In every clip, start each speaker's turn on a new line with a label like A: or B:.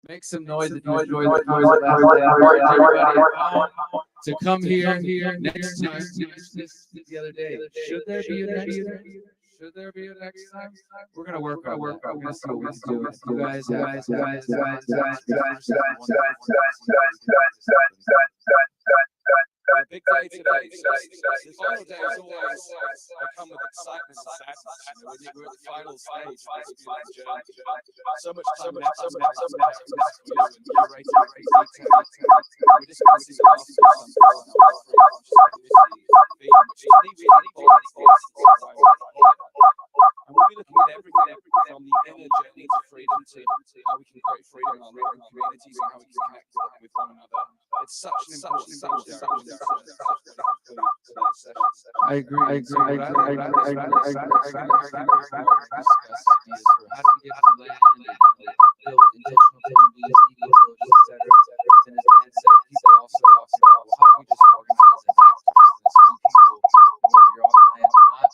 A: Make some noise if you enjoy the concert last night. I encourage everybody at home to come here next time. We mentioned this the other day. Should there be a next time? Should there be a next time? We're gonna work on that. We're gonna see what we can do. You
B: A big day today. The final day is always come with excitement and sadness. We're at the final stage of this beautiful journey. So much time and effort and curating detail. We're discussing the last theme, which is really embodies the essence of why we're here. And we'll be looking at everything from the inner journey to freedom to how we can create freedom in our local communities and how we can connect with one another. It's such an important thing.
A: I agree. I agree. I agree. Discuss ideas for how do we get to land and build intentional communities, eco-villages, etc. And as Dan said, people also talk about, well, how do we just organize as activists and as free people, whether you're on the land or not,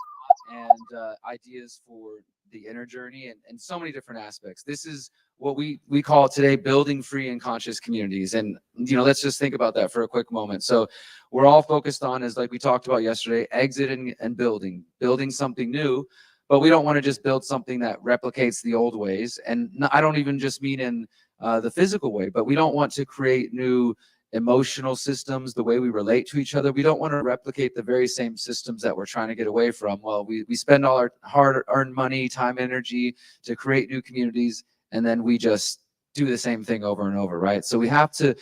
A: and ideas for the inner journey and so many different aspects. This is what we call today building free and conscious communities. And, let's just think about that for a quick moment. So we're all focused on, as like we talked about yesterday, exiting and building something new. But we don't want to just build something that replicates the old ways. And I don't even just mean in the physical way, but we don't want to create new emotional systems, the way we relate to each other. We don't want to replicate the very same systems that we're trying to get away from. Well, we spend all our hard-earned money, time, energy to create new communities, and then we just do the same thing over and over, right? So we have to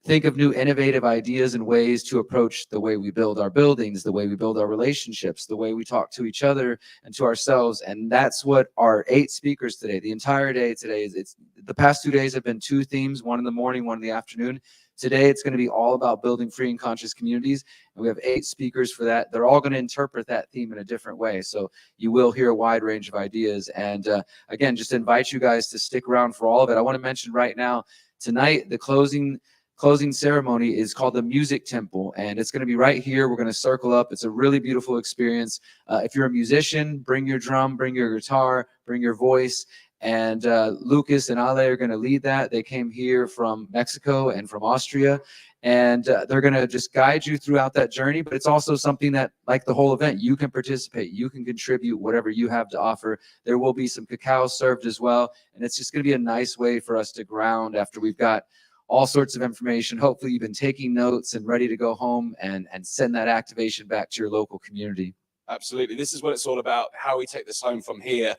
A: think of new innovative ideas and ways to approach the way we build our buildings, the way we build our relationships, the way we talk to each other and to ourselves. And that's what our 8 speakers today, the entire day today, it's the past 2 days have been 2 themes, one in the morning, one in the afternoon. Today, it's going to be all about building free and conscious communities. And we have 8 speakers for that. They're all going to interpret that theme in a different way. So you will hear a wide range of ideas. And again, just invite you guys to stick around for all of it. I want to mention right now, tonight, the closing ceremony is called the Music Temple, and it's going to be right here. We're going to circle up. It's a really beautiful experience. If you're a musician, bring your drum, bring your guitar, bring your voice. And Lucas and Ale are going to lead that. They came here from Mexico and from Austria, and they're going to just guide you throughout that journey. But it's also something that, like the whole event, you can participate, you can contribute whatever you have to offer. There will be some cacao served as well, and it's just going to be a nice way for us to ground after we've got all sorts of information. Hopefully you've been taking notes and ready to go home and send that activation back to your local community.
B: Absolutely. This is what it's all about, how we take this home from here.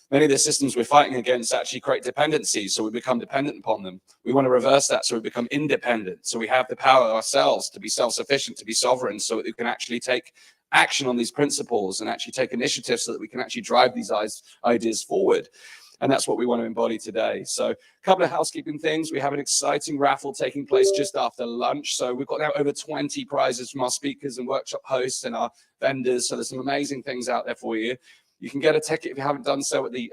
B: Many of the systems we're fighting against actually create dependencies, so we become dependent upon them. We want to reverse that so we become independent, so we have the power ourselves to be self-sufficient, to be sovereign, so that we can actually take action on these principles and actually take initiative so that we can actually drive these ideas forward. And that's what we want to embody today. So a couple of housekeeping things. We have an exciting raffle taking place just after lunch. So we've got now over 20 prizes from our speakers and workshop hosts and our vendors. So there's some amazing things out there for you. You can get a ticket if you haven't done so at the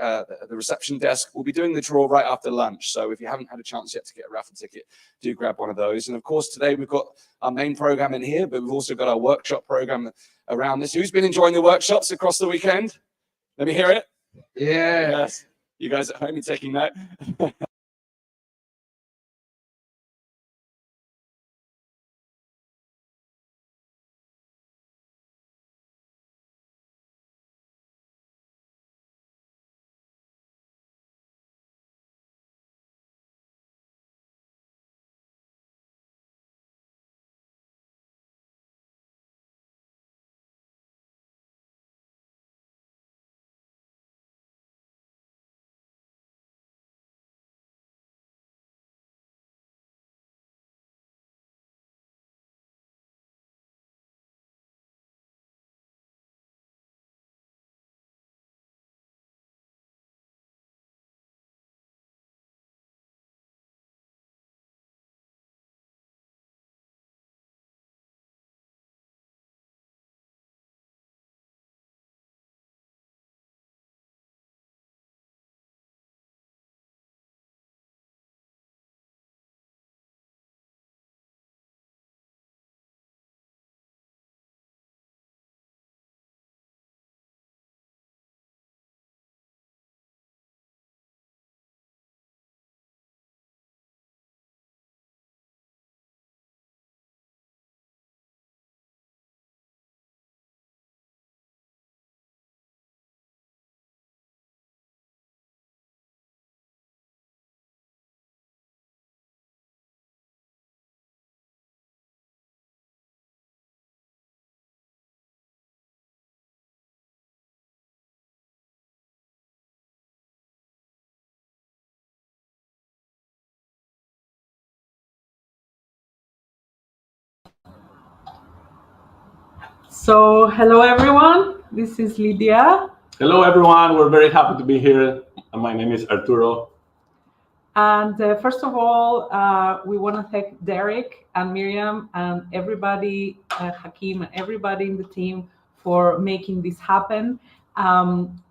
B: reception desk. We'll be doing the draw right after lunch. So if you haven't had a chance yet to get a raffle ticket, do grab one of those. And of course, today we've got our main program in here, but we've also got our workshop program around this. Who's been enjoying the workshops across the weekend? Let me hear it.
A: Yeah.
B: Yes. You guys at home, you're taking note.
C: So, hello everyone, this is Lydia.
D: Hello, everyone. We're very happy to be here. My name is Arturo.
C: And first of all, we want to thank Derek and Miriam and everybody, Hakim, and everybody in the team for making this happen.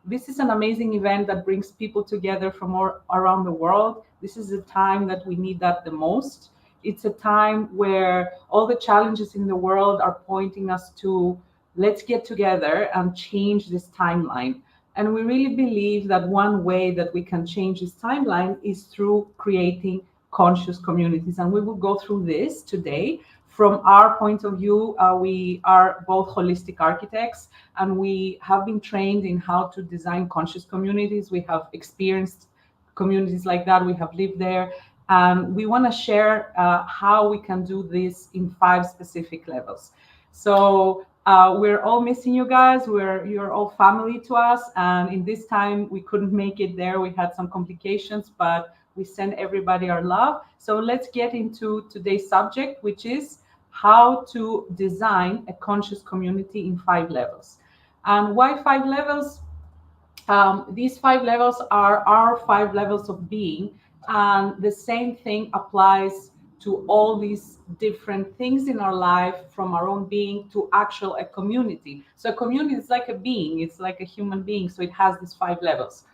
C: This is an amazing event that brings people together from all around the world. This is a time that we need that the most. It's a time where all the challenges in the world are pointing us to let's get together and change this timeline. And we really believe that one way that we can change this timeline is through creating conscious communities. And we will go through this today. From our point of view, we are both holistic architects and we have been trained in how to design conscious communities. We have experienced communities like that. We have lived there. And we want to share how we can do this in 5 specific levels. So we're all missing you guys. You're all family to us. And in this time, we couldn't make it there. We had some complications, but we send everybody our love. So let's get into today's subject, which is how to design a conscious community in 5 levels. And why 5 levels? These 5 levels are our 5 levels of being. And the same thing applies to all these different things in our life, from our own being to actual a community. So a community is like a being, it's like a human being. So it has these 5 levels.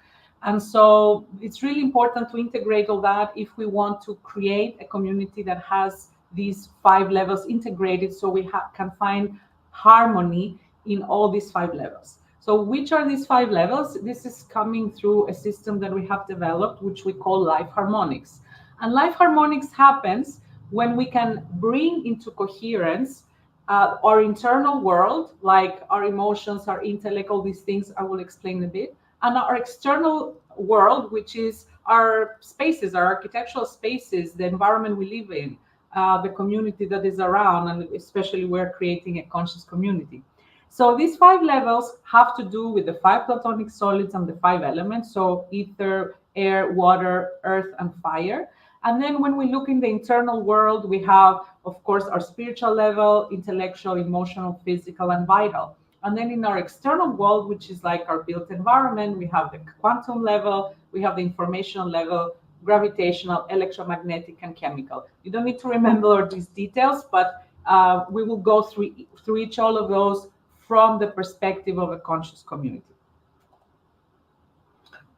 C: And so it's really important to integrate all that if we want to create a community that has these 5 levels integrated, so we can find harmony in all these 5 levels. So which are these 5 levels? This is coming through a system that we have developed, which we call life harmonics. And life harmonics happens when we can bring into coherence our internal world, like our emotions, our intellect, all these things I will explain a bit, and our external world, which is our spaces, our architectural spaces, the environment we live in, the community that is around, and especially we're creating a conscious community. So these 5 levels have to do with the 5 platonic solids and the 5 elements, so ether, air, water, earth, and fire. And then when we look in the internal world, we have, of course, our spiritual level, intellectual, emotional, physical, and vital. And then in our external world, which is like our built environment, we have the quantum level, we have the informational level, gravitational, electromagnetic, and chemical. You don't need to remember all these details, but we will go through each all of those from the perspective of a conscious community.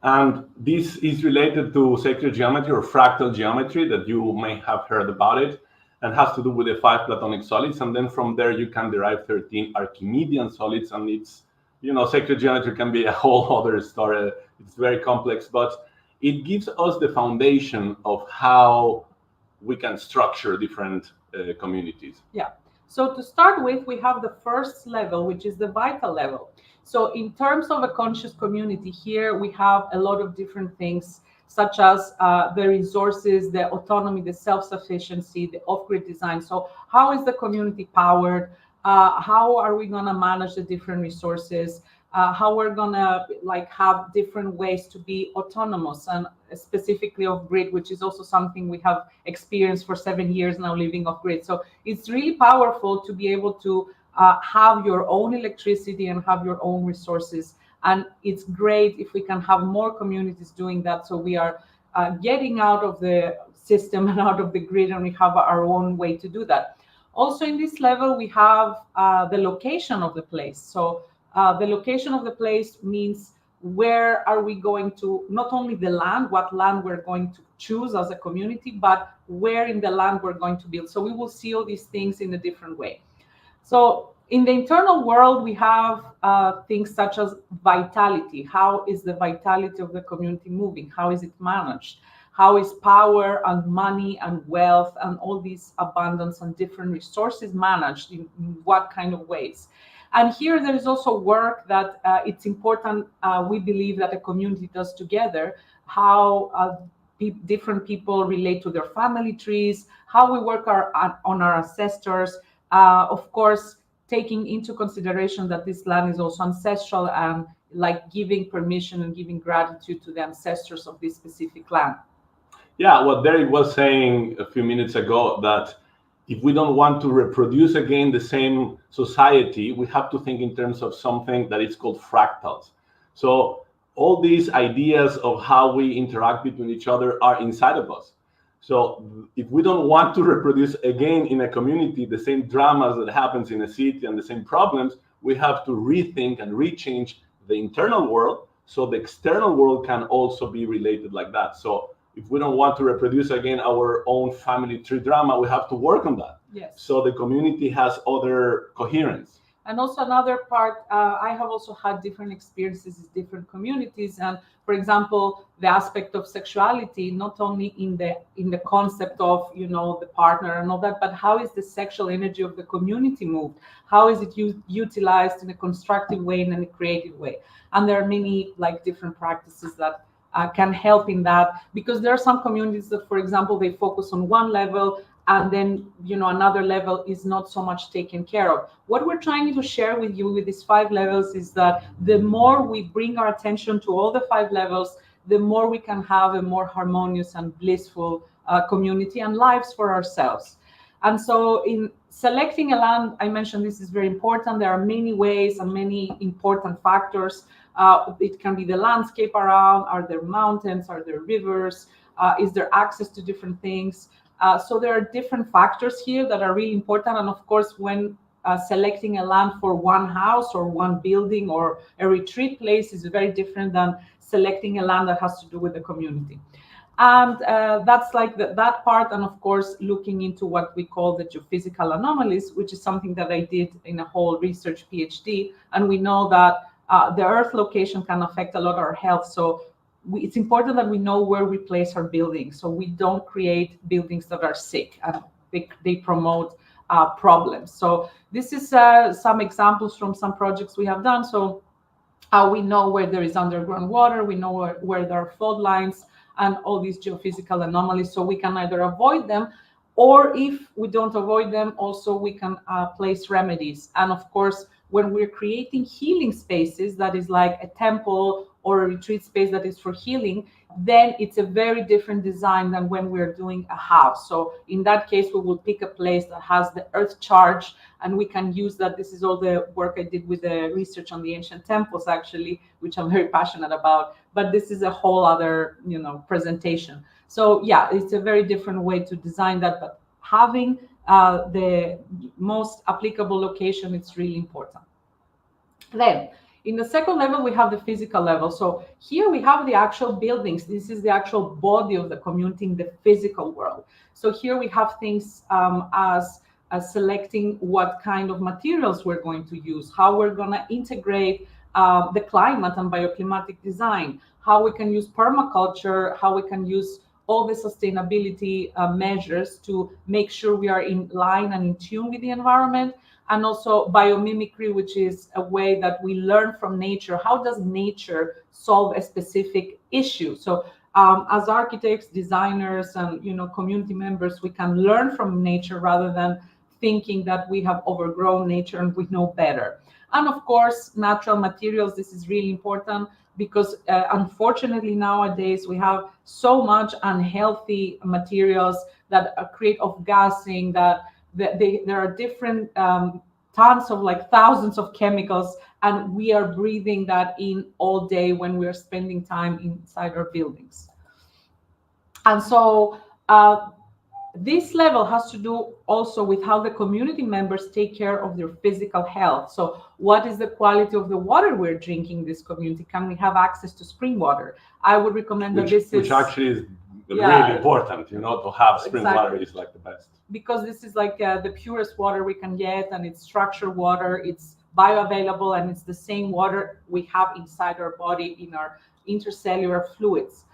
D: And this is related to sacred geometry or fractal geometry that you may have heard about it, and has to do with the 5 platonic solids. And then from there, you can derive 13 Archimedean solids. And it's, sacred geometry can be a whole other story. It's very complex, but it gives us the foundation of how we can structure different communities.
C: Yeah. So to start with, we have the first level, which is the vital level. So in terms of a conscious community, here we have a lot of different things, such as the resources, the autonomy, the self-sufficiency, the off-grid design. So how is the community powered? How are we going to manage the different resources? How we're going to have different ways to be autonomous, and specifically off-grid, which is also something we have experienced for 7 years now living off-grid. So it's really powerful to be able to have your own electricity and have your own resources. And it's great if we can have more communities doing that. So we are getting out of the system and out of the grid, and we have our own way to do that. Also in this level, we have the location of the place. So the location of the place means where are we going to, not only the land, what land we're going to choose as a community, but where in the land we're going to build. So we will see all these things in a different way. So in the internal world, we have things such as vitality. How is the vitality of the community moving? How is it managed? How is power and money and wealth and all these abundance and different resources managed in what kind of ways? And here there is also work that it's important, we believe, that a community does together, how different people relate to their family trees, how we work on our ancestors, of course, taking into consideration that this land is also ancestral, and giving permission and giving gratitude to the ancestors of this specific land.
D: Yeah, what Derek was saying a few minutes ago, that if we don't want to reproduce again the same society, we have to think in terms of something that is called fractals. So all these ideas of how we interact between each other are inside of us. So if we don't want to reproduce again in a community the same dramas that happens in a city and the same problems, we have to rethink and rechange the internal world so the external world can also be related like that. So if we don't want to reproduce again our own family tree drama, we have to work on that.
C: Yes.
D: So the community has other coherence.
C: And also another part, I have also had different experiences in different communities. And for example, the aspect of sexuality, not only in the concept of, the partner and all that, but how is the sexual energy of the community moved? How is it utilized in a constructive way and in a creative way? And there are many different practices that can help in that, because there are some communities that, for example, they focus on one level, and then another level is not so much taken care of. What we're trying to share with you with these 5 levels is that the more we bring our attention to all the 5 levels, the more we can have a more harmonious and blissful community and lives for ourselves. And so in selecting a land, I mentioned this is very important. There are many ways and many important factors. It can be the landscape around. Are there mountains? Are there rivers? Is there access to different things? So there are different factors here that are really important. And of course, when selecting a land for one house or one building or a retreat place is very different than selecting a land that has to do with the community. And that's that part. And of course, looking into what we call the geophysical anomalies, which is something that I did in a whole research PhD. And we know that the Earth location can affect a lot of our health. So it's important that we know where we place our buildings, so we don't create buildings that are sick and they promote problems. So this is some examples from some projects we have done. So we know where there is underground water, we know where there are fault lines and all these geophysical anomalies, so we can either avoid them, or if we don't avoid them, also we can place remedies. And of course, when we're creating healing spaces, that is like a temple or a retreat space that is for healing, then it's a very different design than when we're doing a house. So in that case, we will pick a place that has the earth charge, and we can use that. This is all the work I did with the research on the ancient temples, actually, which I'm very passionate about. But this is a whole other, presentation. So yeah, it's a very different way to design that, but having the most applicable location, it's really important. Then, in the second level, we have the physical level. So here we have the actual buildings. This is the actual body of the community in the physical world. So here we have things as selecting what kind of materials we're going to use, how we're going to integrate the climate and bioclimatic design, how we can use permaculture, how we can use all the sustainability measures to make sure we are in line and in tune with the environment. And also biomimicry, which is a way that we learn from nature. How does nature solve a specific issue? So as architects, designers, and community members, we can learn from nature rather than thinking that we have overgrown nature and we know better. And of course, natural materials. This is really important because unfortunately nowadays we have so much unhealthy materials that create off-gassing, that there are different tons of thousands of chemicals, and we are breathing that in all day when we are spending time inside our buildings. And so this level has to do also with how the community members take care of their physical health. So what is the quality of the water we're drinking in this community? Can we have access to spring water? I would recommend that
D: which actually is really important, to have spring water is the best.
C: Because this is the purest water we can get, and it's structured water, it's bioavailable, and it's the same water we have inside our body in our intercellular fluids.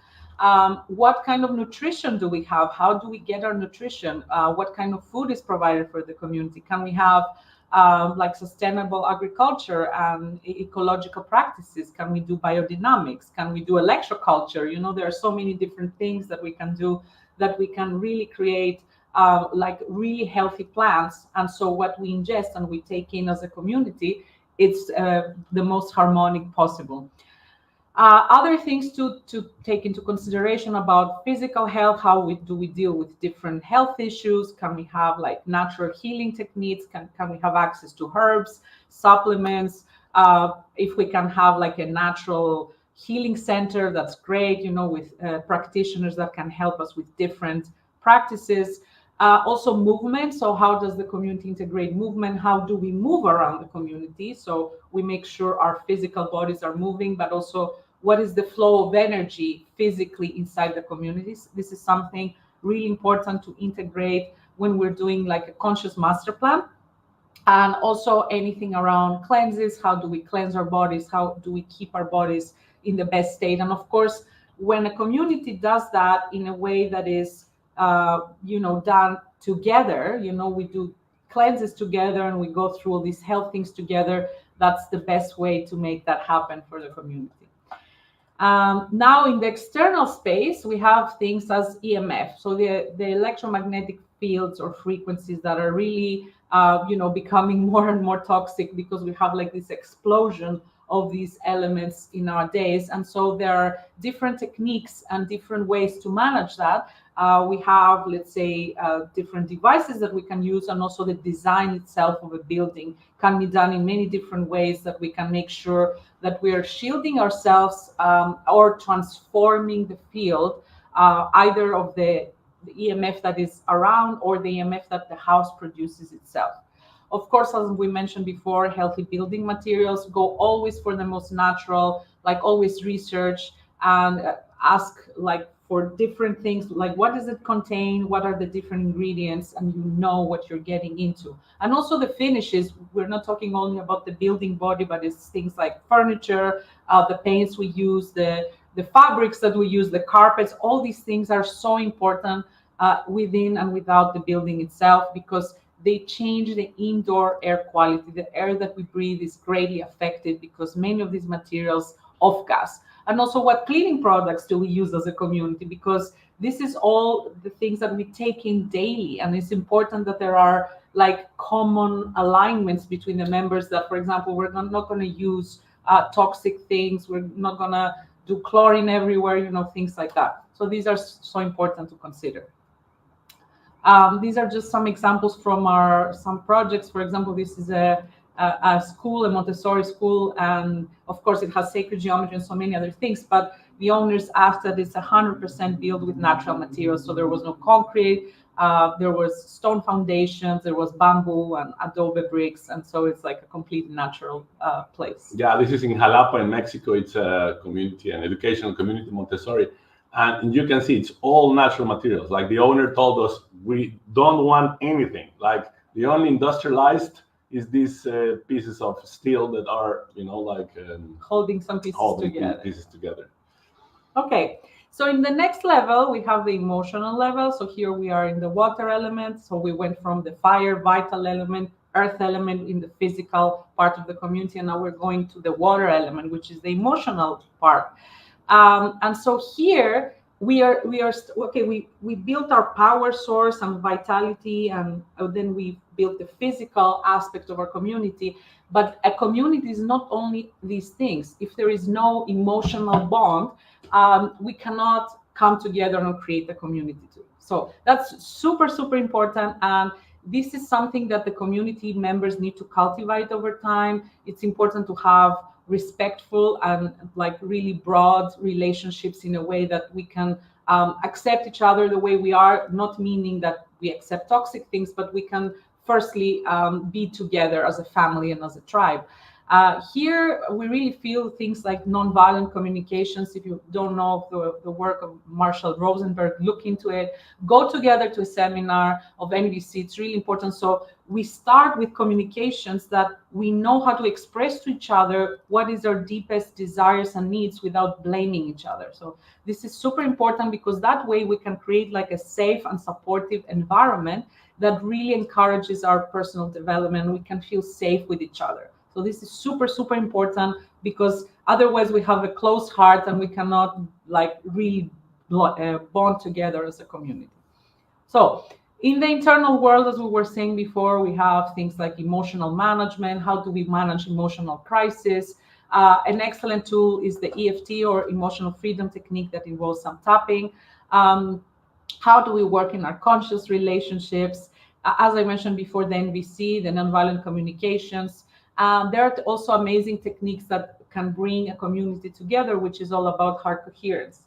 C: What kind of nutrition do we have? How do we get our nutrition? What kind of food is provided for the community? Can we have sustainable agriculture and ecological practices? Can we do biodynamics? Can we do electroculture? There are so many different things that we can do, that we can really create really healthy plants. And so what we ingest and we take in as a community, it's the most harmonic possible. Other things to take into consideration about physical health: how do we deal with different health issues? Can we have like natural healing techniques? Can we have access to herbs, supplements? If we can have like a natural healing center, that's great, with practitioners that can help us with different practices. Also movement. So how does the community integrate movement? How do we move around the community? So we make sure our physical bodies are moving, but also what is the flow of energy physically inside the communities? This is something really important to integrate when we're doing like a conscious master plan. And also anything around cleanses. How do we cleanse our bodies? How do we keep our bodies in the best state? And of course, when a community does that in a way that is done together, we do cleanses together and we go through all these health things together, that's the best way to make that happen for the community. Now in the external space, we have things as EMF, so the electromagnetic fields or frequencies that are really becoming more and more toxic, because we have like this explosion of these elements in our days. And so there are different techniques and different ways to manage that. We have, let's say, different devices that we can use, and also the design itself of a building can be done in many different ways, that we can make sure that we are shielding ourselves or transforming the field, either of the EMF that is around or the EMF that the house produces itself. Of course, as we mentioned before, healthy building materials, go always for the most natural, like always research and ask like for different things, like what does it contain, what are the different ingredients, and you know what you're getting into. And also the finishes, we're not talking only about the building body, but it's things like furniture, the paints we use, the fabrics that we use, the carpets, all these things are so important within and without the building itself, because they change the indoor air quality. The air that we breathe is greatly affected because many of these materials off-gas. And also, what cleaning products do we use as a community? Because this is all the things that we take in daily. And it's important that there are like common alignments between the members, that, for example, we're not going to use toxic things. We're not going to do chlorine everywhere, things like that. So these are so important to consider. These are just some examples from some projects. For example, this is a school, a Montessori school, and of course it has sacred geometry and so many other things, but the owners asked that it's 100% built with natural materials. So there was no concrete, there was stone foundations, there was bamboo and adobe bricks, and so it's like a completely natural place.
D: Yeah, this is in Jalapa in Mexico. It's a community, an educational community, Montessori. And you can see it's all natural materials. Like the owner told us, we don't want anything. Like the only industrialized is these pieces of steel that are,
C: holding some pieces together. Okay, so in the next level, we have the emotional level. So here we are in the water element. So we went from the fire, vital element, earth element in the physical part of the community, and now we're going to the water element, which is the emotional part. And so here we built our power source and vitality, and then we built the physical aspect of our community. But a community is not only these things. If there is no emotional bond, we cannot come together and create a community too. So that's super, super important. And this is something that the community members need to cultivate over time. It's important to have respectful and like really broad relationships in a way that we can accept each other the way we are, not meaning that we accept toxic things, but we can firstly be together as a family and as a tribe. Here, we really feel things like nonviolent communications. If you don't know the work of Marshall Rosenberg, look into it. Go together to a seminar of NVC. It's really important. So we start with communications that we know how to express to each other what is our deepest desires and needs without blaming each other. So this is super important, because that way we can create like a safe and supportive environment that really encourages our personal development. We can feel safe with each other. So this is super, super important, because otherwise we have a closed heart and we cannot like really bond together as a community. So in the internal world, as we were saying before, we have things like emotional management. How do we manage emotional crisis? An excellent tool is the EFT, or emotional freedom technique, that involves some tapping. How do we work in our conscious relationships? As I mentioned before, the NVC, the nonviolent communications. There are also amazing techniques that can bring a community together, which is all about heart coherence.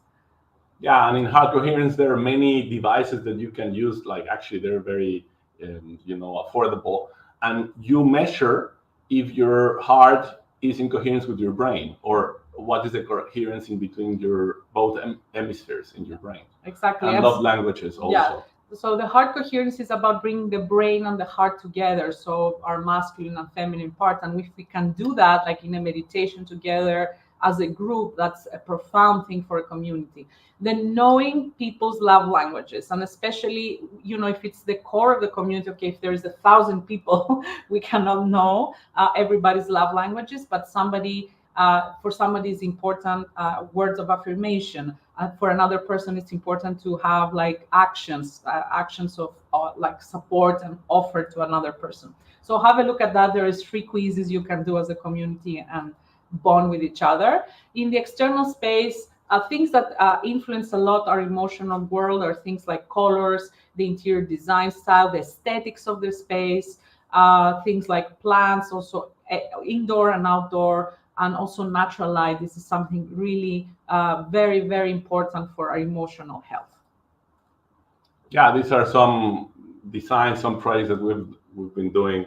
D: Yeah, and in heart coherence, there are many devices that you can use. Like, actually, they're very, affordable. And you measure if your heart is in coherence with your brain, or what is the coherence in between your both hemispheres in your brain.
C: Exactly.
D: And love languages also.
C: Yeah. So the heart coherence is about bringing the brain and the heart together, so our masculine and feminine part. And if we can do that, like in a meditation together as a group, that's a profound thing for a community. Then knowing people's love languages, and especially, if it's the core of the community, okay, if there is 1,000 people, we cannot know everybody's love languages, but for somebody it's important words of affirmation. For another person, it's important to have like actions of like support and offer to another person. So have a look at that. There is free quizzes you can do as a community and bond with each other. In the external space, things that influence a lot our emotional world are things like colors, the interior design style, the aesthetics of the space, things like plants, also indoor and outdoor, and also natural light. This is something really very, very important for our emotional health.
D: Yeah, these are some designs, some projects that we've been doing.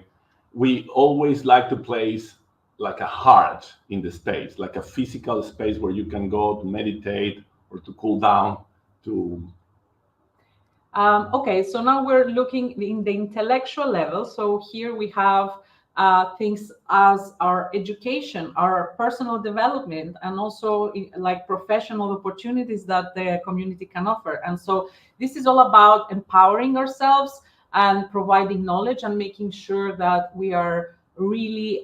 D: We always like to place like a heart in the space, like a physical space where you can go to meditate or to cool down.
C: Okay, so now we're looking in the intellectual level. So here we have things as our education, our personal development, and also like professional opportunities that the community can offer. And so this is all about empowering ourselves and providing knowledge and making sure that we are really,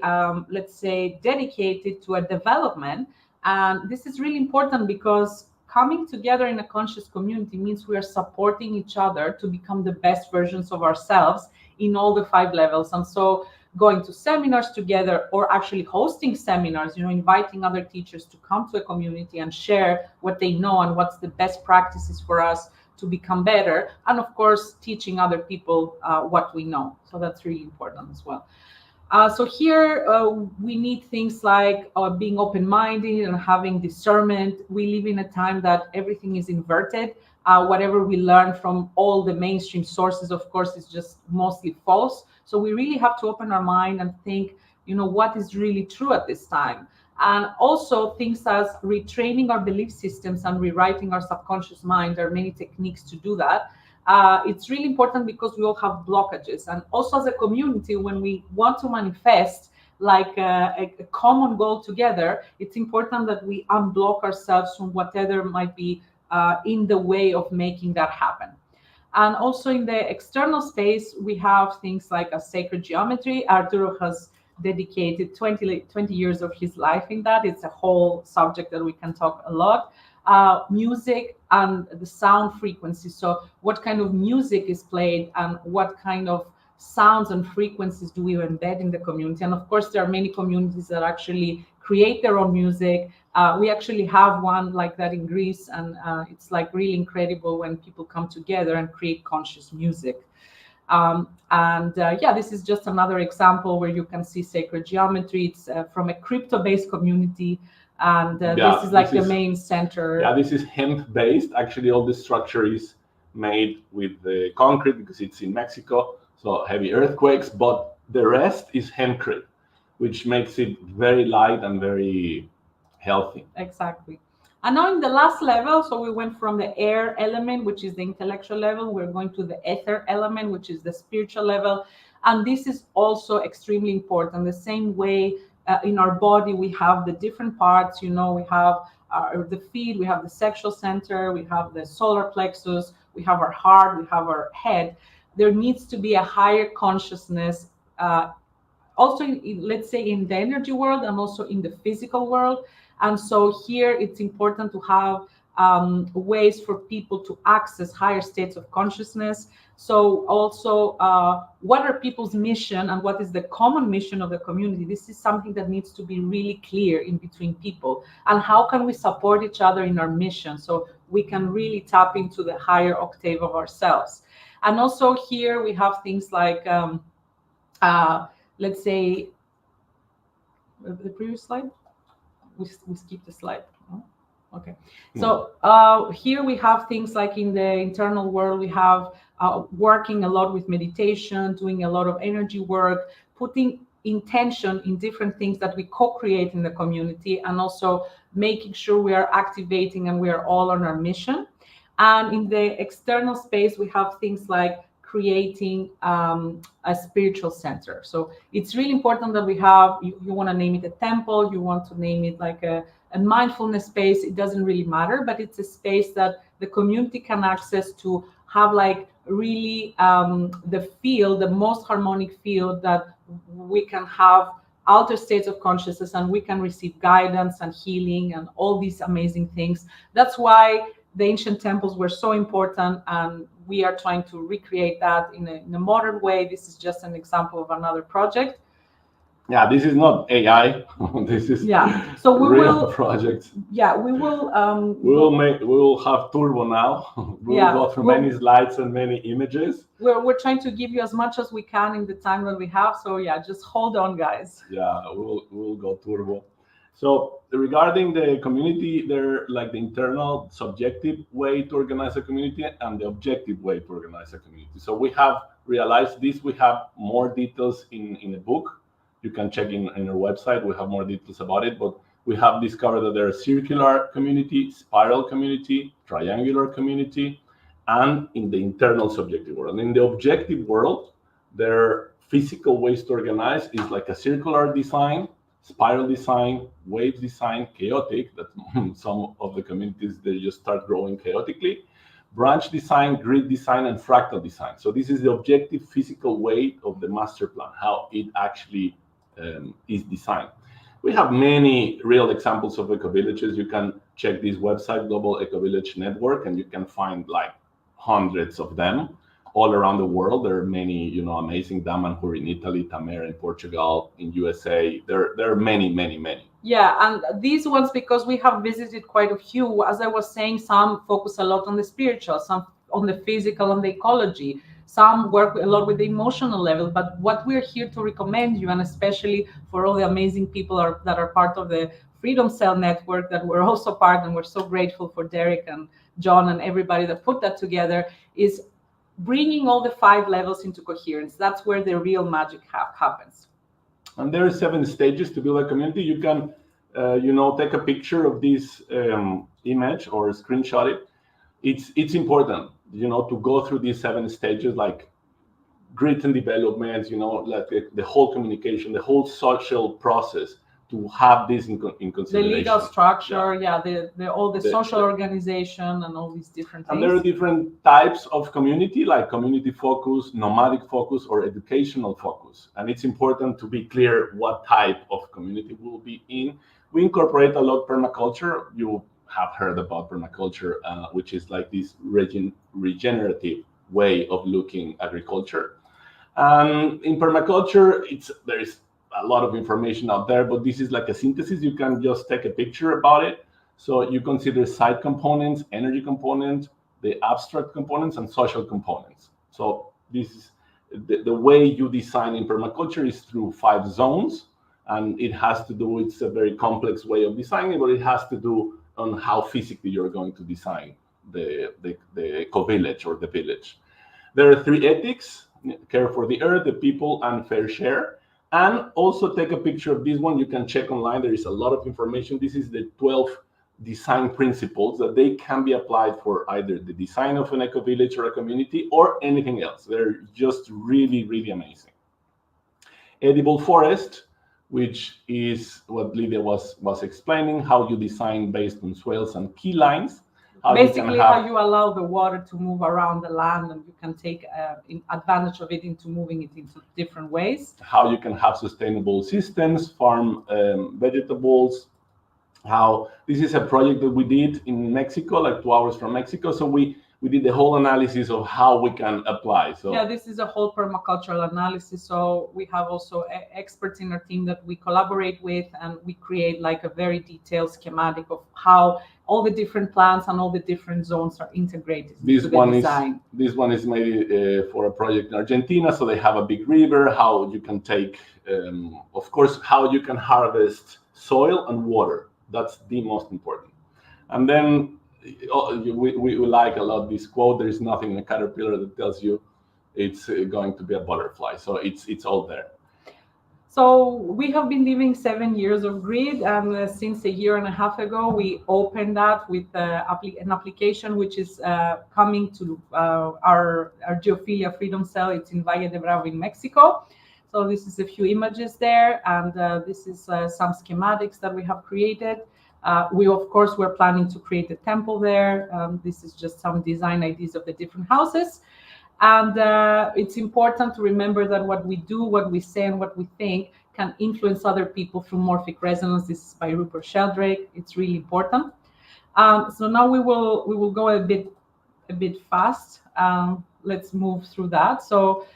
C: let's say, dedicated to a development. And this is really important because coming together in a conscious community means we are supporting each other to become the best versions of ourselves in all the 5 levels. And so going to seminars together, or actually hosting seminars, inviting other teachers to come to a community and share what they know and what's the best practices for us to become better. And of course, teaching other people what we know. So that's really important as well. So here we need things like being open-minded and having discernment. We live in a time that everything is inverted. Whatever we learn from all the mainstream sources, of course, is just mostly false. So we really have to open our mind and think, what is really true at this time. And also things as retraining our belief systems and rewriting our subconscious mind. There are many techniques to do that. It's really important because we all have blockages. And also as a community, when we want to manifest like a common goal together, it's important that we unblock ourselves from whatever might be in the way of making that happen. And also in the external space, we have things like a sacred geometry. Arturo has dedicated 20 years of his life in that. It's a whole subject that we can talk a lot. Music and the sound frequency. So what kind of music is played and what kind of sounds and frequencies do we embed in the community? And of course, there are many communities that actually create their own music. We actually have one like that in Greece, and it's like really incredible when people come together and create conscious music. This is just another example where you can see sacred geometry. It's from a crypto-based community. And this is like the main center.
D: Yeah, this is hemp-based. Actually, all the structure is made with the concrete because it's in Mexico, so heavy earthquakes. But the rest is hempcrete, which makes it very light and very healthy.
C: Exactly. And now in the last level, so we went from the air element, which is the intellectual level. We're going to the ether element, which is the spiritual level. And this is also extremely important. The same way in our body, we have the different parts, we have the feet, we have the sexual center, we have the solar plexus, we have our heart, we have our head. There needs to be a higher consciousness, also, let's say, in the energy world and also in the physical world. And so here it's important to have ways for people to access higher states of consciousness. So also, what are people's mission and what is the common mission of the community? This is something that needs to be really clear in between people. And how can we support each other in our mission so we can really tap into the higher octave of ourselves? And also here we have things like, let's say, the previous slide. We skipped the slide. Oh, okay. So here we have things like in the internal world, we have working a lot with meditation, doing a lot of energy work, putting intention in different things that we co-create in the community, and also making sure we are activating and we are all on our mission. And in the external space, we have things like creating a spiritual center. So it's really important that we have, you want to name it a temple, you want to name it like a mindfulness space, it doesn't really matter, but it's a space that the community can access to have like really the most harmonic field that we can have altered states of consciousness and we can receive guidance and healing and all these amazing things. That's why the ancient temples were so important, and we are trying to recreate that in a modern way. This is just an example of another project.
D: Yeah, this is not AI. This is
C: So we
D: real
C: will
D: projects.
C: Yeah, we will.
D: We will have Turbo now. We will go through many slides and many images.
C: We're trying to give you as much as we can in the time that we have. So yeah, just hold on, guys.
D: Yeah, we'll go Turbo. So regarding the community, there like the internal subjective way to organize a community and the objective way to organize a community. So we have realized this. We have more details in a book. You can check in our website. We have more details about it. But we have discovered that there are circular community, spiral community, triangular community, and in the internal subjective world. And in the objective world, there are physical ways to organize. Is like a circular design, spiral design, wave design, chaotic, that some of the communities, they just start growing chaotically, branch design, grid design, and fractal design. So this is the objective physical way of the master plan, how it actually is designed. We have many real examples of eco-villages. You can check this website, Global Eco-Village Network, and you can find like hundreds of them all around the world. There are many, amazing Damanhur in Italy, Tamera in Portugal, in USA. There are many.
C: Yeah, and these ones, because we have visited quite a few, as I was saying, some focus a lot on the spiritual, some on the physical and the ecology, some work a lot with the emotional level. But what we're here to recommend you, and especially for all the amazing people that are part of the Freedom Cell Network, that we're also part, and we're so grateful for Derek and John and everybody that put that together, is bringing all the 5 levels into coherence. That's where the real magic happens.
D: And there are 7 stages to build a community. You can, take a picture of this image or screenshot it. It's important, to go through these 7 stages, like grit and development, like the whole communication, the whole social process, to have this in consideration.
C: The legal structure, all the social organization and all these different things.
D: And there are different types of community, like community focus, nomadic focus, or educational focus. And it's important to be clear what type of community we'll be in. We incorporate a lot permaculture. You have heard about permaculture, which is like this regenerative way of looking at agriculture. And in permaculture, there is a lot of information out there, but this is like a synthesis. You can just take a picture about it. So you consider site components, energy components, the abstract components, and social components. So this is the way you design in permaculture is through 5 zones, and it has to do, it's a very complex way of designing, but it has to do on how physically you're going to design the eco-village or the village. There are 3 ethics: care for the earth, the people, and fair share. And also take a picture of this one. You can check online. There is a lot of information. This is the 12 design principles that they can be applied for either the design of an eco-village or a community or anything else. They're just really, really amazing. Edible forest, which is what Lydia was explaining, how you design based on swales and key lines.
C: Basically, how you allow the water to move around the land, and you can take advantage of it into moving it into different ways.
D: How you can have sustainable systems, farm vegetables. How this is a project that we did in Mexico, like 2 hours from Mexico. So we we did the whole analysis of how we can apply. So
C: yeah, this is a whole permacultural analysis. So we have also experts in our team that we collaborate with, and we create like a very detailed schematic of how all the different plants and all the different zones are integrated into the design.
D: This one is made for a project in Argentina. So they have a big river, how you can take, of course, how you can harvest soil and water. That's the most important. And then we like a lot this quote, there is nothing in a caterpillar that tells you it's going to be a butterfly. So it's all there.
C: So we have been living 7 years of grid, and since a year and a half ago, we opened that with an application which is coming to our Geophilia Freedom Cell. It's in Valle de Bravo in Mexico. So this is a few images there, and this is some schematics that we have created. We, of course, we're planning to create a temple there. This is just some design ideas of the different houses. And it's important to remember that what we do, what we say, and what we think can influence other people through morphic resonance. This is by Rupert Sheldrake. It's really important. So now we will go a bit fast. Let's move through that. So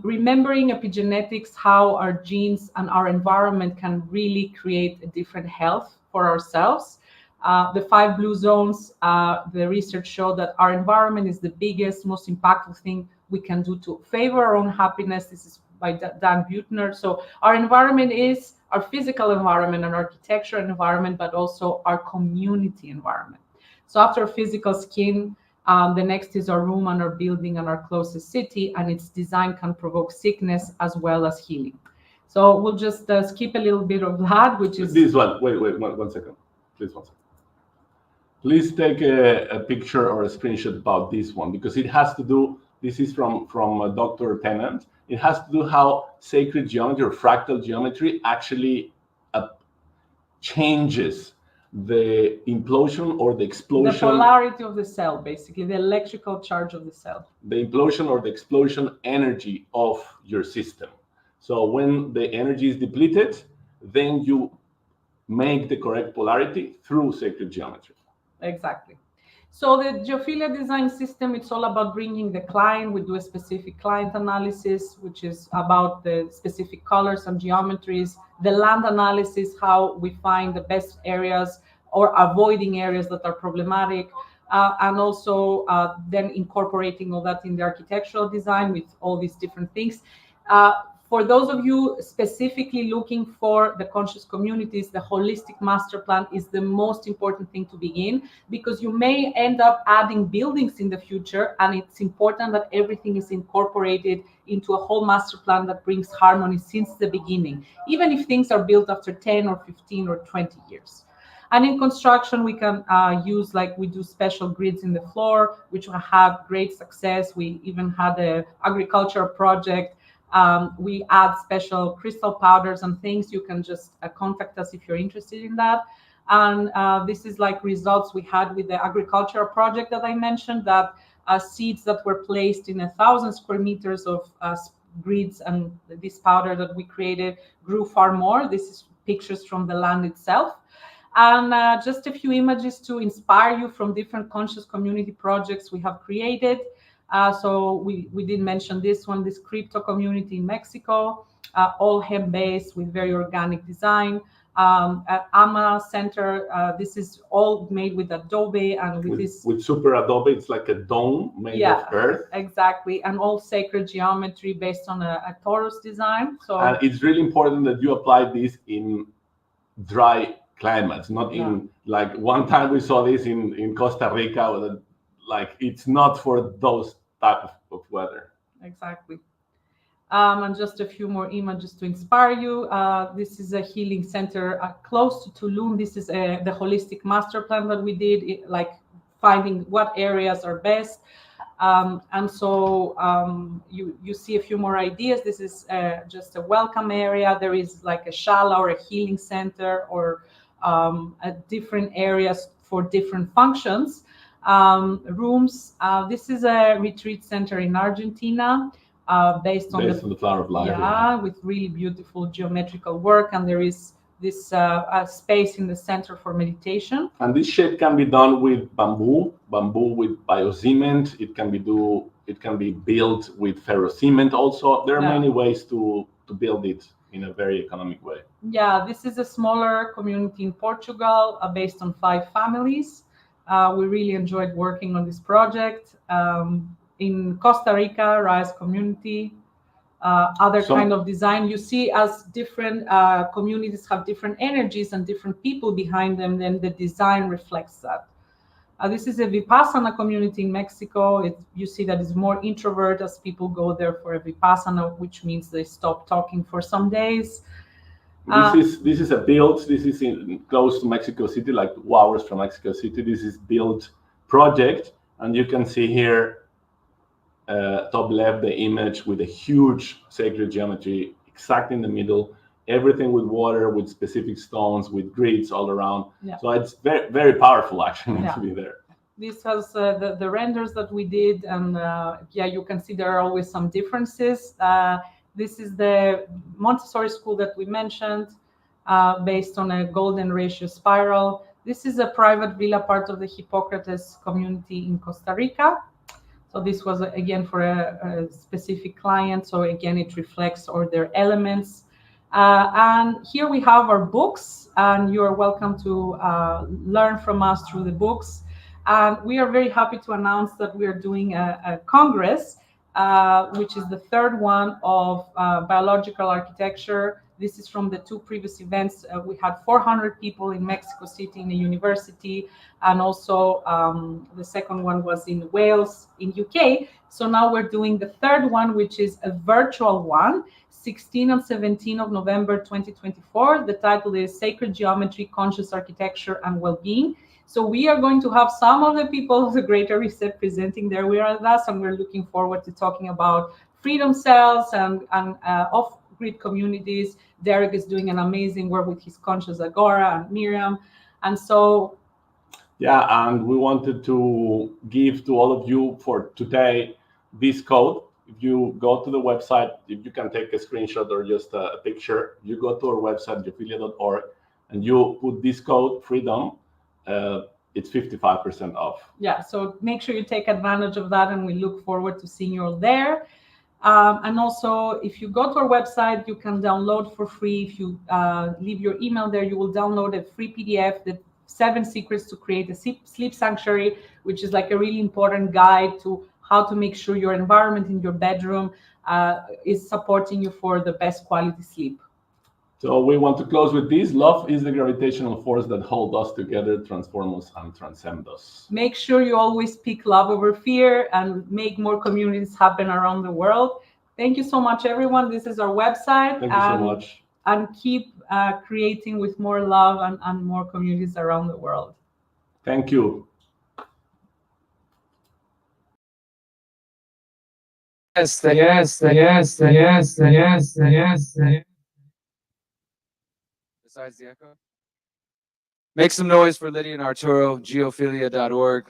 C: remembering epigenetics, how our genes and our environment can really create a different health for ourselves. The 5 blue zones, the research showed that our environment is the biggest, most impactful thing we can do to favor our own happiness. This is by Dan Buettner. So our environment is our physical environment and architectural environment, but also our community environment. So after physical skin, the next is our room and our building and our closest city, and its design can provoke sickness as well as healing. So we'll just skip a little bit of that, which is...
D: This one, wait, one second. Please, 1 second. Please take a picture or a screenshot about this one, because it has to do, this is from Dr. Tennant, it has to do how sacred geometry or fractal geometry actually changes the implosion or the explosion.
C: The polarity of the cell, basically, the electrical charge of the cell.
D: The implosion or the explosion energy of your system. So when the energy is depleted, then you make the correct polarity through sacred geometry.
C: Exactly. So the Geophilia design system, it's all about bringing the client. We do a specific client analysis, which is about the specific colors and geometries. The land analysis, how we find the best areas or avoiding areas that are problematic. And also then incorporating all that in the architectural design with all these different things. For those of you specifically looking for the conscious communities, the holistic master plan is the most important thing to begin, because you may end up adding buildings in the future, and it's important that everything is incorporated into a whole master plan that brings harmony since the beginning, even if things are built after 10 or 15 or 20 years. And in construction, we can use, like we do special grids in the floor, which will have great success. We even had an agricultural project. We add special crystal powders and things. You can just contact us if you're interested in that. And this is like results we had with the agricultural project that I mentioned, that seeds that were placed in 1,000 square meters of grids and this powder that we created grew far more. This is pictures from the land itself. And just a few images to inspire you from different conscious community projects we have created. So we did mention this one, this crypto community in Mexico, all hemp-based with very organic design. AMA Center, this is all made with Adobe and with
D: super Adobe. It's like a dome made of earth.
C: Exactly, and all sacred geometry based on a torus design. So
D: and it's really important that you apply this in dry climates, not in like one time we saw this in Costa Rica. Like it's not for those type of weather.
C: Exactly. And just a few more images to inspire you. This is a healing center close to Tulum. This is the holistic master plan that we did, like finding what areas are best. And so you see a few more ideas. This is just a welcome area. There is like a shala or a healing center or different areas for different functions. Rooms. This is a retreat center in Argentina, based on the flower of life. Yeah, with really beautiful geometrical work, and there is this space in the center for meditation.
D: And this shape can be done with bamboo with biocement. It can be built with ferrocement also. There are many ways to build it in a very economic way.
C: Yeah, this is a smaller community in Portugal based on 5 families. We really enjoyed working on this project. In Costa Rica, rice community, other kind of design. You see, as different communities have different energies and different people behind them, then the design reflects that. This is a Vipassana community in Mexico. You see that it's more introvert as people go there for a Vipassana, which means they stop talking for some days.
D: This is a build. This is close to Mexico City, like 2 hours from Mexico City. This is built project, and you can see here, top left, the image with a huge sacred geometry exact in the middle. Everything with water, with specific stones, with grids all around. Yeah. So it's very, very powerful actually to be there.
C: This has the renders that we did, and you can see there are always some differences. This is the Montessori school that we mentioned, based on a golden ratio spiral. This is a private villa, part of the Hippocrates community in Costa Rica. So this was, again, for a specific client. So again, it reflects all their elements. And here we have our books, and you are welcome to learn from us through the books. We are very happy to announce that we are doing a congress, which is the 3rd one of biological architecture. This is from the 2 previous events. We had 400 people in Mexico City in a university, and also the 2nd one was in Wales in UK. So now we're doing the 3rd one, which is a virtual one, 16 and 17 of November 2024. The title is Sacred Geometry, Conscious Architecture, and Well-Being. So we are going to have some of the people of the Greater Reset presenting there with us, and we're looking forward to talking about freedom cells and off-grid communities. Derek is doing an amazing work with his Conscious Agora, and Miriam. And so...
D: Yeah, and we wanted to give to all of you for today this code. If you go to the website, if you can take a screenshot or just a picture, you go to our website, yofilia.org, and you put this code, FREEDOM, it's 55% off.
C: Yeah, so make sure you take advantage of that, and we look forward to seeing you all there. And also, if you go to our website, you can download for free. If you leave your email there, you will download a free PDF, the 7 secrets to create a sleep sanctuary, which is like a really important guide to how to make sure your environment in your bedroom is supporting you for the best quality sleep.
D: So we want to close with this. Love is the gravitational force that holds us together, transforms us, and transcends us.
C: Make sure you always pick love over fear and make more communities happen around the world. Thank you so much, everyone. This is our website.
D: Thank you so much.
C: And keep creating with more love and more communities around the world.
D: Thank you.
B: Yes. Besides the echo. Make some noise for Lydia and Arturo, geophilia.org.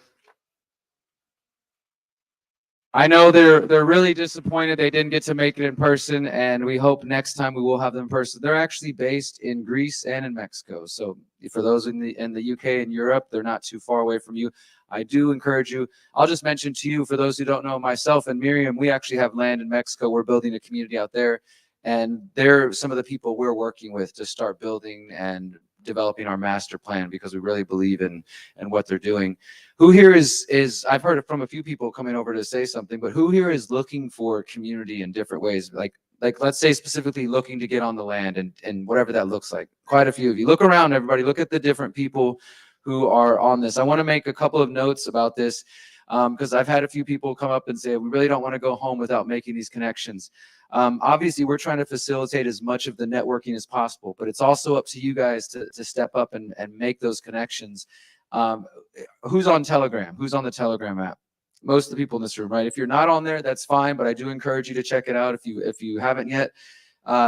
B: I know they're really disappointed they didn't get to make it in person, and we hope next time we will have them in person. They're actually based in Greece and in Mexico. So for those in the UK and Europe, they're not too far away from you. I do encourage you. I'll just mention to you, for those who don't know, myself and Miriam, we actually have land in Mexico. We're building a community out there, and they're some of the people we're working with to start building and developing our master plan, because we really believe in what they're doing. Who here is I've heard from a few people coming over to say something, but who here is looking for community in different ways? Like let's say specifically looking to get on the land and whatever that looks like. Quite a few of you. Look around, everybody. Look at the different people who are on this. I want to make a couple of notes about this, because I've had a few people come up and say, we really don't want to go home without making these connections. Obviously, we're trying to facilitate as much of the networking as possible, but it's also up to you guys to step up and make those connections. Who's on Telegram? Who's on the Telegram app? Most of the people in this room, right? If you're not on there, that's fine, but I do encourage you to check it out if you haven't yet.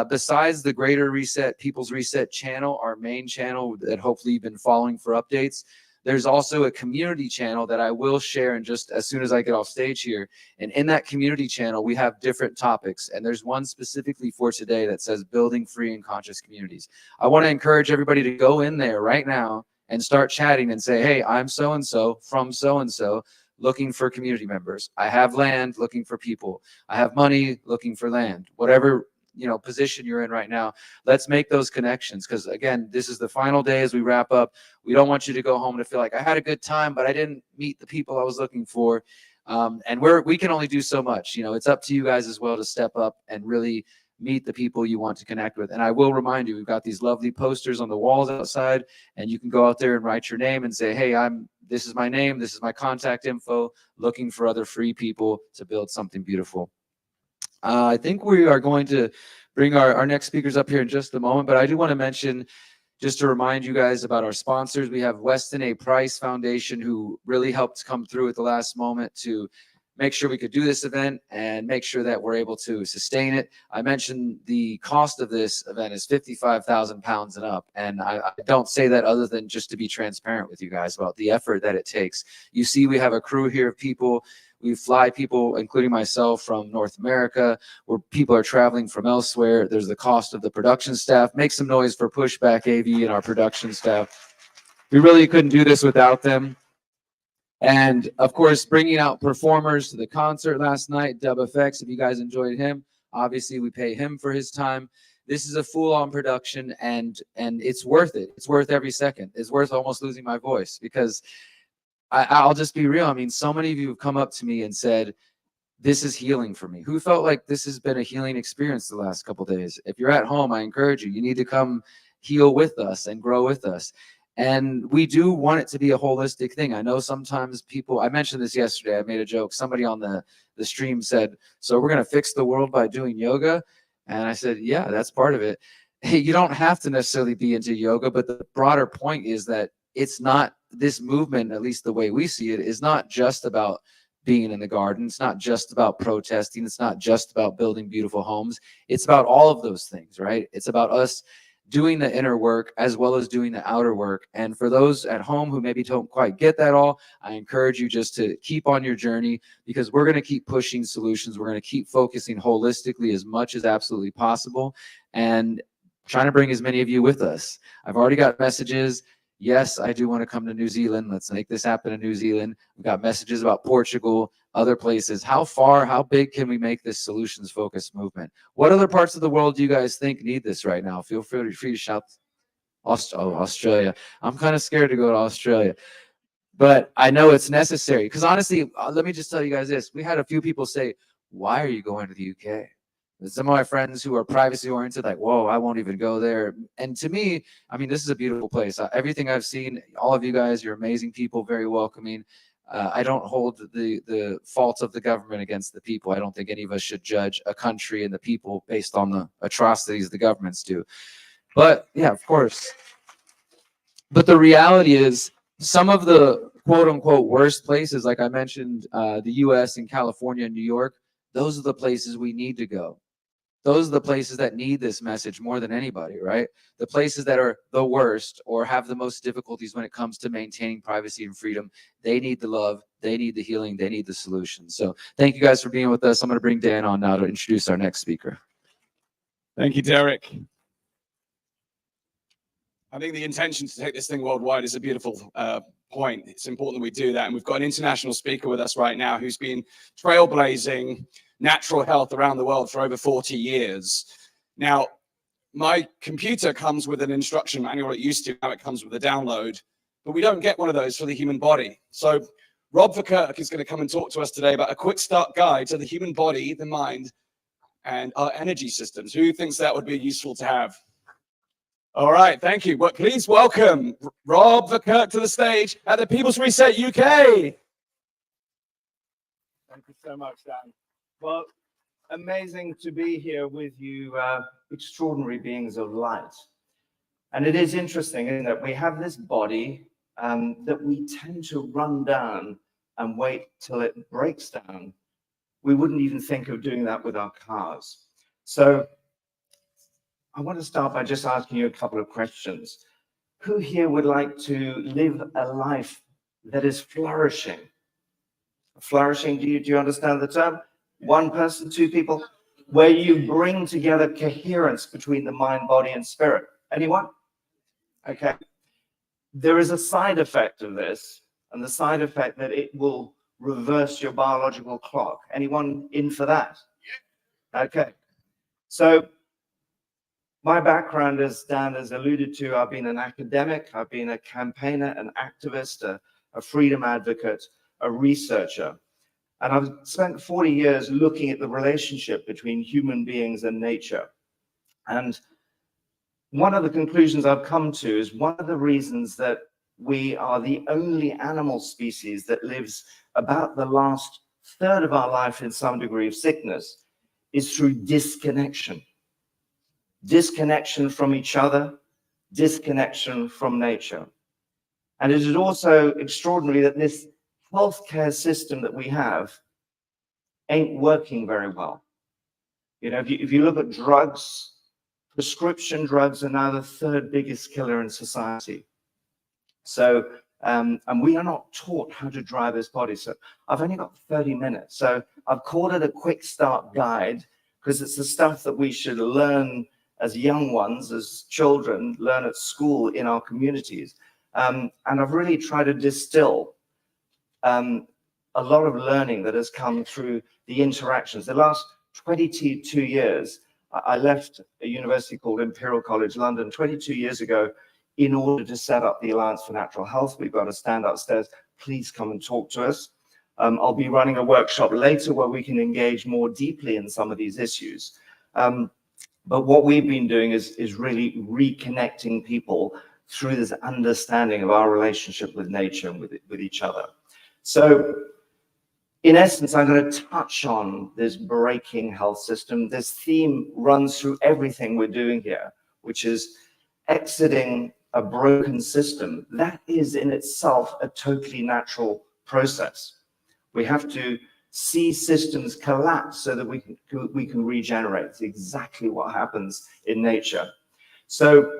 B: Besides the Greater Reset, People's Reset channel, our main channel that hopefully you've been following for updates,
A: There's also a community channel that I will share in just as soon as I get off stage here. And in that community channel, we have different topics. And there's one specifically for today that says building free and conscious communities. I want to encourage everybody to go in there right now and start chatting and say, hey, I'm so-and-so from so-and-so looking for community members. I have land, looking for people. I have money, looking for land. Whatever position you're in right now, let's make those connections, because again, this is the final day as we wrap up. We don't want you to go home to feel like I had a good time, but I didn't meet the people I was looking for. And we can only do so much. It's up to you guys as well to step up and really meet the people you want to connect with. And I will remind you, we've got these lovely posters on the walls outside, and you can go out there and write your name and say, hey, this is my name, this is my contact info, looking for other free people to build something beautiful. I think we are going to bring our next speakers up here in just a moment, but I do want to mention, just to remind you guys about our sponsors. We have Weston A. Price Foundation, who really helped come through at the last moment to make sure we could do this event and make sure that we're able to sustain it. I mentioned the cost of this event is 55,000 pounds and up. And I don't say that other than just to be transparent with you guys about the effort that it takes. You see, we have a crew here of people. We fly people, including myself, from North America, where people are traveling from elsewhere. There's the cost of the production staff. Make some noise for Pushback AV and our production staff. We really couldn't do this without them. And of course, bringing out performers to the concert last night, Dub FX, if you guys enjoyed him, obviously we pay him for his time. This is a full-on production, and it's worth it. It's worth every second. It's worth almost losing my voice, because I'll just be real. I mean, so many of you have come up to me and said, this is healing for me. Who felt like this has been a healing experience the last couple of days? If you're at home, I encourage you. You need to come heal with us and grow with us. And we do want it to be a holistic thing. I know sometimes people, I mentioned this yesterday, I made a joke. Somebody on the stream said, so we're going to fix the world by doing yoga? And I said, yeah, that's part of it. Hey, you don't have to necessarily be into yoga, but the broader point is that it's not, this movement, at least the way we see it, is not just about being in the garden. It's not just about protesting. It's not just about building beautiful homes. It's about all of those things, right? It's about us doing the inner work as well as doing the outer work. And for those at home who maybe don't quite get that all, I encourage you just to keep on your journey, because we're going to keep pushing solutions. We're going to keep focusing holistically as much as absolutely possible, and trying to bring as many of you with us. I've already got messages. Yes, I do want to come to New Zealand. Let's make this happen in New Zealand. We've got messages about Portugal, other places. How big can we make this solutions-focused movement? What other parts of the world do you guys think need this right now? Feel free to shout. Australia. I'm kind of scared to go to Australia, but I know it's necessary, because honestly, let me just tell you guys this. We had a few people say, why are you going to the UK? Some of my friends who are privacy oriented, like, whoa, I won't even go there. And to me, I mean, this is a beautiful place. Everything I've seen, all of you guys, you're amazing people, very welcoming. I don't hold the faults of the government against the people. I don't think any of us should judge a country and the people based on the atrocities the governments do. But yeah, of course. But the reality is, some of the quote unquote worst places, like I mentioned, the US and California and New York, those are the places we need to go. Those are the places that need this message more than anybody, right? The places that are the worst or have the most difficulties when it comes to maintaining privacy and freedom, they need the love, they need the healing, they need the solution. So thank you guys for being with us. I'm going to bring Dan on now to introduce our next speaker.
B: Thank you, Derek. I think the intention to take this thing worldwide is a beautiful point. It's important that we do that. And we've got an international speaker with us right now who's been trailblazing natural health around the world for over 40 years. Now, my computer comes with an instruction manual. It used to, now it comes with a download, but we don't get one of those for the human body. So Rob Verkerk is going to come and talk to us today about a quick start guide to the human body, the mind, and our energy systems. Who thinks that would be useful to have? All right, thank you. Well, please welcome Rob Verkerk to the stage at the People's Reset UK.
E: Thank you so much, Dan. Well, amazing to be here with you, extraordinary beings of light. And it is interesting, isn't it? We have this body that we tend to run down and wait till it breaks down. We wouldn't even think of doing that with our cars. So I want to start by just asking you a couple of questions. who here would like to live a life that is flourishing? Flourishing, do you understand the term? One person, two people, where you bring together coherence between the mind, body, and spirit. Anyone? Okay. There is a side effect of this, and the side effect that it will reverse your biological clock. Anyone in for that? Okay. So my background, as Dan has alluded to, I've been an academic, I've been a campaigner, an activist, a freedom advocate, a researcher. And I've spent 40 years looking at the relationship between human beings and nature. And one of the conclusions I've come to is one of the reasons that we are the only animal species that lives about the last third of our life in some degree of sickness is through disconnection. Disconnection from each other, disconnection from nature. And it is also extraordinary that this healthcare system that we have ain't working very well. You know, if you look at drugs, prescription drugs are now the third biggest killer in society. So, and we are not taught how to drive this body. So I've only got 30 minutes. So I've called it a quick start guide because it's the stuff that we should learn as young ones, as children, learn at school in our communities. And I've really tried to distill a lot of learning that has come through the interactions. The last 22 years, I left a university called Imperial College London 22 years ago in order to set up the Alliance for Natural Health. We've got a stand upstairs. Please come and talk to us. I'll be running a workshop later where we can engage more deeply in some of these issues. But what we've been doing is really reconnecting people through this understanding of our relationship with nature and with each other. So in essence, I'm going to touch on this breaking health system. This theme runs through everything we're doing here, which is exiting a broken system. That is in itself a totally natural process. We have to see systems collapse so that we can regenerate. It's exactly what happens in nature. So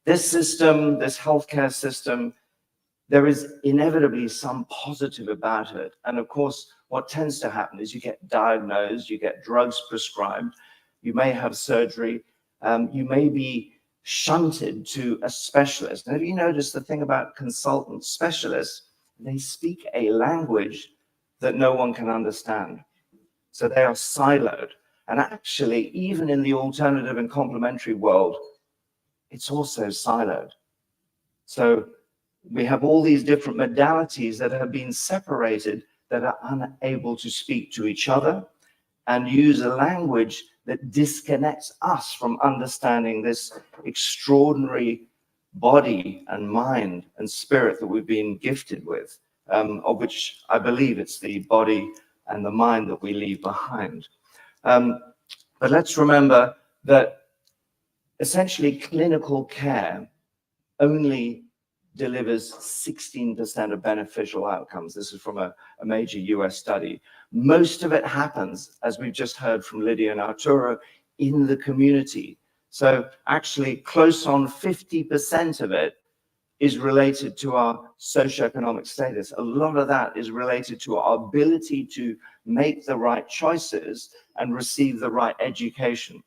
E: this system, this healthcare system, there is inevitably some positive about it. And of course, what tends to happen is you get diagnosed, you get drugs prescribed, you may have surgery, you may be shunted to a specialist. And have you noticed the thing about consultant specialists? They speak a language that no one can understand. So they are siloed. And actually, even in the alternative and complementary world, it's also siloed. So we have all these different modalities that have been separated that are unable to speak to each other and use a language that disconnects us from understanding this extraordinary body and mind and spirit that we've been gifted with, of which I believe it's the body and the mind that we leave behind. But let's remember that essentially clinical care only delivers 16% of beneficial outcomes. This is from a major US study. Most of it happens, as we've just heard from Lydia and Arturo, in the community. So actually close on 50% of it is related to our socioeconomic status. A lot of that is related to our ability to make the right choices and receive the right education.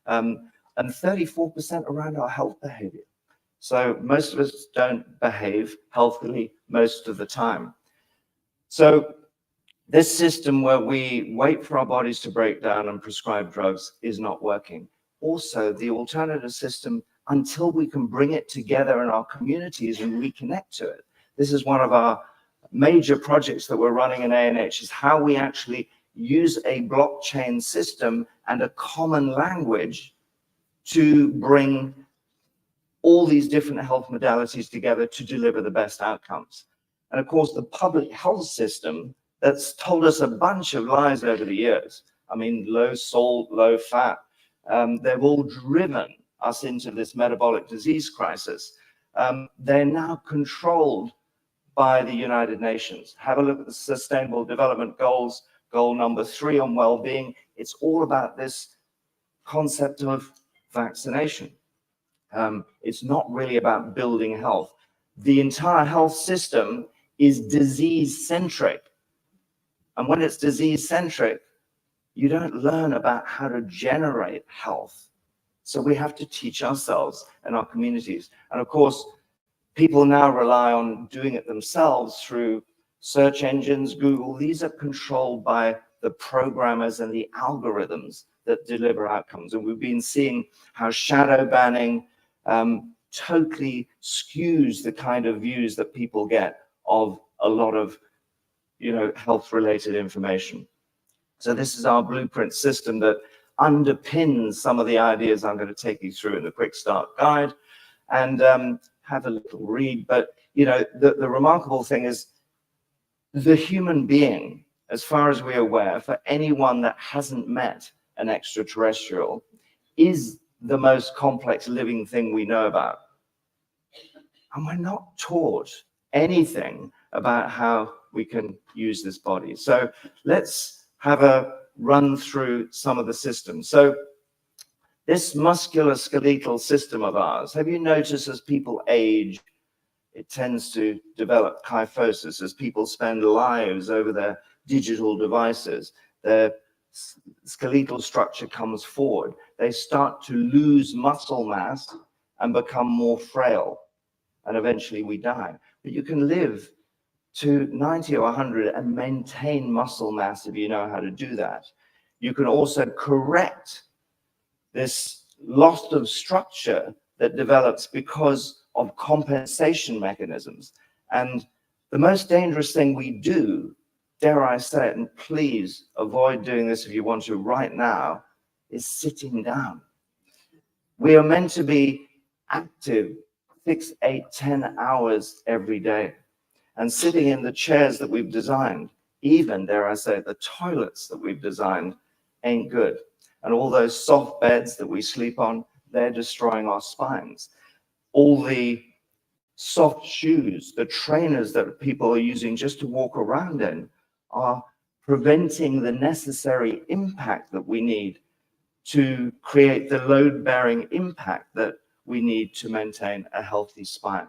E: And 34% around our health behavior. So most of us don't behave healthily most of the time. So this system where we wait for our bodies to break down and prescribe drugs is not working. Also, the alternative system, until we can bring it together in our communities and reconnect to it. This is one of our major projects that we're running in ANH, is how we actually use a blockchain system and a common language to bring all these different health modalities together to deliver the best outcomes. And of course, the public health system that's told us a bunch of lies over the years. I mean, low salt, low fat, they've all driven us into this metabolic disease crisis. They're now controlled by the United Nations. Have a look at the Sustainable Development Goals, goal number 3 on well-being. It's all about this concept of vaccination. It's not really about building health. The entire health system is disease-centric. And when it's disease-centric, you don't learn about how to generate health. So we have to teach ourselves and our communities. And of course, people now rely on doing it themselves through search engines, Google. These are controlled by the programmers and the algorithms that deliver outcomes. And we've been seeing how shadow banning totally skews the kind of views that people get of a lot of, health-related information. So this is our blueprint system that underpins some of the ideas I'm going to take you through in the quick start guide, and have a little read. But, the remarkable thing is the human being, as far as we're aware, for anyone that hasn't met an extraterrestrial, is the most complex living thing we know about. And we're not taught anything about how we can use this body. So let's have a run through some of the systems. So this musculoskeletal system of ours, have you noticed as people age, it tends to develop kyphosis as people spend lives over their digital devices. Their skeletal structure comes forward. They start to lose muscle mass and become more frail. And eventually we die. But you can live to 90 or 100 and maintain muscle mass if you know how to do that. You can also correct this loss of structure that develops because of compensation mechanisms. And the most dangerous thing we do, dare I say it, and please avoid doing this if you want to right now, is sitting down. We are meant to be active 6, 8, 10 hours every day. And sitting in the chairs that we've designed, even, dare I say, the toilets that we've designed, ain't good. And all those soft beds that we sleep on, they're destroying our spines. All the soft shoes, the trainers that people are using just to walk around in, are preventing the necessary impact that we need to create the load-bearing impact that we need to maintain a healthy spine.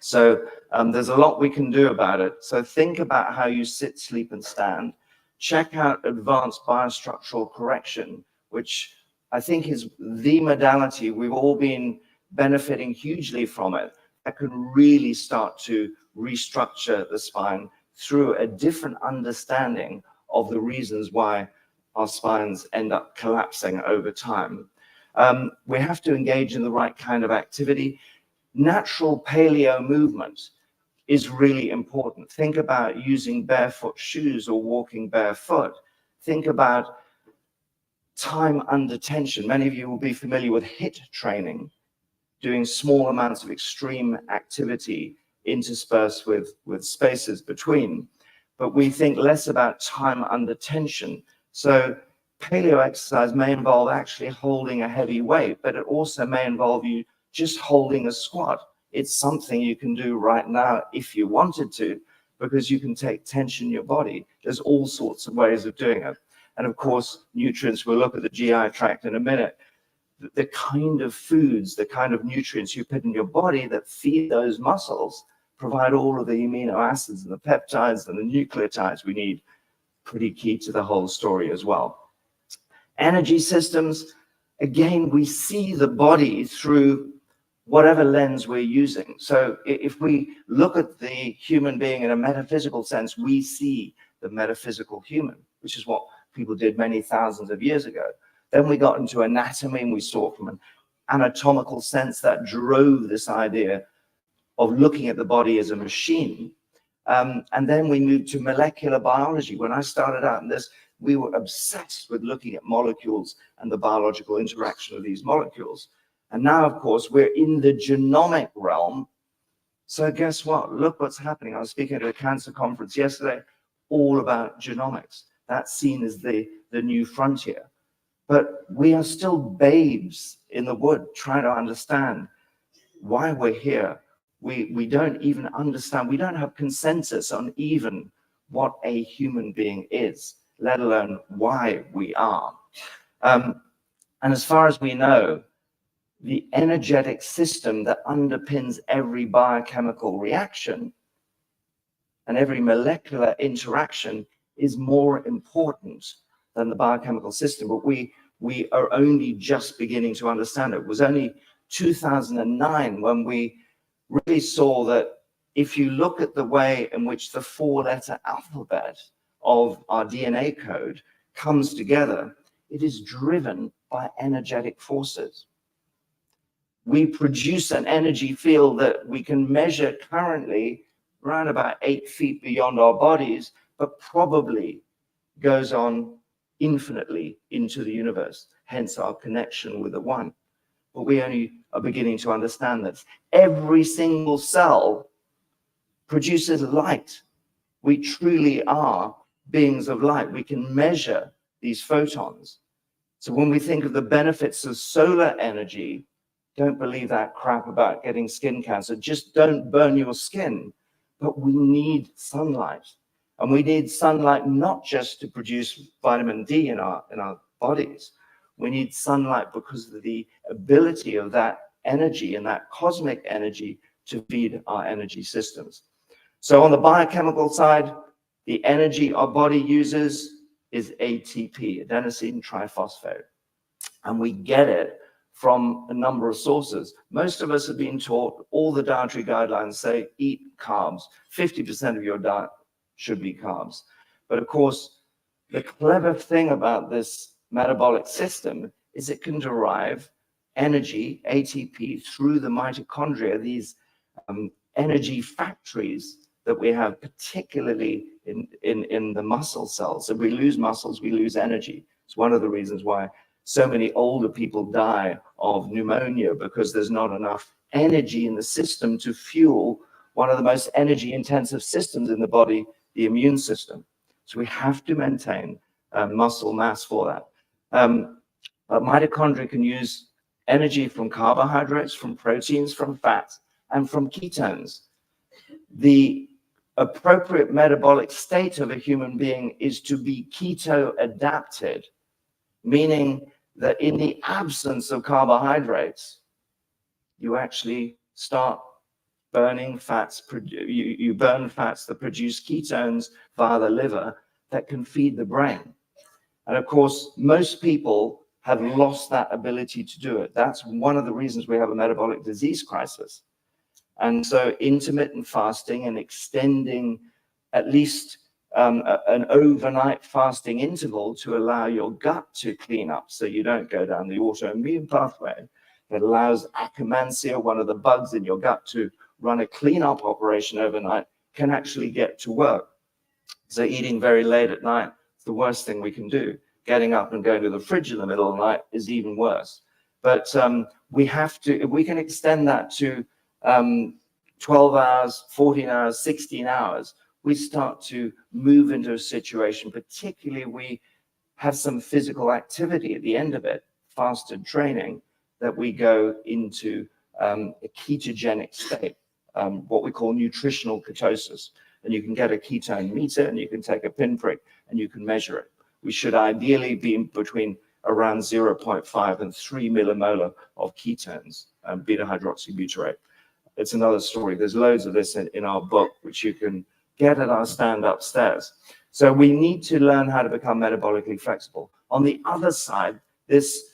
E: So there's a lot we can do about it. So think about how you sit, sleep, and stand. Check out advanced biostructural correction, which I think is the modality. We've all been benefiting hugely from it. That can really start to restructure the spine through a different understanding of the reasons why our spines end up collapsing over time. We have to engage in the right kind of activity. Natural paleo movement is really important. Think about using barefoot shoes or walking barefoot. Think about time under tension. Many of you will be familiar with HIIT training, doing small amounts of extreme activity interspersed with spaces between. But we think less about time under tension. So paleo exercise may involve actually holding a heavy weight, but it also may involve you just holding a squat. It's something you can do right now if you wanted to, because you can take tension in your body. There's all sorts of ways of doing it. And of course, nutrients, we'll look at the GI tract in a minute. The kind of foods, the kind of nutrients you put in your body that feed those muscles provide all of the amino acids and the peptides and the nucleotides we need. Pretty key to the whole story as well. Energy systems, again, we see the body through whatever lens we're using. So if we look at the human being in a metaphysical sense, we see the metaphysical human, which is what people did many thousands of years ago. Then we got into anatomy and we saw from an anatomical sense that drove this idea of looking at the body as a machine. And then we moved to molecular biology. When I started out in this, we were obsessed with looking at molecules and the biological interaction of these molecules. And now, of course, we're in the genomic realm. So guess what? Look what's happening. I was speaking at a cancer conference yesterday, all about genomics. That's seen as the new frontier. But we are still babes in the wood trying to understand why we're here. We don't even understand. We don't have consensus on even what a human being is, let alone why we are. And as far as we know, the energetic system that underpins every biochemical reaction and every molecular interaction is more important than the biochemical system. But we are only just beginning to understand it. It was only 2009 when we really saw that if you look at the way in which the 4-letter alphabet of our DNA code comes together, it is driven by energetic forces. We produce an energy field that we can measure currently around about 8 feet beyond our bodies, but probably goes on infinitely into the universe, hence our connection with the one. But we only are beginning to understand this. Every single cell produces light. We truly are beings of light. We can measure these photons. So when we think of the benefits of solar energy, don't believe that crap about getting skin cancer. Just don't burn your skin. But we need sunlight. And we need sunlight not just to produce vitamin D in our bodies. We need sunlight because of the ability of that energy and that cosmic energy to feed our energy systems. So on the biochemical side, the energy our body uses is ATP, adenosine triphosphate. And we get it from a number of sources. Most of us have been taught, all the dietary guidelines say eat carbs. 50% of your diet should be carbs. But of course, the clever thing about this metabolic system is it can derive energy, ATP, through the mitochondria, these energy factories that we have, particularly in the muscle cells. If we lose muscles, we lose energy. It's one of the reasons why so many older people die of pneumonia, because there's not enough energy in the system to fuel one of the most energy intensive systems in the body, the immune system. So we have to maintain muscle mass for that. But mitochondria can use energy from carbohydrates, from proteins, from fats, and from ketones. The appropriate metabolic state of a human being is to be keto adapted, meaning that in the absence of carbohydrates, you actually start burning fats. You burn fats that produce ketones via the liver that can feed the brain. And of course, most people have lost that ability to do it. That's one of the reasons we have a metabolic disease crisis. And so intermittent fasting and extending at least an overnight fasting interval to allow your gut to clean up so you don't go down the autoimmune pathway that allows Akkermansia, one of the bugs in your gut, to run a cleanup operation overnight, can actually get to work. So eating very late at night is the worst thing we can do. Getting up and going to the fridge in the middle of the night is even worse. But we have to, if we can extend that to 12 hours, 14 hours, 16 hours, we start to move into a situation, particularly we have some physical activity at the end of it, fasted training, that we go into a ketogenic state, what we call nutritional ketosis. And you can get a ketone meter and you can take a pinprick and you can measure it. We should ideally be between around 0.5 and 3 millimolar of ketones, beta hydroxybutyrate. It's another story. There's loads of this in our book, which you can get at our stand upstairs. So we need to learn how to become metabolically flexible. On the other side, this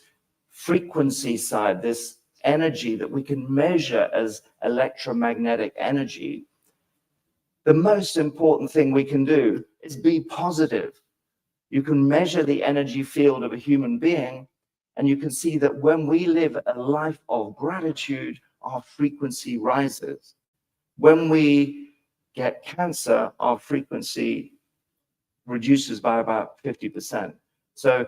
E: frequency side, this energy that we can measure as electromagnetic energy, the most important thing we can do is be positive. You can measure the energy field of a human being, and you can see that when we live a life of gratitude, our frequency rises. When we get cancer, our frequency reduces by about 50%. So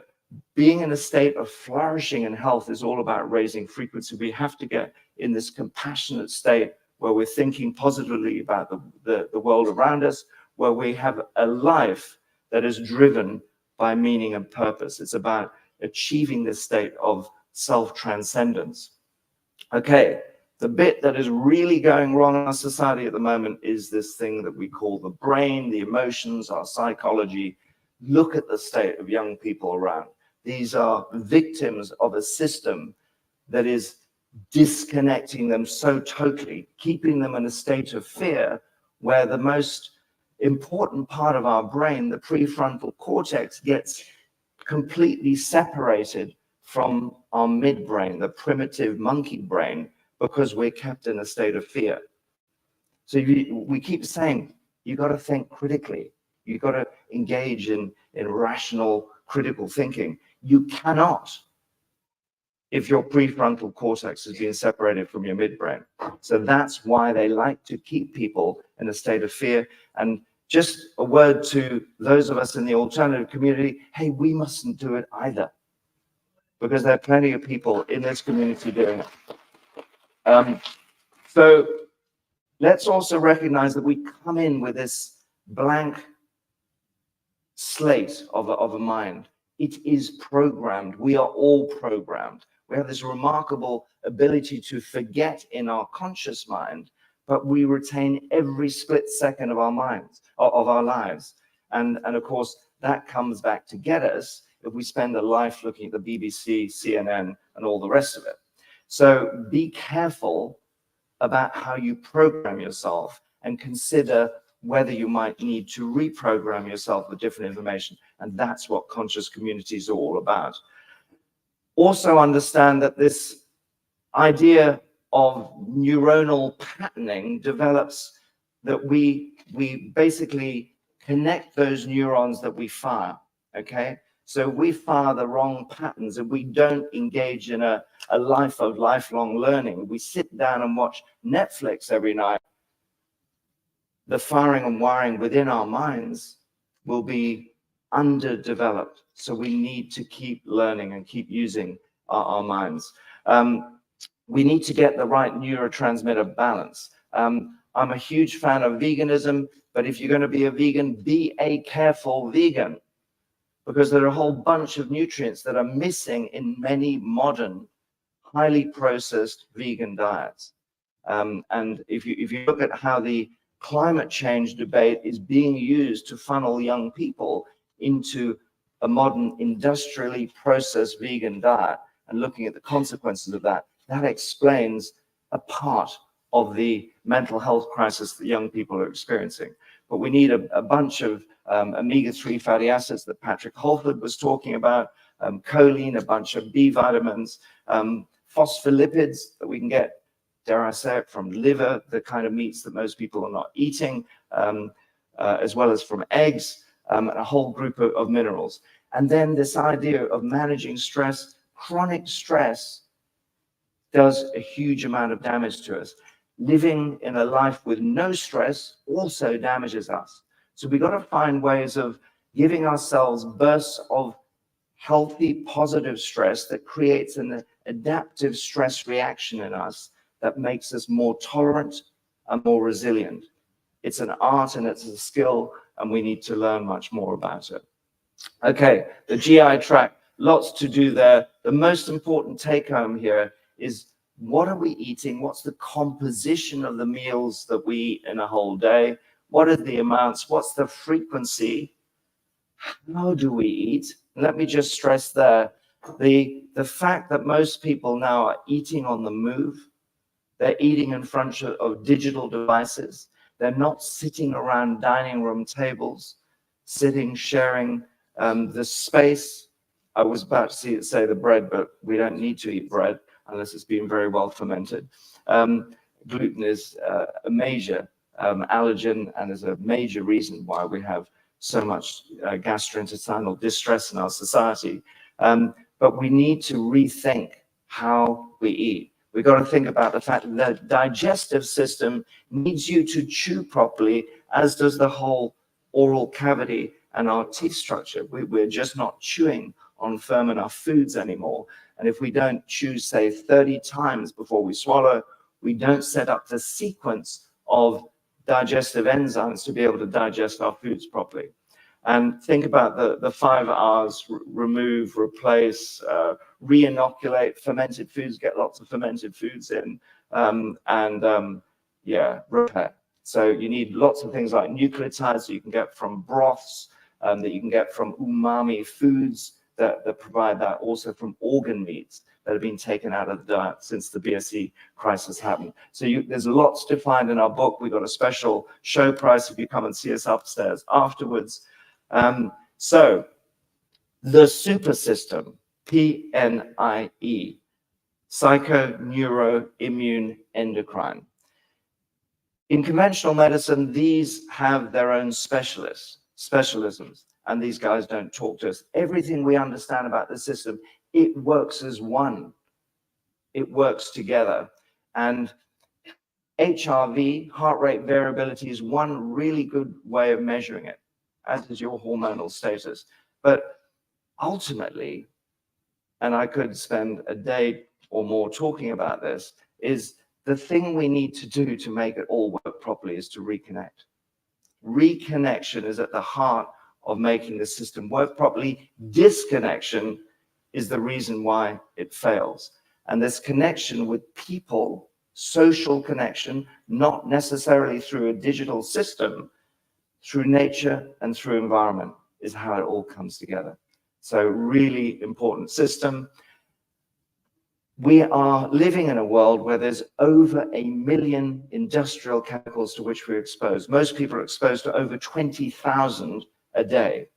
E: being in a state of flourishing and health is all about raising frequency. We have to get in this compassionate state where we're thinking positively about the world around us, where we have a life that is driven by meaning and purpose. It's about achieving this state of self-transcendence. Okay, the bit that is really going wrong in our society at the moment is this thing that we call the brain, the emotions, our psychology. Look at the state of young people around. These are victims of a system that is disconnecting them so totally, keeping them in a state of fear where the most important part of our brain, the prefrontal cortex, gets completely separated from our midbrain, the primitive monkey brain, because we're kept in a state of fear. So we keep saying, you got to think critically. You got to engage in rational, critical thinking. You cannot if your prefrontal cortex is being separated from your midbrain. So that's why they like to keep people in a state of fear. And just a word to those of us in the alternative community, hey, we mustn't do it either, because there are plenty of people in this community doing it. So let's also recognize that we come in with this blank slate of a mind. It is programmed. We are all programmed. We have this remarkable ability to forget in our conscious mind, but we retain every split second of our minds, of our lives. And of course, that comes back to get us if we spend a life looking at the BBC, CNN, and all the rest of it. So be careful about how you program yourself and consider whether you might need to reprogram yourself with different information. And that's what conscious communities are all about. Also understand that this idea of neuronal patterning develops that we basically connect those neurons that we fire, okay? So we fire the wrong patterns and we don't engage in a life of lifelong learning. We sit down and watch Netflix every night. The firing and wiring within our minds will be underdeveloped. So we need to keep learning and keep using our minds. We need to get the right neurotransmitter balance. I'm a huge fan of veganism, but if you're going to be a vegan, be a careful vegan, because there are a whole bunch of nutrients that are missing in many modern, highly processed vegan diets. And if you look at how the climate change debate is being used to funnel young people into a modern industrially processed vegan diet and looking at the consequences of that, that explains a part of the mental health crisis that young people are experiencing. But we need a bunch of omega-3 fatty acids that Patrick Holford was talking about, choline, a bunch of B vitamins, phospholipids that we can get, dare I say it, from liver, the kind of meats that most people are not eating, as well as from eggs, and a whole group of minerals. And then this idea of managing stress, chronic stress does a huge amount of damage to us. Living in a life with no stress also damages us. So we've got to find ways of giving ourselves bursts of healthy, positive stress that creates an adaptive stress reaction in us that makes us more tolerant and more resilient. It's an art and it's a skill, and we need to learn much more about it. Okay, the GI tract, lots to do there. The most important take home here is, what are we eating? What's the composition of the meals that we eat in a whole day? What are the amounts? What's the frequency? How do we eat? Let me just stress there, the fact that most people now are eating on the move. They're eating in front of digital devices. They're not sitting around dining room tables, sitting, sharing the space. I was about to say the bread, but we don't need to eat bread unless it's been very well fermented. Gluten is a major allergen and is a major reason why we have so much gastrointestinal distress in our society. But we need to rethink how we eat. We've got to think about the fact that the digestive system needs you to chew properly, as does the whole oral cavity and our teeth structure. We're just not chewing on firm enough foods anymore. And if we don't chew, say, 30 times before we swallow, we don't set up the sequence of digestive enzymes to be able to digest our foods properly. And think about the 5 R's: remove, replace, re-inoculate. Fermented foods, get lots of fermented foods in, repair. So you need lots of things like nucleotides that you can get from broths, that you can get from umami foods that provide that, also from organ meats. that have been taken out of the diet since the BSE crisis happened. So there's lots defined in our book. We've got a special show price if you come and see us upstairs afterwards. So the super system, PNIE, psycho, neuro, immune, endocrine. In conventional medicine, these have their own specialisms, and these guys don't talk to us. Everything we understand about the system, it works as one. It works together. And HRV, heart rate variability, is one really good way of measuring it, as is your hormonal status. But ultimately, and I could spend a day or more talking about this, is the thing we need to do to make it all work properly is to reconnect. Reconnection is at the heart of making the system work properly. Disconnection is the reason why it fails. And this connection with people, social connection, not necessarily through a digital system, through nature and through environment, is how it all comes together. So really important system. We are living in a world where there's over 1 million industrial chemicals to which we're exposed. Most people are exposed to over 20,000 a day.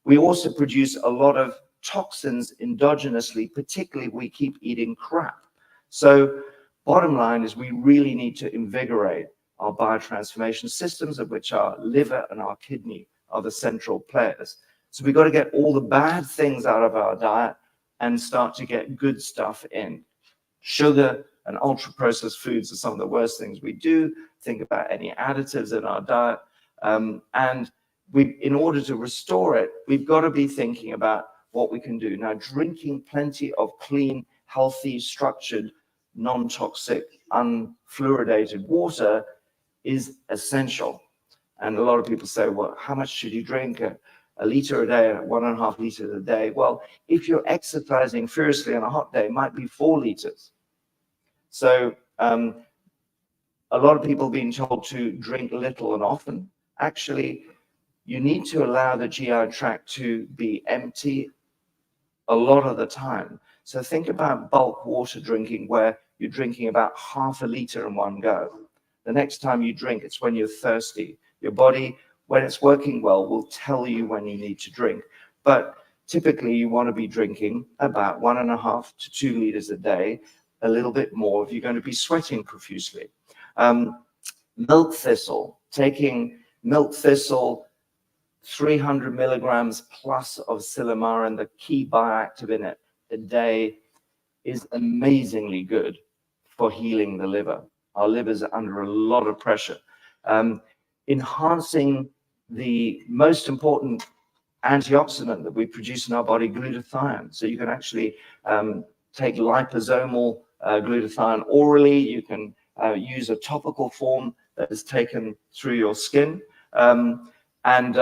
E: We also produce a lot of toxins endogenously, particularly if we keep eating crap. So bottom line is we really need to invigorate our biotransformation systems, of which our liver and our kidney are the central players. So we've got to get all the bad things out of our diet and start to get good stuff in. Sugar and ultra-processed foods are some of the worst things we do. Think about any additives in our diet. And in order to restore it, we've got to be thinking about what we can do. Now, drinking plenty of clean, healthy, structured, non-toxic, unfluoridated water is essential. And a lot of people say, well, how much should you drink? A liter a day, 1.5 liters a day. Well, if you're exercising furiously on a hot day, it might be 4 liters. So a lot of people being told to drink little and often. Actually, you need to allow the GI tract to be empty a lot of the time. So think about bulk water drinking, where you're drinking about 1/2 liter in one go. The next time you drink, it's when you're thirsty. Your body, when it's working well, will tell you when you need to drink. But typically you want to be drinking about 1.5 to 2 liters a day, a little bit more if you're going to be sweating profusely. Milk thistle, taking milk thistle, 300 milligrams plus of silymarin, the key bioactive in it, a day, is amazingly good for healing the liver. Our livers are under a lot of pressure. Enhancing the most important antioxidant that we produce in our body, glutathione. So you can actually take liposomal glutathione orally. You can use a topical form that is taken through your skin. And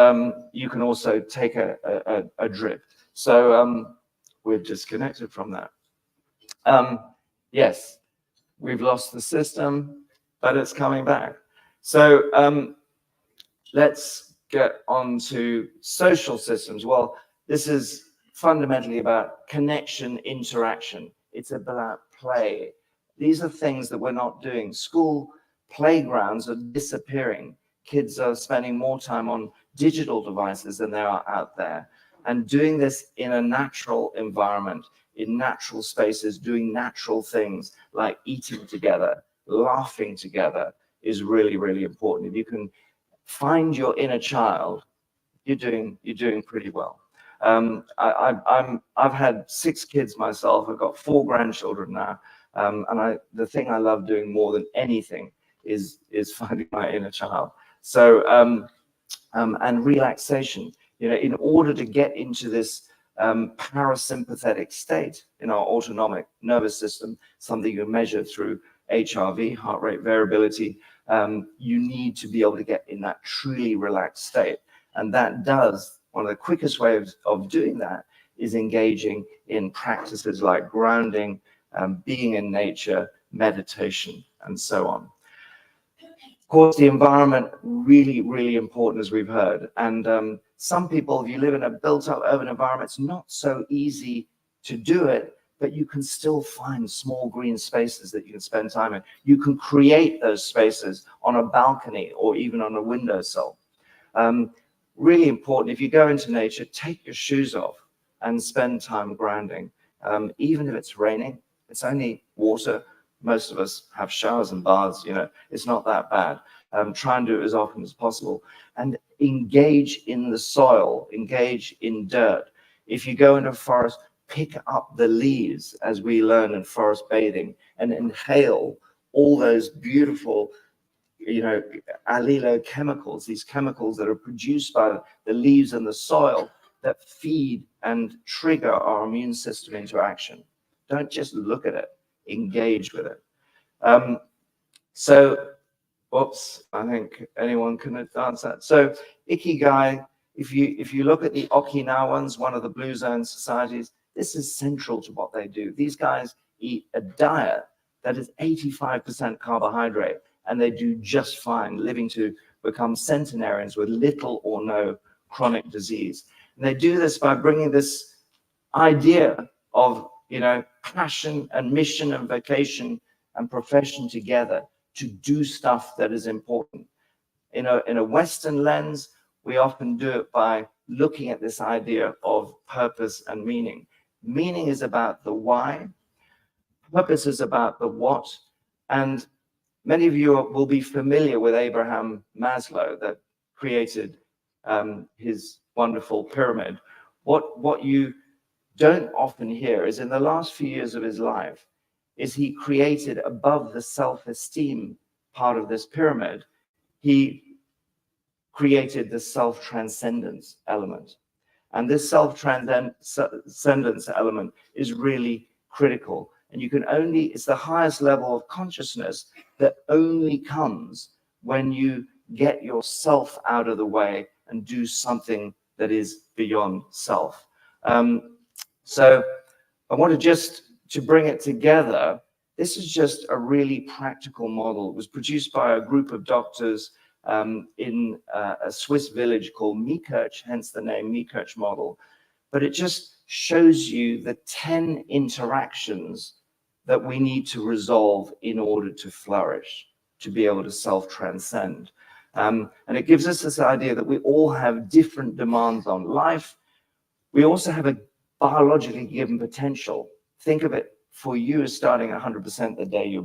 E: you can also take a drip. So we're disconnected from that. Yes, we've lost the system, but it's coming back. So let's get on to social systems. Well, this is fundamentally about connection, interaction. It's about play. These are things that we're not doing. School playgrounds are disappearing. Kids are spending more time on digital devices than they are out there. And doing this in a natural environment, in natural spaces, doing natural things like eating together, laughing together is really, really important. If you can find your inner child, you're doing pretty well. I've had 6 kids myself. I've got 4 grandchildren now. And the thing I love doing more than anything is finding my inner child. So, and relaxation, you know, in order to get into this parasympathetic state in our autonomic nervous system, something you measure through HRV, heart rate variability, you need to be able to get in that truly relaxed state. And that does, one of the quickest ways of doing that is engaging in practices like grounding, being in nature, meditation, and so on. Of course, the environment, really, really important, as we've heard. And some people, if you live in a built-up urban environment, it's not so easy to do it. but you can still find small green spaces that you can spend time in. You can create those spaces on a balcony or even on a windowsill. Really important, if you go into nature, take your shoes off and spend time grounding. Even if it's raining, it's only water. Most of us have showers and baths, you know, it's not that bad. Try and do it as often as possible. And engage in the soil, engage in dirt. If you go into a forest, pick up the leaves, as we learn in forest bathing, and inhale all those beautiful, you know, allelochemicals, these chemicals that are produced by the leaves and the soil that feed and trigger our immune system into action. Don't just look at it, engage with it. Whoops, I think anyone can advance that. So Ikigai, if you look at the Okinawans, one of the Blue Zone societies, this is central to what they do. These guys eat a diet that is 85% carbohydrate, and they do just fine, living to become centenarians with little or no chronic disease. And they do this by bringing this idea of, you know, passion and mission and vocation and profession together to do stuff that is important. In a Western lens, we often do it by looking at this idea of purpose and meaning. Meaning is about the why, purpose is about the what, and many of you will be familiar with Abraham Maslow that created his wonderful pyramid. What you don't often hear is in the last few years of his life, is he created above the self-esteem part of this pyramid, he created the self-transcendence element. And this self-transcendence element is really critical. And you can only, it's the highest level of consciousness that only comes when you get yourself out of the way and do something that is beyond self. So I want to bring it together. This is just a really practical model. It was produced by a group of doctors in a Swiss village called Meerkerk, hence the name Meerkerk model. But it just shows you the 10 interactions that we need to resolve in order to flourish, to be able to self-transcend. And it gives us this idea that we all have different demands on life. We also have a biologically given potential. Think of it for you as starting 100% the day you're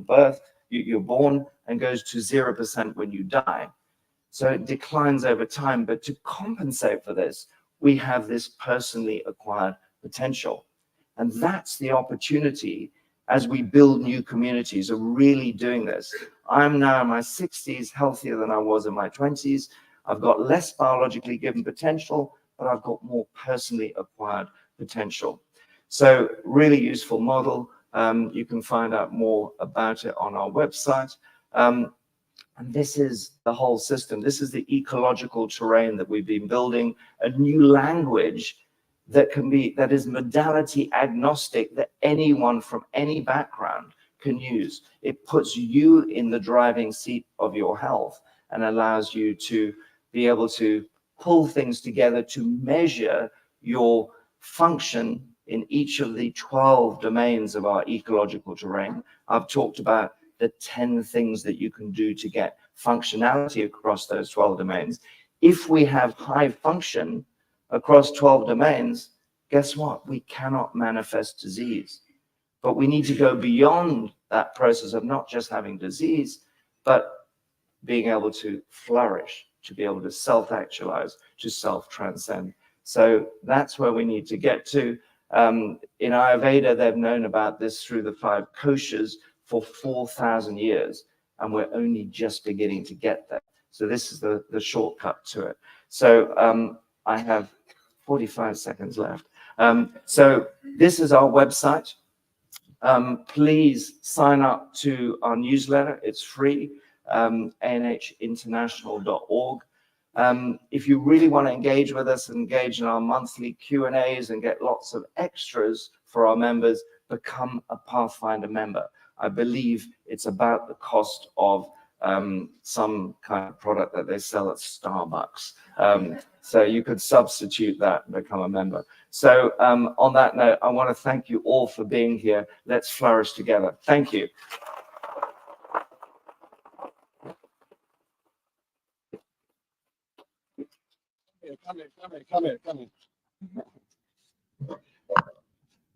E: born, and goes to 0% when you die. So it declines over time, but to compensate for this, we have this personally acquired potential. And that's the opportunity as we build new communities of really doing this. I'm now in my 60s, healthier than I was in my 20s. I've got less biologically given potential, but I've got more personally acquired potential. So really useful model. You can find out more about it on our website. And this is the whole system. This is the ecological terrain that we've been building, a new language that is modality agnostic, that anyone from any background can use. It puts you in the driving seat of your health and allows you to be able to pull things together to measure your function in each of the 12 domains of our ecological terrain. I've talked about the 10 things that you can do to get functionality across those 12 domains. If we have high function across 12 domains, guess what? We cannot manifest disease. But we need to go beyond that process of not just having disease, but being able to flourish, to be able to self-actualize, to self-transcend. So that's where we need to get to. In Ayurveda, they've known about this through the 5 koshas for 4,000 years, and we're only just beginning to get there. So this is the shortcut to it. So I have 45 seconds left. So this is our website. Please sign up to our newsletter. It's free, anhinternational.org. If you really want to engage with us, engage in our monthly Q&As and get lots of extras for our members, become a Pathfinder member. I believe it's about the cost of some kind of product that they sell at Starbucks. So you could substitute that and become a member. So on that note, I want to thank you all for being here. Let's flourish together. Thank you.
B: Come here.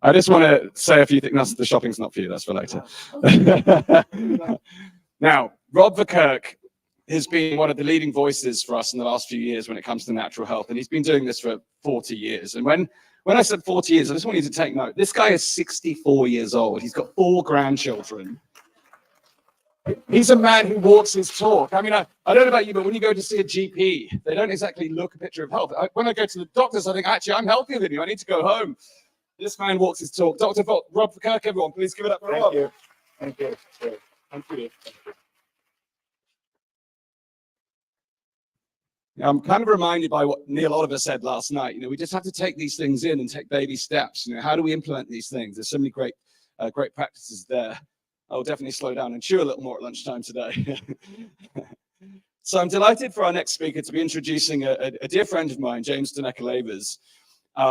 B: I just want to say a few things. The shopping's not for you, that's for later. Now, Rob Verkerk has been one of the leading voices for us in the last few years when it comes to natural health, and he's been doing this for 40 years. And when I said 40 years, I just want you to take note. This guy is 64 years old. He's got 4 grandchildren. He's a man who walks his talk. I mean, I don't know about you, but when you go to see a GP, they don't exactly look a picture of health. When I go to the doctors, I think, actually, I'm healthier than you. I need to go home. This man walks his talk. Dr. Rob Verkerk, everyone, please give it up for Rob.
E: Thank you. Thank you.
B: Thank you. I'm kind of reminded by what Neil Oliver said last night. We just have to take these things in and take baby steps. How do we implement these things? There's so many great practices there. I'll definitely slow down and chew a little more at lunchtime today. So I'm delighted for our next speaker to be introducing a dear friend of mine, James Lavers.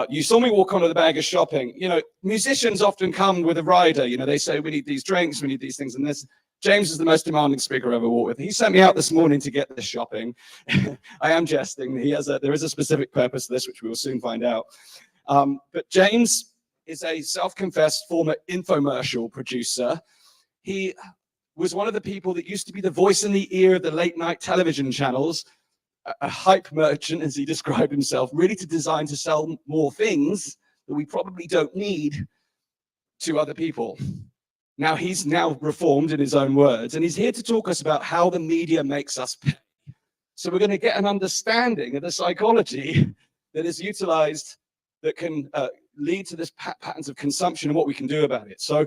B: You saw me walk onto the bag of shopping. Musicians often come with a rider. They say, we need these drinks, we need these things and this. James is the most demanding speaker I've ever walked with. He sent me out this morning to get this shopping. I am jesting. There is a specific purpose to this, which we will soon find out. But James is a self-confessed former infomercial producer. He was one of the people that used to be the voice in the ear of the late night television channels, a hype merchant, as he described himself, really to design to sell more things that we probably don't need to other people. Now he's reformed in his own words, and he's here to talk us about how the media makes us pay. So we're going to get an understanding of the psychology that is utilized that can lead to this patterns of consumption and what we can do about it. So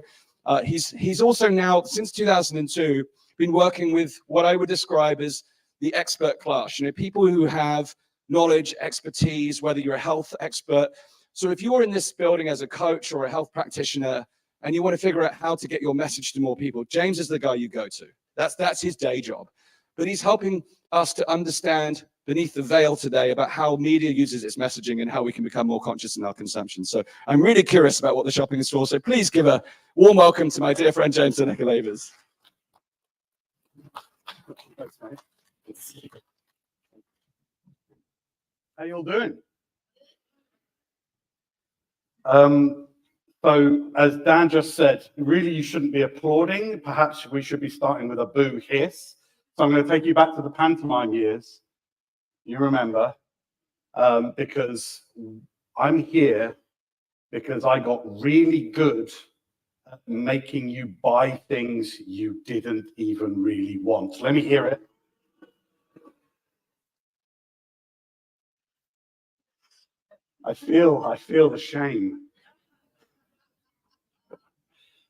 B: he's also now, since 2002, been working with what I would describe as the expert class, people who have knowledge, expertise, whether you're a health expert. So if you're in this building as a coach or a health practitioner and you want to figure out how to get your message to more people, James is the guy you go to. That's his day job. But he's helping us to understand beneath the veil today about how media uses its messaging and how we can become more conscious in our consumption. So I'm really curious about what the shopping is for. So please give a warm welcome to my dear friend, James Lavers.
F: Thanks, mate. How you all doing? So as Dan just said, really you shouldn't be applauding. Perhaps we should be starting with a boo hiss. So I'm going to take you back to the pantomime years. You remember, because I'm here because I got really good at making you buy things you didn't even really want. Let me hear it. I feel the shame.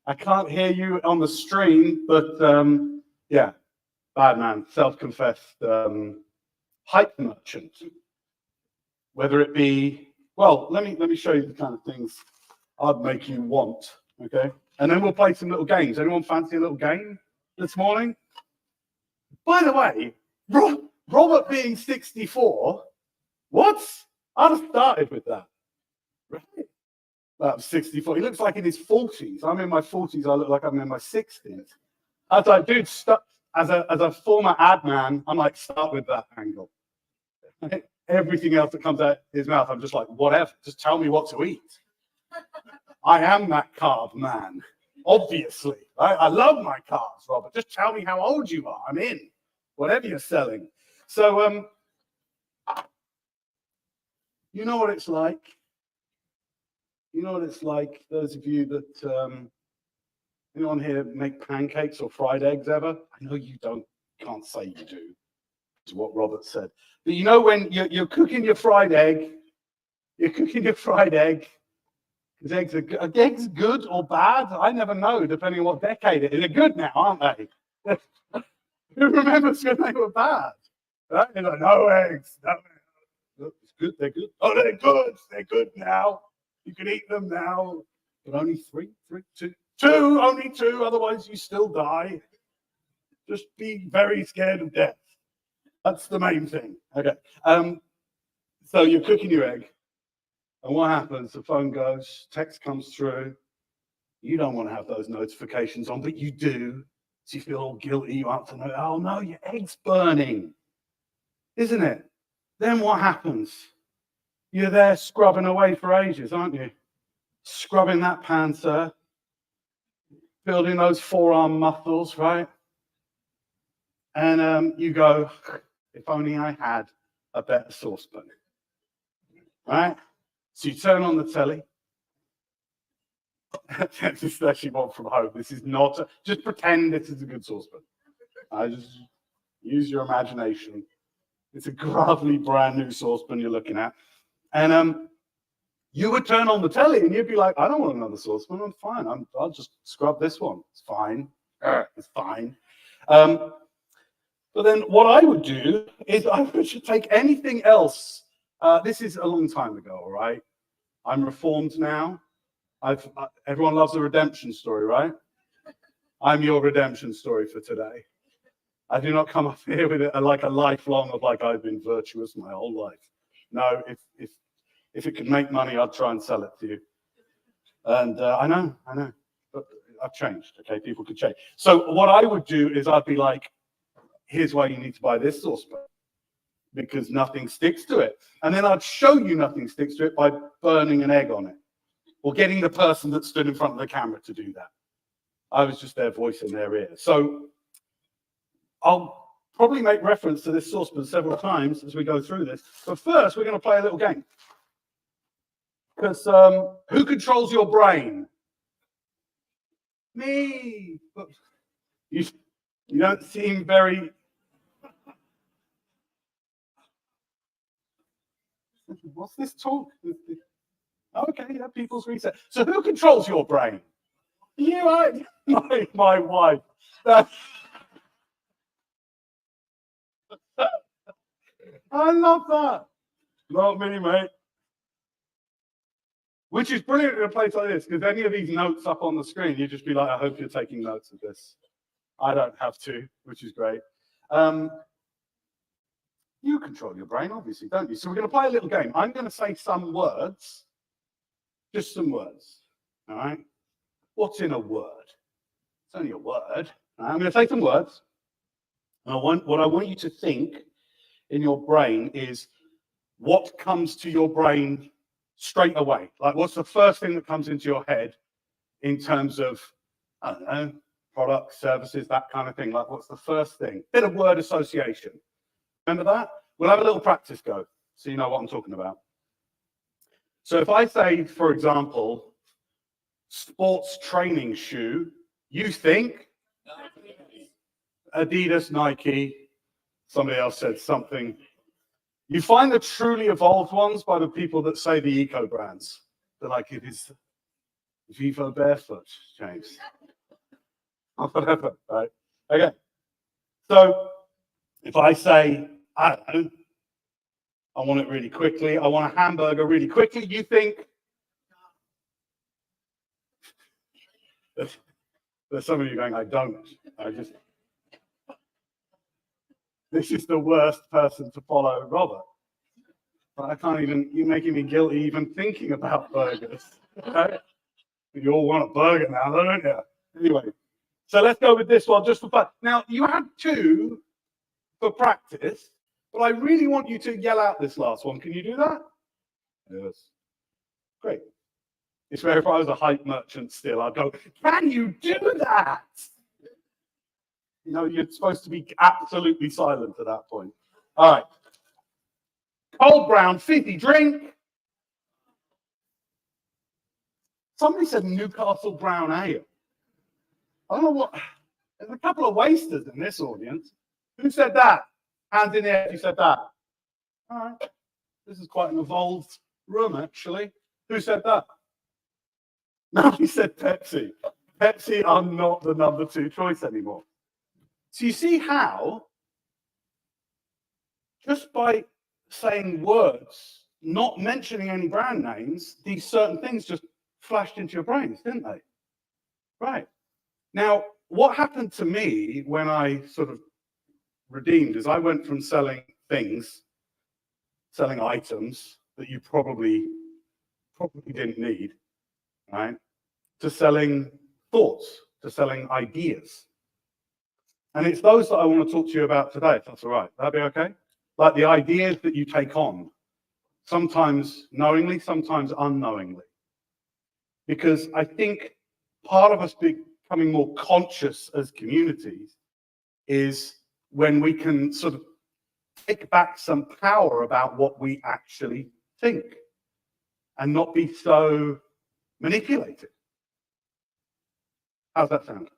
F: I can't hear you on the stream, but yeah, bad man, self-confessed hype merchant. Whether it be, well, let me show you the kind of things I'd make you want, okay? And then we'll play some little games. Anyone fancy a little game this morning? By the way, Robert being 64, what? I'd have started with that. Right? About 64. He looks like in his 40s. I'm in my 40s. I look like I'm in my 60s. I was like, dude, as a former ad man, I'm like, start with that angle. Everything else that comes out his mouth, I'm just like, whatever. Just tell me what to eat. I am that carb man, obviously. I love my carbs, Robert. Just tell me how old you are. I'm in. Whatever you're selling. So, you know what it's like. You know what it's like, those of you that, anyone here make pancakes or fried eggs ever? I know you can't say you do, is what Robert said. But you know when you're cooking your fried egg, because are eggs good or bad? I never know, depending on what decade it is. They're good now, aren't they? Who remembers when they were bad? Right? They're like, no eggs. No. It's good, they're good. Oh, they're good. They're good now. You can eat them now. But only two, only two, otherwise you still die. Just be very scared of death. That's the main thing. Okay. So you're cooking your egg. And what happens? The phone goes, text comes through. You don't want to have those notifications on, but you do. So you feel all guilty. You answer, oh no, your egg's burning, isn't it? Then what happens? You're there scrubbing away for ages, aren't you? Scrubbing that Pantera, building those forearm muscles, right? And you go, if only I had a better saucepan, right? So you turn on the telly. This is actually one from home. This is not, just pretend this is a good saucepan. I just use your imagination. It's a lovely brand new saucepan you're looking at. And you would turn on the telly and you'd be like, I don't want another saucepan. I'm fine. I'll just scrub this one. It's fine. It's fine. But then what I would do is I would take anything else. This is a long time ago, all right? I'm reformed now. Everyone loves a redemption story, right? I'm your redemption story for today. I do not come up here with like a lifelong of like I've been virtuous my whole life. No, if it could make money, I'd try and sell it to you. And I know, but I've changed. Okay, people could change. So what I would do is I'd be like, here's why you need to buy this saucepan, because nothing sticks to it. And then I'd show you nothing sticks to it by burning an egg on it, or getting the person that stood in front of the camera to do that. I was just their voice in their ear. So I'll probably make reference to this saucepan several times as we go through this. But first, we're going to play a little game. Because who controls your brain? Me. But you don't seem very... What's this talk? Okay, yeah, people's reset. So who controls your brain? You, my wife. I love that. Not me, mate. Which is brilliant in a place like this, because any of these notes up on the screen, you just be like, I hope you're taking notes of this. I don't have to, which is great. You control your brain, obviously, don't you? So we're going to play a little game. I'm going to say some words, just some words, all right? What's in a word? It's only a word. I'm going to say some words. And what I want you to think in your brain is what comes to your brain straight away. Like, what's the first thing that comes into your head in terms of, I don't know, products, services, that kind of thing? Like, what's the first thing? Bit of word association. Remember that? We'll have a little practice go so you know what I'm talking about. So if I say, for example, sports training shoe, you think Adidas, Nike, somebody else said something. You find the truly evolved ones by the people that say the eco brands. They're like, it is Vivo Barefoot, James. Or whatever, right? Okay. So if I say, I don't know, I want it really quickly, I want a hamburger really quickly, you think there's some of you going, I don't. This is the worst person to follow Robert. But I can't even, you're making me guilty even thinking about burgers. Okay? You all want a burger now, don't you? Anyway, so let's go with this one just for fun. Now, you had two for practice, but I really want you to yell out this last one. Can you do that? Yes. Great. It's where if I was a hype merchant still, I'd go, can you do that? You know, you're supposed to be absolutely silent at that point. All right. Cold brown fizzy drink. Somebody said Newcastle brown ale. I don't know what. There's a couple of wasters in this audience. Who said that? Hands in the air if you said that. All right. This is quite an evolved room, actually. Who said that? Nobody said Pepsi. Pepsi are not the number 2 choice anymore. So you see how, just by saying words, not mentioning any brand names, these certain things just flashed into your brains, didn't they? Right. Now, what happened to me when I sort of redeemed is I went from selling things, selling items that you probably probably didn't need, right? To selling thoughts, to selling ideas. And it's those that I want to talk to you about today, if that's all right. That'd be okay? Like the ideas that you take on, sometimes knowingly, sometimes unknowingly. Because I think part of us becoming more conscious as communities is when we can sort of take back some power about what we actually think and not be so manipulated. How's that sound?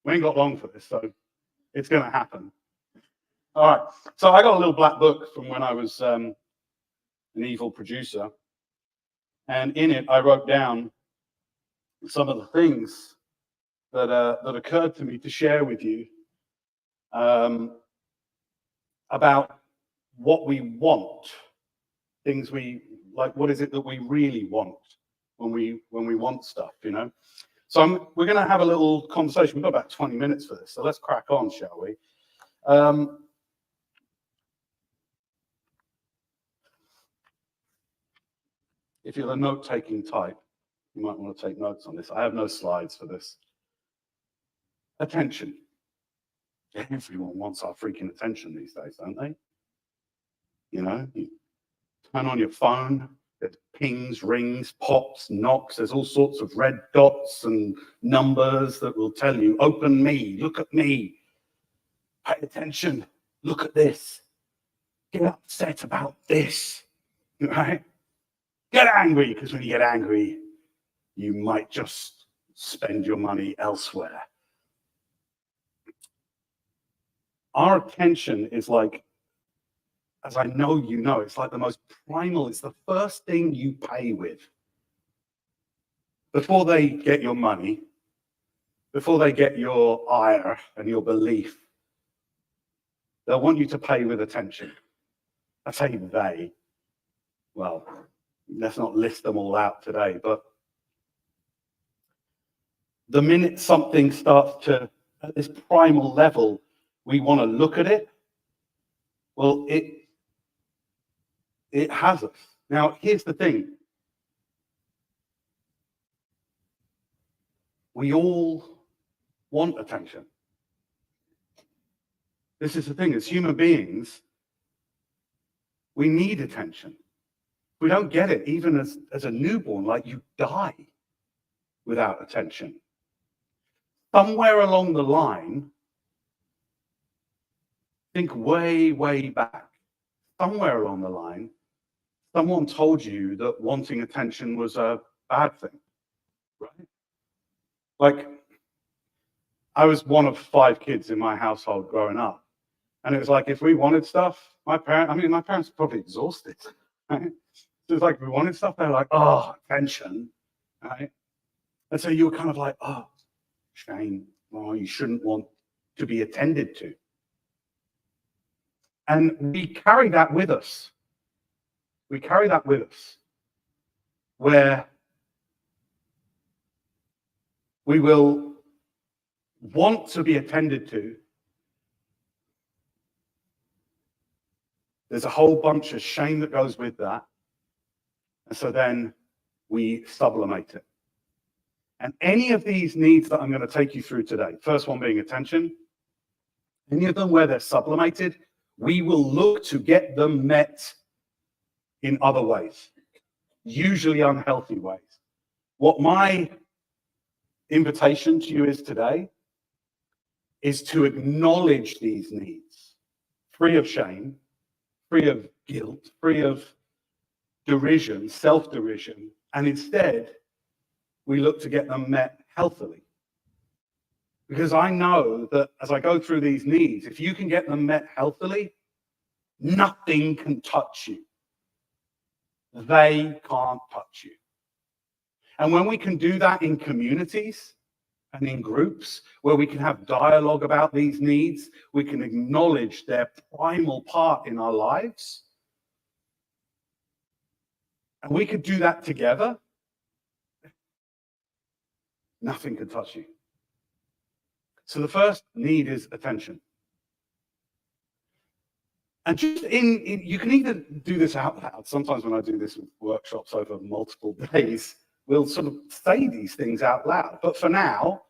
F: We ain't got long for this, so it's going to happen. All right. So I got a little black book from when I was an evil producer. And in it, I wrote down some of the things that occurred to me to share with you about what we want, things we like. What is it that we really want when we want stuff, you know? So we're going to have a little conversation. We've got about 20 minutes for this, so let's crack on, shall we? If you're the note-taking type, you might want to take notes on this. I have no slides for this. Attention. Everyone wants our freaking attention these days, don't they? You know, you turn on your phone, there's pings, rings, pops, knocks, there's all sorts of red dots and numbers that will tell you, open me, look at me, pay attention, look at this, get upset about this, right? Get angry, because when you get angry, you might just spend your money elsewhere. Our attention is like, as I know you know, it's like the most primal, it's the first thing you pay with. Before they get your money, before they get your ire and your belief, they'll want you to pay with attention. I say they. Well, let's not list them all out today, but the minute something starts to, at this primal level, we want to look at it, well, it has us. Now, here's the thing. We all want attention. This is the thing, as human beings, we need attention. If we don't get it, even as a newborn, like you die without attention. Somewhere along the line, think way, way back, somewhere along the line, someone told you that wanting attention was a bad thing, right? Like, I was one of 5 kids in my household growing up. And it was like, if we wanted stuff, my parents were probably exhausted, right? So it's like, if we wanted stuff, they're like, oh, attention, right? And so you were kind of like, oh, shame, oh, you shouldn't want to be attended to. And we carry that with us. We carry that with us, where we will want to be attended to. There's a whole bunch of shame that goes with that. And so then we sublimate it. And any of these needs that I'm going to take you through today, first one being attention, any of them where they're sublimated, we will look to get them met in other ways, usually unhealthy ways. What my invitation to you is today is to acknowledge these needs, free of shame, free of guilt, free of derision, self-derision, and instead we look to get them met healthily. Because I know that as I go through these needs, if you can get them met healthily, nothing can touch you. They can't touch you. And when we can do that in communities and in groups where we can have dialogue about these needs, we can acknowledge their primal part in our lives. And we could do that together. Nothing can touch you. So the first need is attention. And just you can either do this out loud. Sometimes when I do this with workshops over multiple days, we'll sort of say these things out loud. But for now,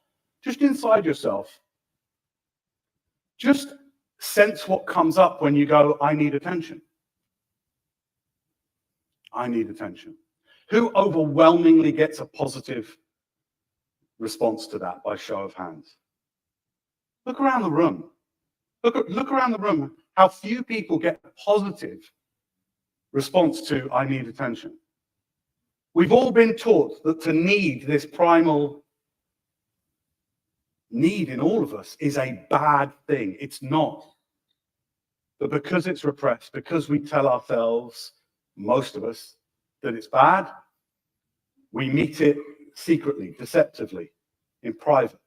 F: just inside yourself, just sense what comes up when you go, I need attention. I need attention. Who overwhelmingly gets a positive response to that by show of hands? Look around the room. Look around the room. How few people get a positive response to I need attention. We've all been taught that to need this primal need in all of us is a bad thing. It's not. But because it's repressed, because we tell ourselves, most of us, that it's bad, we meet it secretly, deceptively, in private.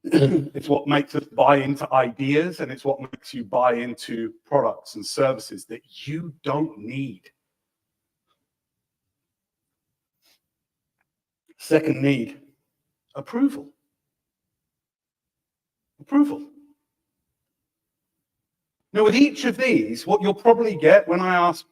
F: It's what makes us buy into ideas, and it's what makes you buy into products and services that you don't need. Second need, approval. Approval. Now, with each of these, what you'll probably get when I ask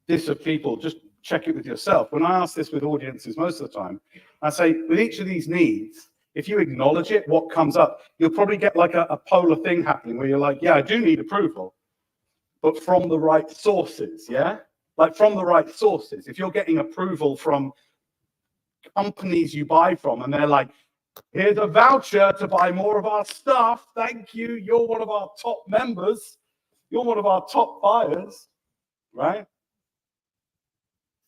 F: this of people, just check it with yourself. When I ask this with audiences most of the time, I say, with each of these needs, if you acknowledge it, what comes up, you'll probably get like a polar thing happening where you're like, yeah, I do need approval, but from the right sources, yeah? Like from the right sources. If you're getting approval from companies you buy from and they're like, here's a voucher to buy more of our stuff, thank you, you're one of our top members, you're one of our top buyers, right?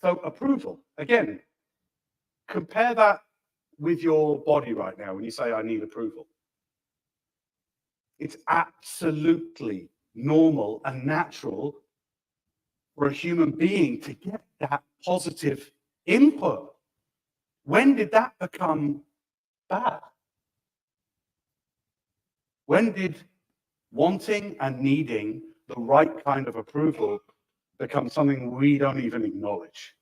F: So approval, again, compare that with your body right now when you say, I need approval. It's absolutely normal and natural for a human being to get that positive input. When did that become bad? When did wanting and needing the right kind of approval become something we don't even acknowledge?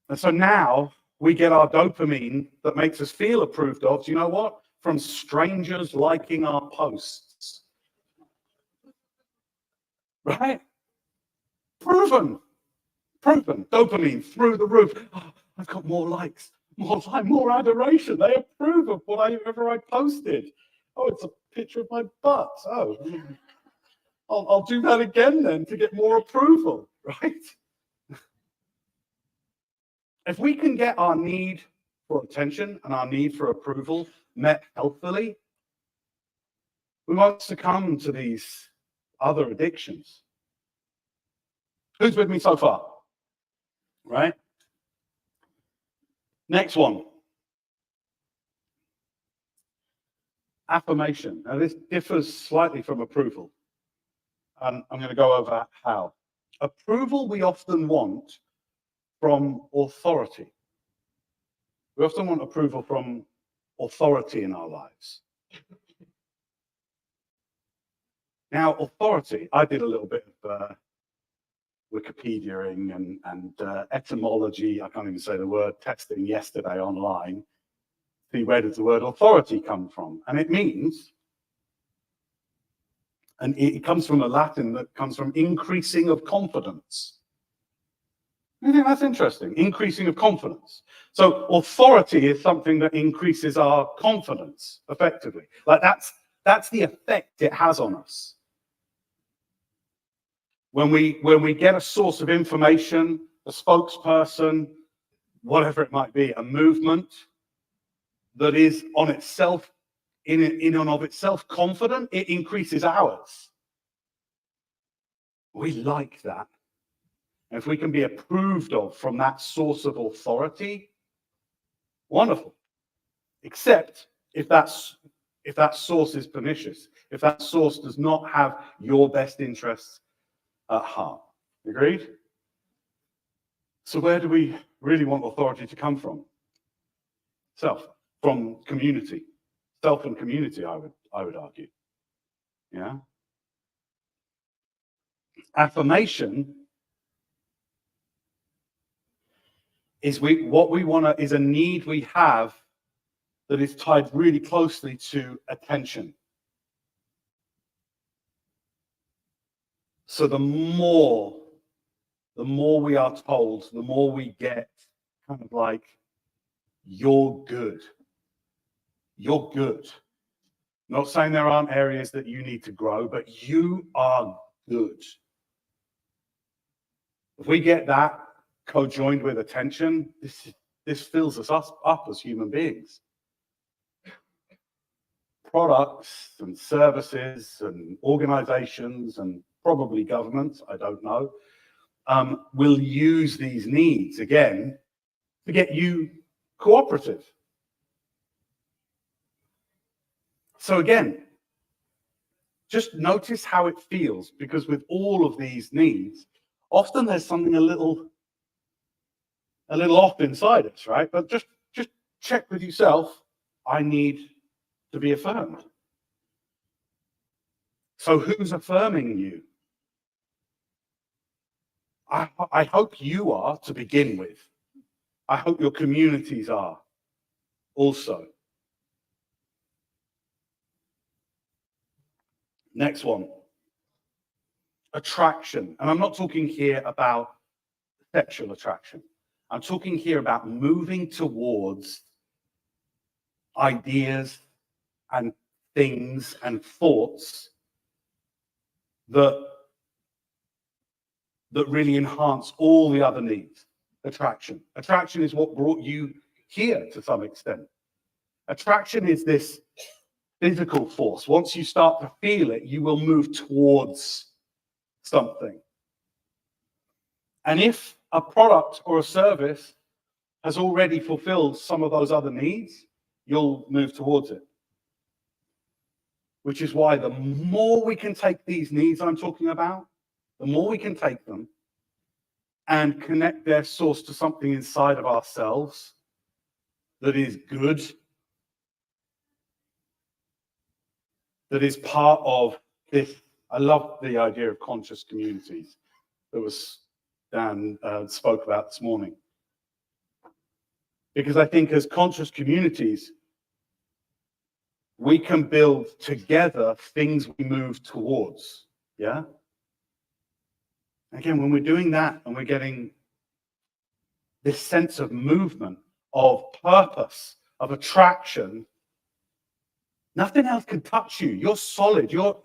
F: And so now we get our dopamine that makes us feel approved of. Do you know what? From strangers liking our posts. Right? Proven. Dopamine through the roof. Oh, I've got more likes, more adoration. They approve of whatever I posted. Oh, it's a picture of my butt. Oh, I'll do that again then to get more approval, right? If we can get our need for attention and our need for approval met healthily, we won't succumb to these other addictions. Who's with me so far? Right? Next one. Affirmation. Now, this differs slightly from approval. And I'm going to go over how. Approval we often want from authority. We often want approval from authority in our lives. Now, authority, I did a little bit of Wikipediaing and etymology, I can't even say the word, testing yesterday online. See, where does the word authority come from? And it means, and it comes from a Latin that comes from increasing of confidence. I think that's interesting, increasing of confidence. So authority is something that increases our confidence, effectively. Like that's the effect it has on us. When we get a source of information, a spokesperson, whatever it might be, a movement that is on itself, in and of itself confident, it increases ours. We like that. And if we can be approved of from that source of authority, wonderful. Except if that source is pernicious, if that source does not have your best interests at heart. Agreed? So where do we really want authority to come from? Self, from community. Self and community, I would argue. Yeah. Affirmation is what we want to, is a need we have that is tied really closely to attention. So the more we are told, the more we get kind of like, you're good. You're good. Not saying there aren't areas that you need to grow, but you are good. If we get that co-joined with attention, this fills us up as human beings. Products and services and organizations and probably governments, I don't know, will use these needs again to get you cooperative. So again, just notice how it feels, because with all of these needs, often there's something a little off inside us, right? But just check with yourself, I need to be affirmed. So who's affirming you? I hope you are, to begin with. I hope your communities are also. Next one. Attraction. And I'm not talking here about sexual attraction. I'm talking here about moving towards ideas and things and thoughts that really enhance all the other needs. Attraction. Attraction is what brought you here to some extent. Attraction is this physical force. Once you start to feel it, you will move towards something. And if a product or a service has already fulfilled some of those other needs, you'll move towards it. Which is why the more we can take these needs I'm talking about, the more we can take them and connect their source to something inside of ourselves that is good, that is part of this. I love the idea of conscious communities that was Dan spoke about this morning. Because I think as conscious communities, we can build together things we move towards. Yeah? Again, when we're doing that and we're getting this sense of movement, of purpose, of attraction, nothing else can touch you. You're solid. You're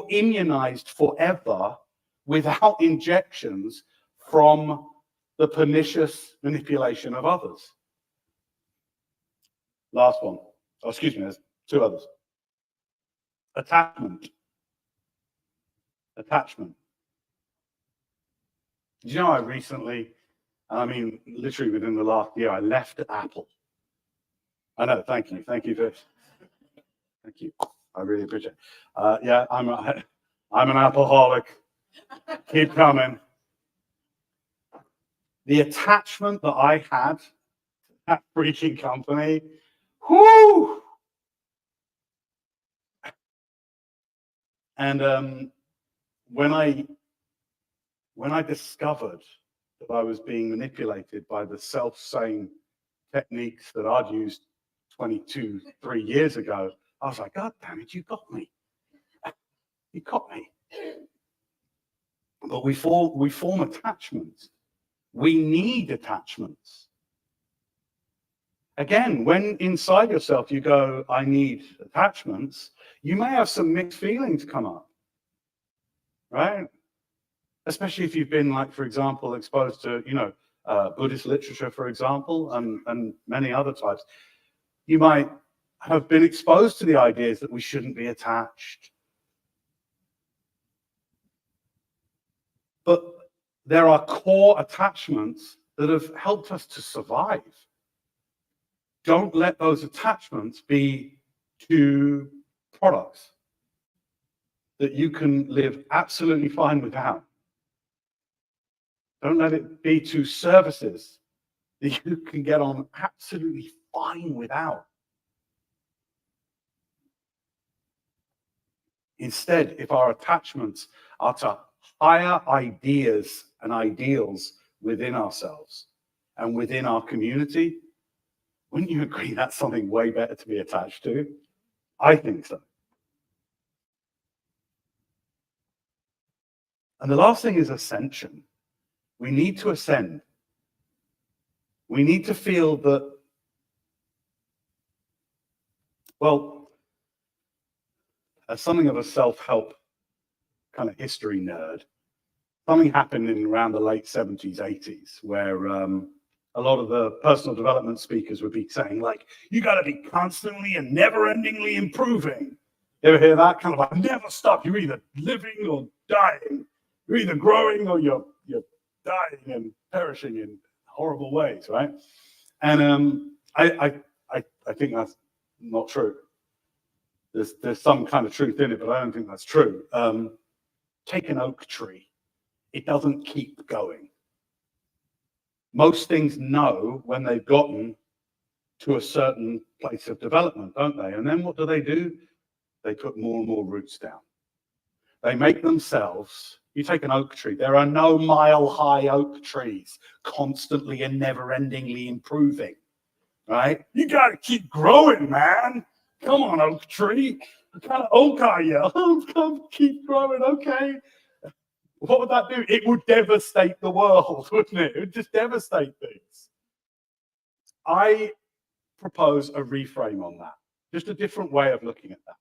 F: immunized forever without injections from the pernicious manipulation of others. Last one. Oh, excuse me, there's two others. Attachment. Attachment. You know, I recently, I mean, literally within the last year, I left Apple. I know, thank you. Thank you, Vish. Thank you. I really appreciate it. Yeah, I'm an Appleaholic. Keep coming. The attachment that I had to that freaking company, whoo! And when I discovered that I was being manipulated by the self-same techniques that I'd used 3 years ago, I was like, God damn it, you got me. You got me. But we form attachments. We need attachments. Again, when inside yourself you go, I need attachments, you may have some mixed feelings come up, right? Especially if you've been, like, for example, exposed to, Buddhist literature, for example, and many other types. You might have been exposed to the ideas that we shouldn't be attached. But there are core attachments that have helped us to survive. Don't let those attachments be to products that you can live absolutely fine without. Don't let it be to services that you can get on absolutely fine without. Instead, if our attachments are to higher ideas and ideals within ourselves and within our community, wouldn't you agree that's something way better to be attached to? I think so. And the last thing is ascension. We need to ascend. We need to feel that, well, as something of a self-help kind of history nerd, something happened in around the late 70s, 80s, where a lot of the personal development speakers would be saying, like, you got to be constantly and never-endingly improving. You ever hear that? Kind of like, never stop. You're either living or dying. You're either growing or you're dying and perishing in horrible ways, right? And I think that's not true. There's some kind of truth in it, but I don't think that's true. Take an oak tree. It doesn't keep going. Most things know when they've gotten to a certain place of development, don't they? And then what do? They put more and more roots down. They make themselves, you take an oak tree, there are no mile-high oak trees constantly and never-endingly improving, right? You got to keep growing, man. Come on, oak tree. What kind of oak are you? Come keep growing, okay. What would that do? It would devastate the world, wouldn't it? It would just devastate things. I propose a reframe on that, just a different way of looking at that.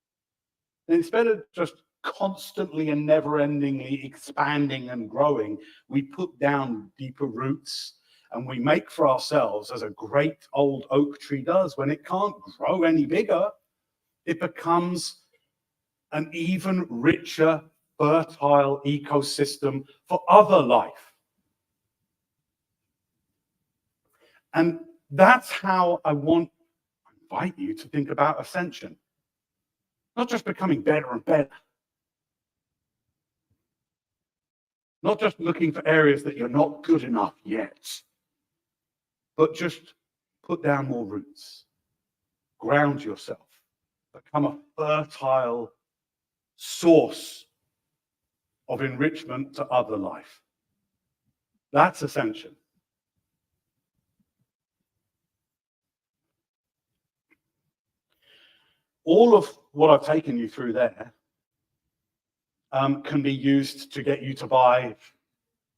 F: And instead of just constantly and never-endingly expanding and growing, we put down deeper roots and we make for ourselves, as a great old oak tree does, when it can't grow any bigger, it becomes an even richer, fertile ecosystem for other life. And that's how I invite you to think about ascension. Not just becoming better and better. Not just looking for areas that you're not good enough yet, but just put down more roots. Ground yourself. Become a fertile source of enrichment to other life. That's ascension. All of what I've taken you through there can be used to get you to buy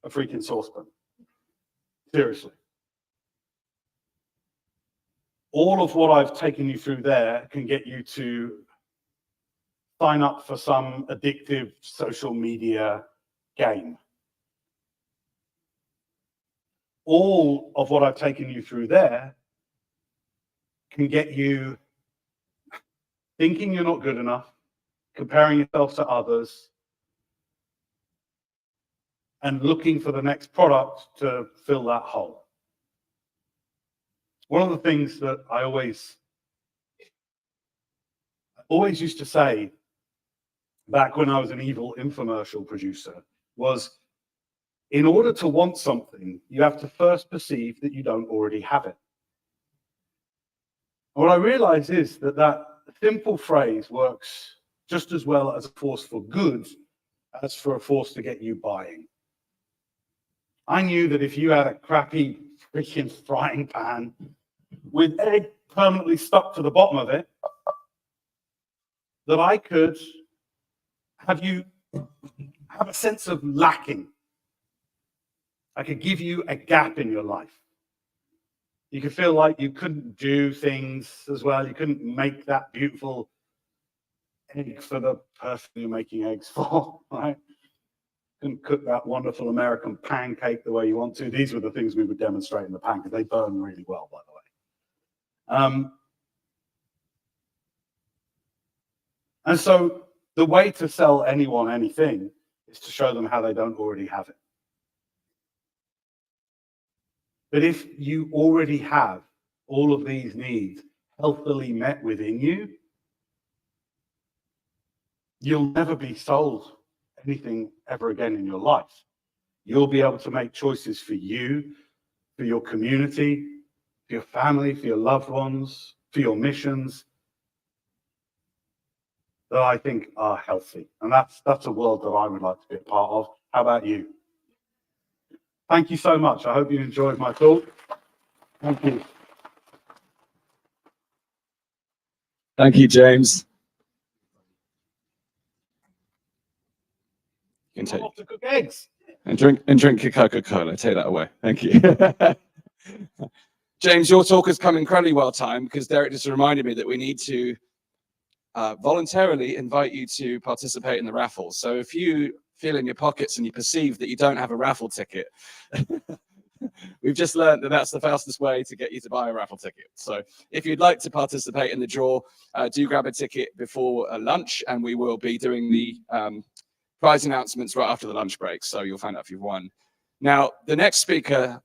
F: a freaking saucepan. Seriously. All of what I've taken you through there can get you to sign up for some addictive social media game. All of what I've taken you through there can get you thinking you're not good enough, comparing yourself to others, and looking for the next product to fill that hole. One of the things that I always used to say back when I was an evil infomercial producer was, in order to want something, you have to first perceive that you don't already have it. And what I realize is that that simple phrase works just as well as a force for good as for a force to get you buying. I knew that if you had a crappy freaking frying pan with egg permanently stuck to the bottom of it, that I could have you have a sense of lacking. I could give you a gap in your life. You could feel like you couldn't do things as well. You couldn't make that beautiful egg for the person you're making eggs for, right? Couldn't cook that wonderful American pancake the way you want to. These were the things we would demonstrate in the pan because they burn really well, by the way. And so the way to sell anyone anything is to show them how they don't already have it. But if you already have all of these needs healthily met within you, you'll never be sold anything ever again in your life. You'll be able to make choices for you, for your community, for your family, for your loved ones, for your missions that I think are healthy. And that's a world that I would like to be a part of. How about you? Thank you so much. I hope you enjoyed my talk. Thank you.
B: Thank you, James. You can take
F: Off to cook eggs.
B: and drink your Coca-Cola. Take that away. Thank you. James, your talk has come incredibly well timed because Derek just reminded me that we need to voluntarily invite you to participate in the raffle. So if you feel in your pockets and you perceive that you don't have a raffle ticket, we've just learned that that's the fastest way to get you to buy a raffle ticket. So if you'd like to participate in the draw, do grab a ticket before lunch, and we will be doing the prize announcements right after the lunch break. So you'll find out if you've won. Now, the next speaker,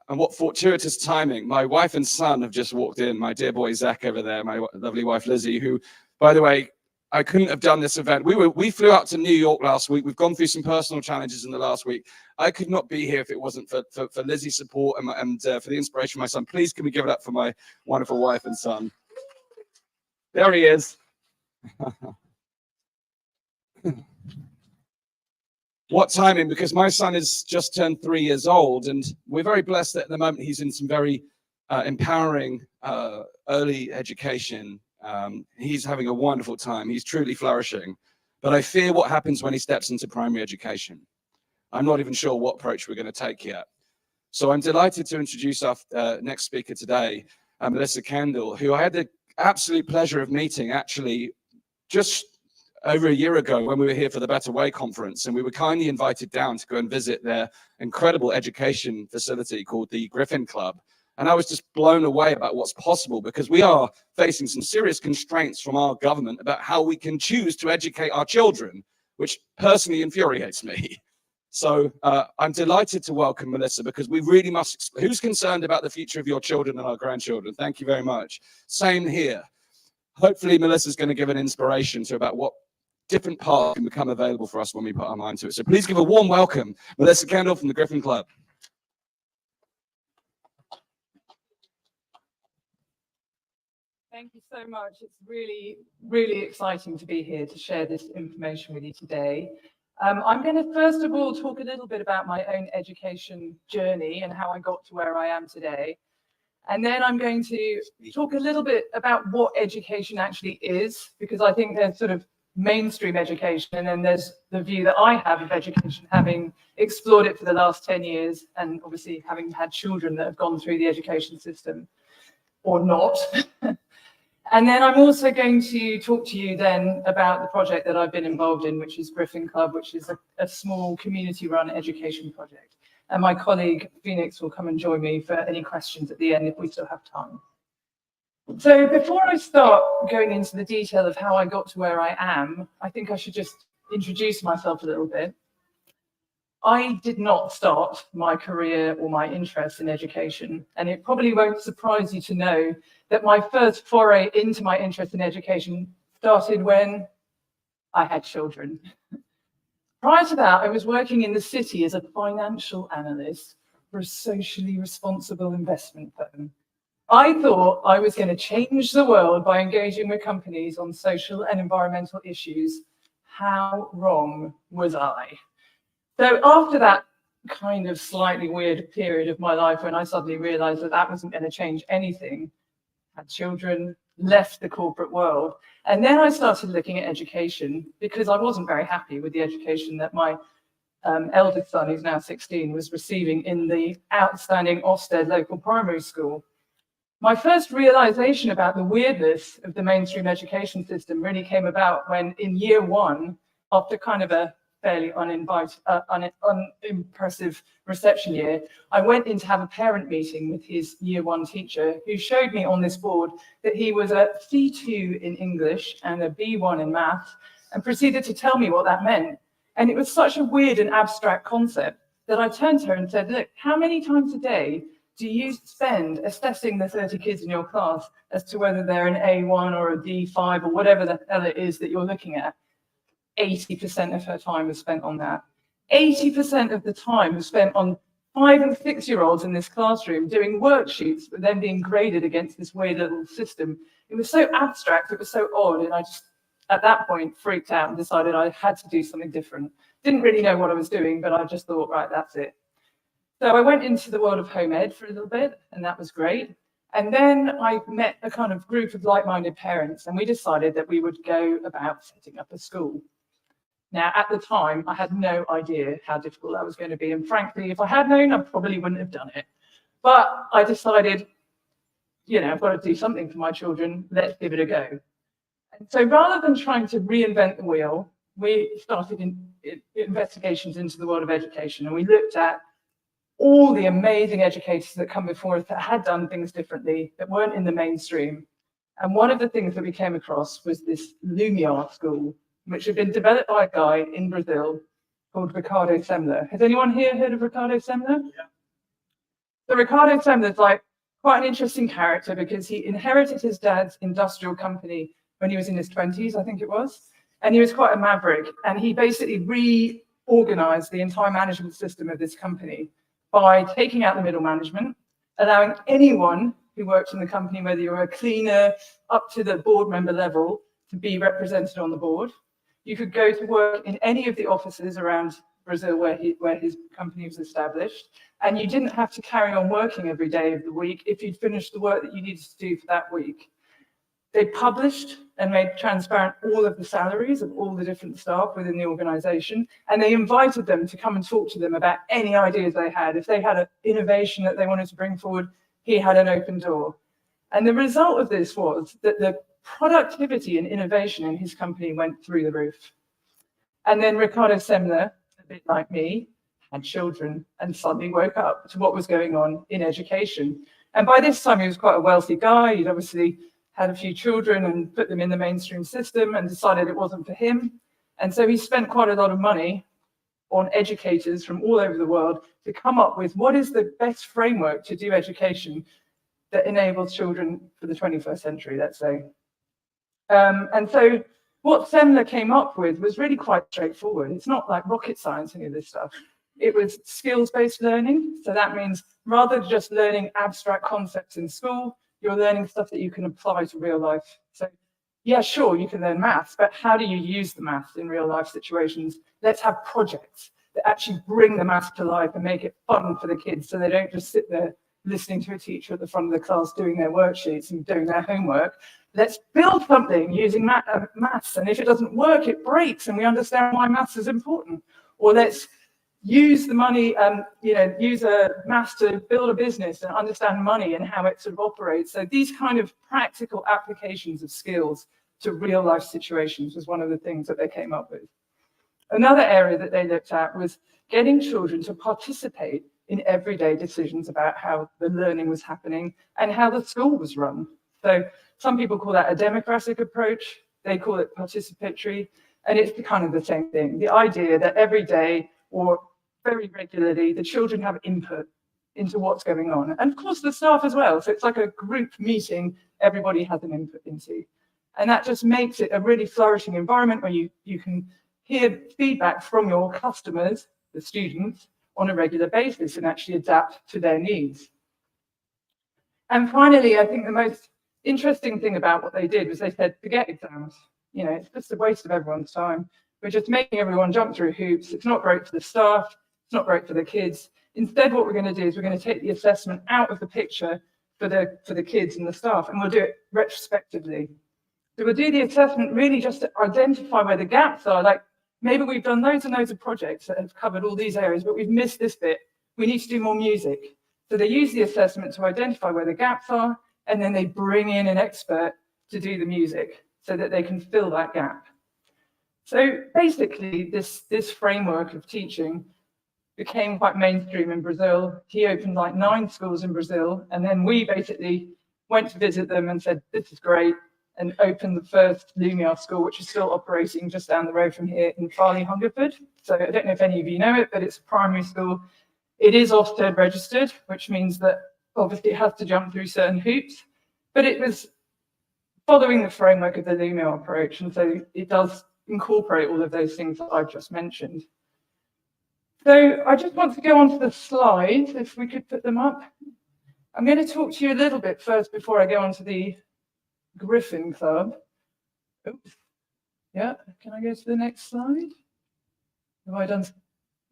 B: and what fortuitous timing, my wife and son have just walked in, my dear boy Zach over there, my lovely wife Lizzie, who, by the way, I couldn't have done this event. We flew out to New York last week. We've gone through some personal challenges in the last week. I could not be here if it wasn't for Lizzie's support and for the inspiration of my son. Please, can we give it up for my wonderful wife and son? There he is. What timing, because my son is just turned 3 years old, and we're very blessed that at the moment he's in some very empowering early education. He's having a wonderful time. He's truly flourishing. But I fear what happens when he steps into primary education. I'm not even sure what approach we're going to take yet. So I'm delighted to introduce our next speaker today, Melissa Kendall, who I had the absolute pleasure of meeting actually just over a year ago when we were here for the Better Way conference, and we were kindly invited down to go and visit their incredible education facility called the Griffin Club. And I was just blown away about what's possible, because we are facing some serious constraints from our government about how we can choose to educate our children, which personally infuriates me. So I'm delighted to welcome Melissa, because we really must, who's concerned about the future of your children and our grandchildren? Thank you very much. Same here. Hopefully Melissa's going to give an inspiration to about what different paths can become available for us when we put our mind to it. So please give a warm welcome, Melissa Kendall from the Griffin Club.
G: Thank you so much. It's really, really exciting to be here to share this information with you today. I'm going to first of all talk a little bit about my own education journey and how I got to where I am today. And then I'm going to talk a little bit about what education actually is, because I think there's sort of mainstream education, and then there's the view that I have of education, having explored it for the last 10 years, and obviously having had children that have gone through the education system or not. And then I'm also going to talk to you then about the project that I've been involved in, which is Griffin Club, which is a small community-run education project. And my colleague Phoenix will come and join me for any questions at the end if we still have time. So before I start going into the detail of how I got to where I am, I think I should just introduce myself a little bit. I did not start my career or my interest in education, and it probably won't surprise you to know that my first foray into my interest in education started when I had children. Prior to that, I was working in the city as a financial analyst for a socially responsible investment firm. I thought I was going to change the world by engaging with companies on social and environmental issues. How wrong was I? So after that kind of slightly weird period of my life when I suddenly realized that that wasn't going to change anything, had children, left the corporate world, and then I started looking at education, because I wasn't very happy with the education that my eldest son, who's now 16, was receiving in the outstanding Ofsted local primary school. My first realization about the weirdness of the mainstream education system really came about when in year one, after kind of a fairly unimpressive reception year, I went in to have a parent meeting with his year one teacher, who showed me on this board that he was a C2 in English and a B1 in maths, and proceeded to tell me what that meant. And it was such a weird and abstract concept that I turned to her and said, look, how many times a day do you spend assessing the 30 kids in your class as to whether they're an A1 or a D5 or whatever the hell it is that you're looking at? 80% of her time was spent on that. 80% of the time was spent on 5- and 6-year-olds in this classroom doing worksheets, but then being graded against this weird little system. It was so abstract, it was so odd, and I just, at that point, freaked out and decided I had to do something different. Didn't really know what I was doing, but I just thought, right, that's it. So I went into the world of home ed for a little bit, and that was great. And then I met a kind of group of like-minded parents, and we decided that we would go about setting up a school. Now, at the time, I had no idea how difficult that was going to be. And frankly, if I had known, I probably wouldn't have done it. But I decided, I've got to do something for my children. Let's give it a go. And so rather than trying to reinvent the wheel, we started investigations into the world of education. And we looked at all the amazing educators that come before us that had done things differently, that weren't in the mainstream. And one of the things that we came across was this Lumiere school, which had been developed by a guy in Brazil called Ricardo Semler. Has anyone here heard of Ricardo Semler? Yeah. So Ricardo Semler is like quite an interesting character because he inherited his dad's industrial company when he was in his 20s, I think it was. And he was quite a maverick. And he basically reorganized the entire management system of this company by taking out the middle management, allowing anyone who worked in the company, whether you were a cleaner up to the board member level, to be represented on the board. You could go to work in any of the offices around Brazil where his company was established, and you didn't have to carry on working every day of the week if you'd finished the work that you needed to do for that week. They published and made transparent all of the salaries of all the different staff within the organization, and they invited them to come and talk to them about any ideas they had. If they had an innovation that they wanted to bring forward, he had an open door. And the result of this was that the productivity and innovation in his company went through the roof. And then Ricardo Semler, a bit like me, had children and suddenly woke up to what was going on in education. And by this time, he was quite a wealthy guy. He'd obviously had a few children and put them in the mainstream system and decided it wasn't for him. And so he spent quite a lot of money on educators from all over the world to come up with what is the best framework to do education that enables children for the 21st century, let's say. And so what Semler came up with was really quite straightforward. It's not like rocket science, any of this stuff. It was skills-based learning. So that means rather than just learning abstract concepts in school, you're learning stuff that you can apply to real life. So yeah, sure, you can learn maths, but how do you use the maths in real life situations? Let's have projects that actually bring the maths to life and make it fun for the kids so they don't just sit there listening to a teacher at the front of the class doing their worksheets and doing their homework. Let's build something using maths, and if it doesn't work, it breaks, and we understand why maths is important. Or let's use the money, use maths to build a business and understand money and how it sort of operates. So these kind of practical applications of skills to real life situations was one of the things that they came up with. Another area that they looked at was getting children to participate in everyday decisions about how the learning was happening and how the school was run. So some people call that a democratic approach. They call it participatory, and it's kind of the same thing. The idea that every day or very regularly, the children have input into what's going on. And of course, the staff as well. So it's like a group meeting everybody has an input into. And that just makes it a really flourishing environment where you can hear feedback from your customers, the students, on a regular basis and actually adapt to their needs. And finally, I think the most interesting thing about what they did was they said, forget exams. It's just a waste of everyone's time. We're just making everyone jump through hoops. It's not great for the staff. It's not great for the kids. Instead, what we're going to do is we're going to take the assessment out of the picture for the kids and the staff, and we'll do it retrospectively. So we'll do the assessment really just to identify where the gaps are. Like maybe we've done loads and loads of projects that have covered all these areas, but we've missed this bit. We need to do more music. So they use the assessment to identify where the gaps are, and then they bring in an expert to do the music so that they can fill that gap. So basically, this framework of teaching became quite mainstream in Brazil. He opened like 9 schools in Brazil, and then we basically went to visit them and said, this is great, and opened the first Lumiere school, which is still operating just down the road from here in Farley, Hungerford. So I don't know if any of you know it, but it's a primary school. It is Ofsted registered, which means that obviously it has to jump through certain hoops, but it was following the framework of the Lumiere approach, and so it does incorporate all of those things that I've just mentioned. So I just want to go on to the slides, if we could put them up. I'm going to talk to you a little bit first before I go on to the Griffin Club. Oops. Yeah, can I go to the next slide? Have I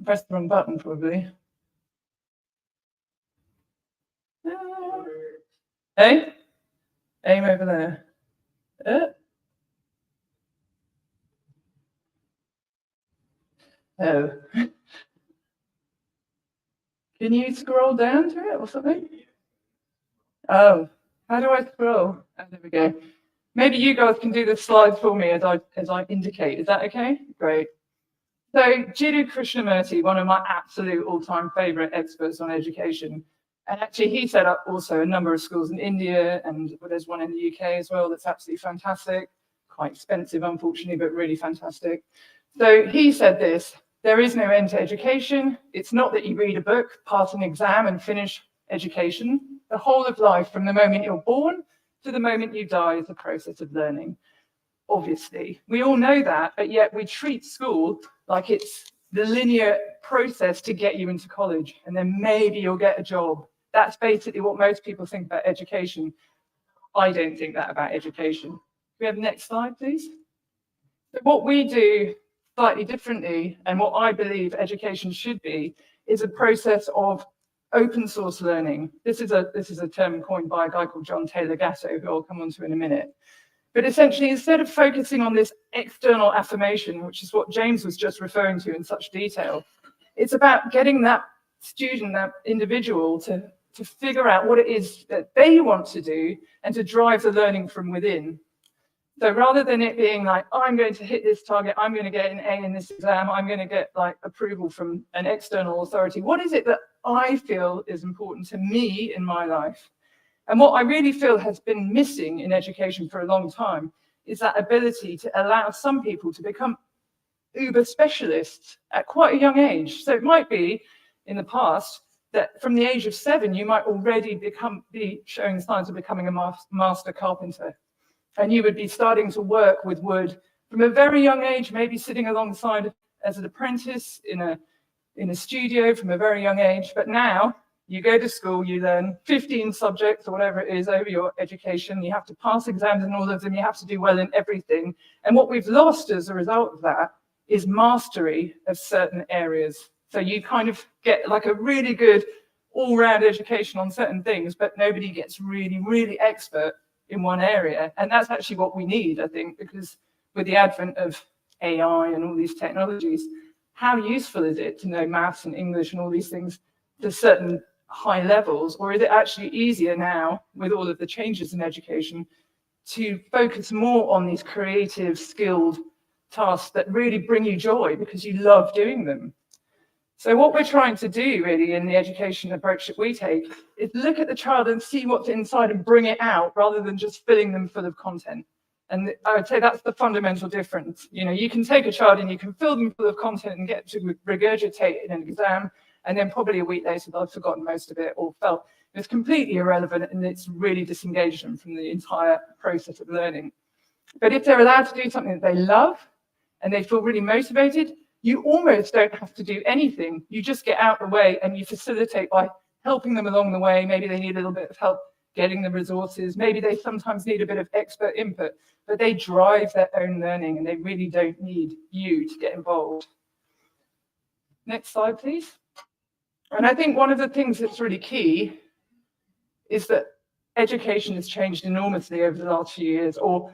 G: pressed the wrong button, probably? Hey? Aim over there. Oh. Can you scroll down to it or something? Oh, how do I scroll? Oh, there we go. Maybe you guys can do the slides for me as I indicate. Is that okay? Great. So Jiddu Krishnamurti, one of my absolute all-time favorite experts on education, and actually he set up also a number of schools in India, and there's one in the UK as well that's absolutely fantastic. Quite expensive, unfortunately, but really fantastic. So he said this: there is no end to education. It's not that you read a book, pass an exam, and finish education. The whole of life, from the moment you're born to the moment you die, is a process of learning. Obviously, we all know that, but yet we treat school like it's the linear process to get you into college, and then maybe you'll get a job. That's basically what most people think about education. I don't think that about education. Can we have the next slide, please? So what we do slightly differently, and what I believe education should be, is a process of open source learning. This is a term coined by a guy called John Taylor Gatto, who I'll come on to in a minute. But essentially, instead of focusing on this external affirmation, which is what James was just referring to in such detail, it's about getting that student, that individual, to figure out what it is that they want to do and to drive the learning from within. So rather than it being like, oh, I'm going to hit this target, I'm going to get an A in this exam, I'm going to get like approval from an external authority, what is it that I feel is important to me in my life? And what I really feel has been missing in education for a long time is that ability to allow some people to become uber specialists at quite a young age. So it might be in the past that from the age of 7, you might already be showing signs of becoming a master carpenter. And you would be starting to work with wood from a very young age, maybe sitting alongside as an apprentice in a studio from a very young age. But now you go to school, you learn 15 subjects or whatever it is over your education. You have to pass exams in all of them. You have to do well in everything. And what we've lost as a result of that is mastery of certain areas. So you kind of get like a really good all-round education on certain things, but nobody gets really, really expert in one area. And that's actually what we need, I think, because with the advent of AI and all these technologies, how useful is it to know maths and English and all these things to certain high levels? Or is it actually easier now, with all of the changes in education, to focus more on these creative, skilled tasks that really bring you joy because you love doing them? So what we're trying to do really in the education approach that we take is look at the child and see what's inside and bring it out rather than just filling them full of content. And I would say that's the fundamental difference. You know, you can take a child and you can fill them full of content and get to regurgitate in an exam, and then probably a week later they've forgotten most of it or felt it's completely irrelevant and it's really disengaged them from the entire process of learning. But if they're allowed to do something that they love and they feel really motivated, you almost don't have to do anything. You just get out of the way and you facilitate by helping them along the way. Maybe they need a little bit of help getting the resources. Maybe they sometimes need a bit of expert input, but they drive their own learning and they really don't need you to get involved. Next slide, please. And I think one of the things that's really key is that education has changed enormously over the last few years, or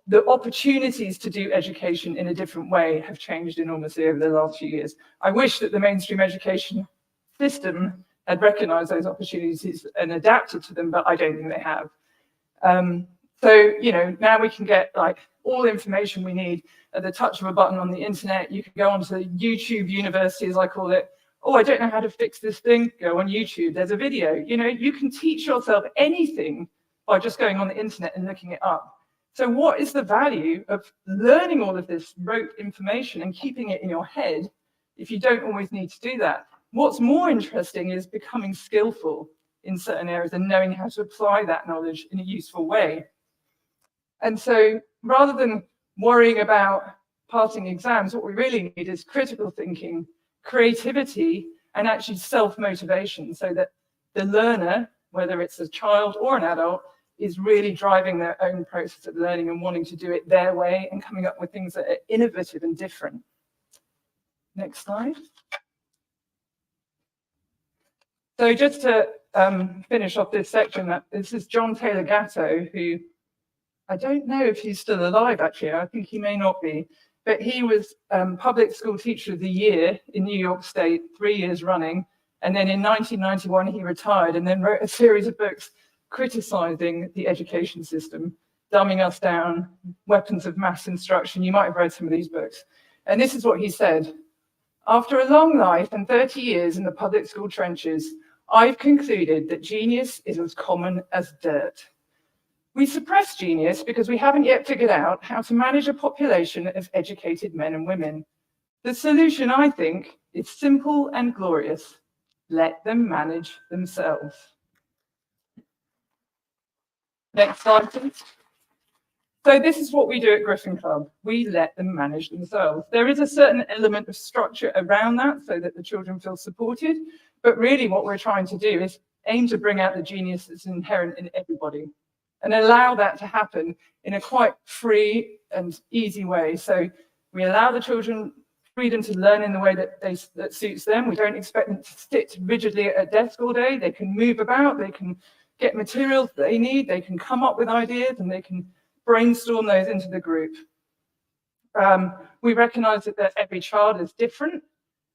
G: the opportunities to do education in a different way have changed enormously over the last few years. I wish that the mainstream education system had recognized those opportunities and adapted to them, but I don't think they have. So, you know, now we can get like all the information we need at the touch of a button on the internet. You can go onto YouTube University, as I call it. Oh, I don't know how to fix this thing. Go on YouTube, there's a video. You know, you can teach yourself anything by just going on the internet and looking it up. So what is the value of learning all of this rote information and keeping it in your head if you don't always need to do that? What's more interesting is becoming skillful in certain areas and knowing how to apply that knowledge in a useful way. And so rather than worrying about passing exams, what we really need is critical thinking, creativity, and actually self-motivation, so that the learner, whether it's a child or an adult, is really driving their own process of learning and wanting to do it their way and coming up with things that are innovative and different. Next slide. So just to finish off this section, this is John Taylor Gatto, who I don't know if he's still alive, actually. I think he may not be. but he was public school teacher of the year in New York State, 3 years running. And then in 1991, he retired and then wrote a series of books criticizing the education system, dumbing us down, weapons of mass instruction. You might have read some of these books. And this is what he said: "After a long life and 30 years in the public school trenches, I've concluded that genius is as common as dirt. We suppress genius because we haven't yet figured out how to manage a population of educated men and women. The solution, I think, is simple and glorious. Let them manage themselves." Next slide, please. So this is what we do at Griffin Club. We let them manage themselves. There is a certain element of structure around that so that the children feel supported. But really what we're trying to do is aim to bring out the genius that's inherent in everybody and allow that to happen in a quite free and easy way. So we allow the children freedom to learn in the way that suits them. We don't expect them to sit rigidly at a desk all day. They can move about, they can get materials they need, they can come up with ideas, and they can brainstorm those into the group. We recognize that every child is different.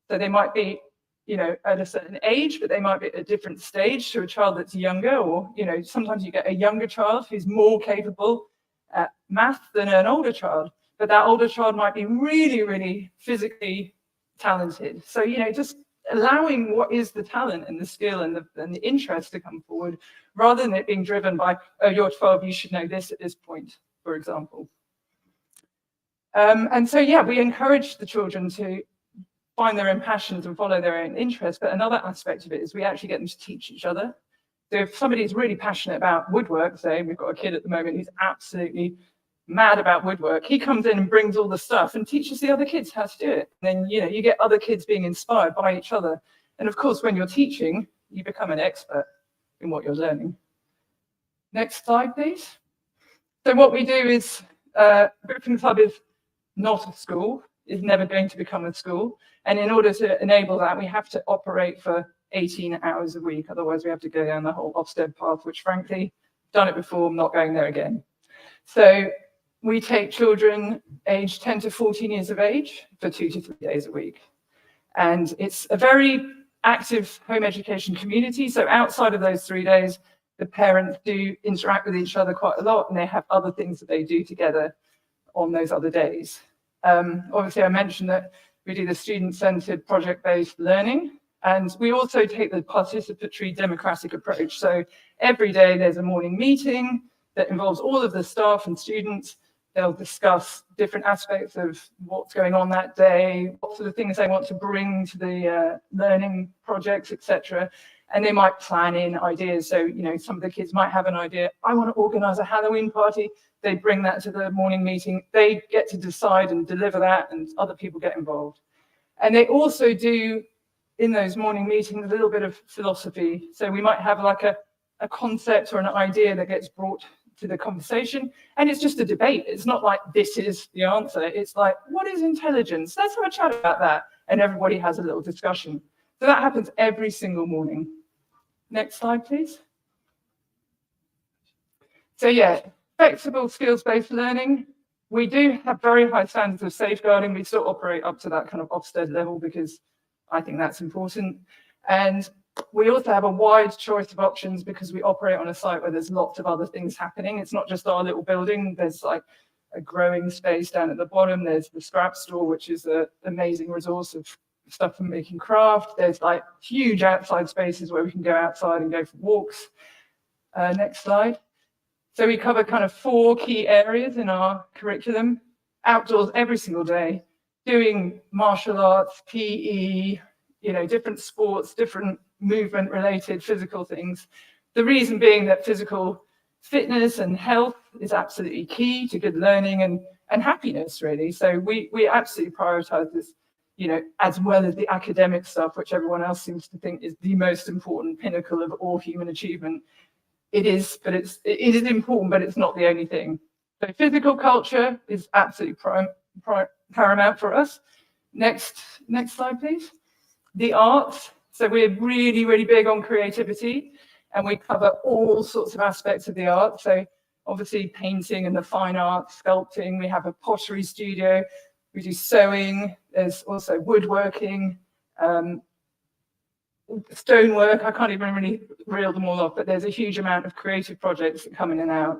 G: So they might be, at a certain age, but they might be at a different stage to a child that's younger, or, sometimes you get a younger child who's more capable at math than an older child, but that older child might be really, really physically talented. So, just allowing what is the talent and the skill and the interest to come forward, rather than it being driven by, oh, you're 12, you should know this at this point, for example. And so, yeah, we encourage the children to find their own passions and follow their own interests. But another aspect of it is we actually get them to teach each other. So if somebody is really passionate about woodwork, say we've got a kid at the moment who's absolutely mad about woodwork, he comes in and brings all the stuff and teaches the other kids how to do it. And then, you get other kids being inspired by each other. And of course, when you're teaching, you become an expert in what you're learning. Next slide, please. So what we do is, Griffin Club is not a school, is never going to become a school. And in order to enable that, we have to operate for 18 hours a week. Otherwise, we have to go down the whole Ofsted path, which frankly, done it before, I'm not going there again. So we take children aged 10 to 14 years of age for 2 to 3 days a week. And it's a very active home education community. So outside of those 3 days, the parents do interact with each other quite a lot, and they have other things that they do together on those other days. Obviously, I mentioned that we do the student-centered project-based learning, and we also take the participatory democratic approach. So every day there's a morning meeting that involves all of the staff and students. They'll discuss different aspects of what's going on that day, what sort of things they want to bring to the learning projects, etc. And they might plan in ideas. So, some of the kids might have an idea, I want to organize a Halloween party. They bring that to the morning meeting. They get to decide and deliver that, and other people get involved. And they also do, in those morning meetings, a little bit of philosophy. So we might have like a concept or an idea that gets brought to the conversation, and it's just a debate. It's not like this is the answer. It's like, what is intelligence? Let's have a chat about that. And everybody has a little discussion. So that happens every single morning. Next slide, please. So yeah, flexible skills-based learning. We do have very high standards of safeguarding. We still operate up to that kind of Ofsted level because I think that's important. And we also have a wide choice of options because we operate on a site where there's lots of other things happening. It's not just our little building. There's like a growing space down at the bottom. There's the scrap store, which is an amazing resource of stuff for making craft. There's like huge outside spaces where we can go outside and go for walks. Next slide. So we cover kind of 4 key areas in our curriculum. Outdoors every single day, doing martial arts, PE, different sports, different movement related physical things. The reason being that physical fitness and health is absolutely key to good learning and happiness, really. So we absolutely prioritize this, as well as the academic stuff, which everyone else seems to think is the most important pinnacle of all human achievement. It is, but it is important, but it's not the only thing. So physical culture is absolutely paramount for us. Next slide, please. The arts. So we're really, really big on creativity, and we cover all sorts of aspects of the art. So obviously painting and the fine arts, sculpting. We have a pottery studio. We do sewing. There's also woodworking, stonework. I can't even really reel them all off, but there's a huge amount of creative projects that come in and out.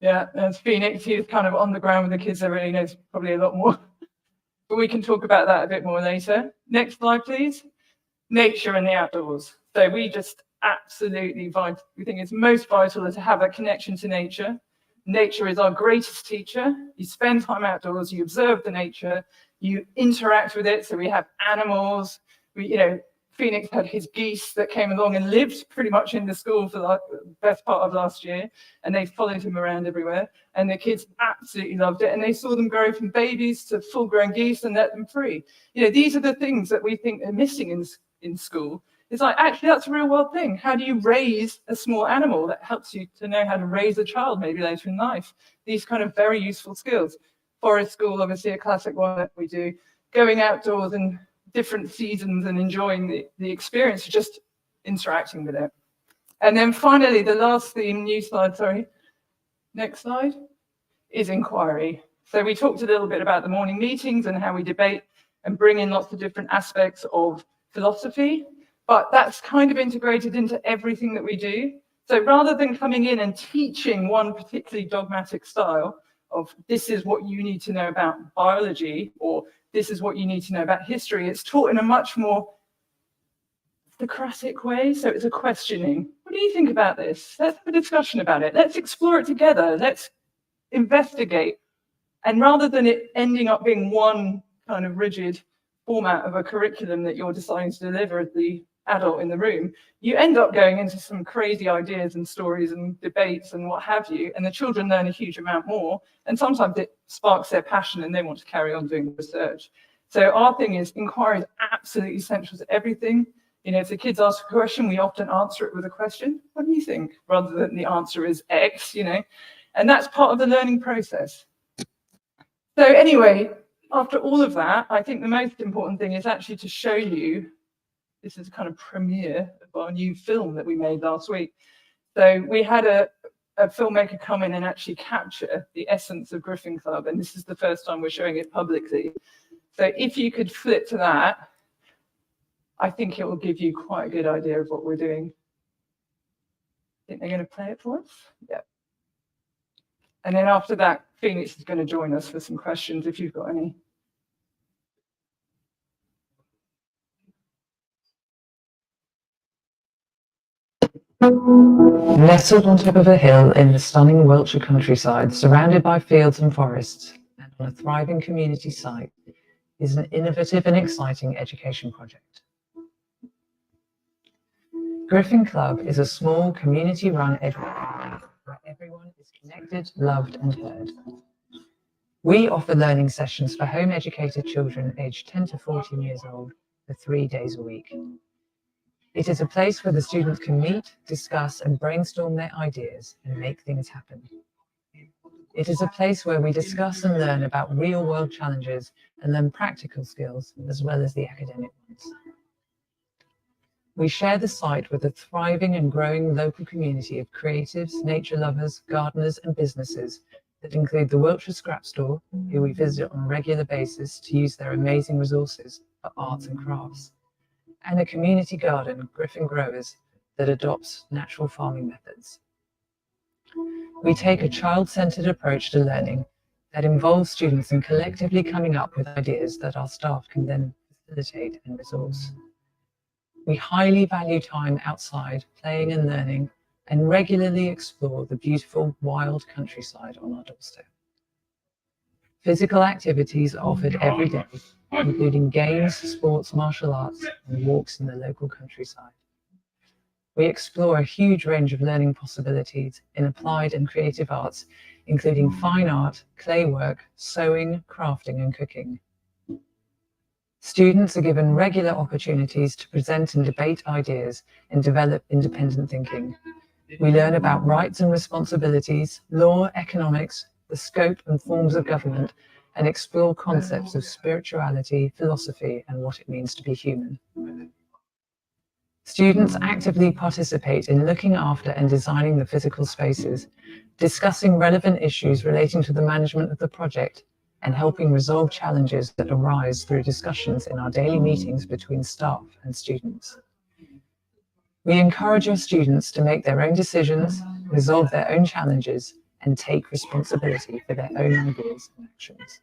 G: Yeah, there's Phoenix. He's kind of on the ground with the kids. Everybody knows probably a lot more, but we can talk about that a bit more later. Next slide, please. Nature and the outdoors. So we just absolutely we think it's most vital to have a connection to nature. Nature is our greatest teacher. You spend time outdoors, you observe the nature, you interact with it. So we have animals. Phoenix had his geese that came along and lived pretty much in the school for the best part of last year, and they followed him around everywhere, and the kids absolutely loved it, and they saw them grow from babies to full-grown geese and let them free. These are the things that we think are missing in school. It's like, actually, that's a real world thing. How do you raise a small animal? That helps you to know how to raise a child maybe later in life. These kind of very useful skills. Forest school, obviously a classic one that we do. Going outdoors in different seasons and enjoying the experience, just interacting with it. And then finally, the last theme, new slide, sorry. Next slide, is inquiry. So we talked a little bit about the morning meetings and how we debate and bring in lots of different aspects of philosophy, but that's kind of integrated into everything that we do. So rather than coming in and teaching one particularly dogmatic style of this is what you need to know about biology, or this is what you need to know about history, it's taught in a much more Socratic way. So it's a questioning. What do you think about this? Let's have a discussion about it. Let's explore it together. Let's investigate. And rather than it ending up being one kind of rigid format of a curriculum that you're deciding to deliver as the adult in the room, you end up going into some crazy ideas and stories and debates and what have you, and the children learn a huge amount more, and sometimes it sparks their passion and they want to carry on doing research. So our thing is inquiry is absolutely essential to everything. If the kids ask a question, we often answer it with a question. What do you think? Rather than the answer is X, and that's part of the learning process. So anyway, after all of that, I think the most important thing is actually to show you. This is a kind of premiere of our new film that we made last week. So we had a filmmaker come in and actually capture the essence of Griffin Club, and this is the first time we're showing it publicly. So if you could flip to that, I think it will give you quite a good idea of what we're doing. I think they're going to play it for us? Yeah. And then after that, Phoenix is going to join us for some questions if you've got any.
H: Nestled on top of a hill in the stunning Wiltshire countryside, surrounded by fields and forests, and on a thriving community site, is an innovative and exciting education project. Griffin Club is a small community-run education where everyone is connected, loved, and heard. We offer learning sessions for home-educated children aged 10 to 14 years old for 3 days a week. It is a place where the students can meet, discuss, and brainstorm their ideas and make things happen. It is a place where we discuss and learn about real-world challenges and learn practical skills as well as the academic ones. We share the site with a thriving and growing local community of creatives, nature lovers, gardeners, and businesses that include the Wiltshire Scrap Store, who we visit on a regular basis to use their amazing resources for arts and crafts, and a community garden, Griffin Growers, that adopts natural farming methods. We take a child-centered approach to learning that involves students in collectively coming up with ideas that our staff can then facilitate and resource. We highly value time outside, playing and learning, and regularly explore the beautiful wild countryside on our doorstep. Physical activities are offered every day, including games, sports, martial arts, and walks in the local countryside. We explore a huge range of learning possibilities in applied and creative arts, including fine art, clay work, sewing, crafting, and cooking. Students are given regular opportunities to present and debate ideas and develop independent thinking. We learn about rights and responsibilities, law, economics, the scope and forms of government, and explore concepts of spirituality, philosophy, and what it means to be human. Students actively participate in looking after and designing the physical spaces, discussing relevant issues relating to the management of the project, and helping resolve challenges that arise through discussions in our daily meetings between staff and students. We encourage our students to make their own decisions, resolve their own challenges, and take responsibility for their own ideas and actions.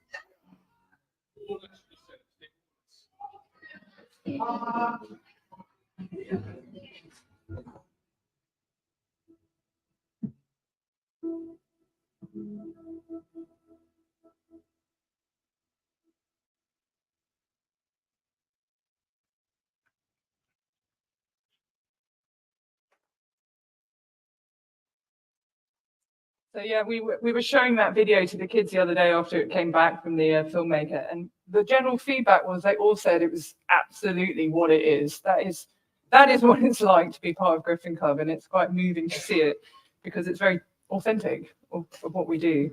G: So yeah, we were showing that video to the kids the other day after it came back from the filmmaker, and the general feedback was they all said it was absolutely what it is. That is what it's like to be part of Griffin Club, and it's quite moving to see it because it's very authentic of what we do.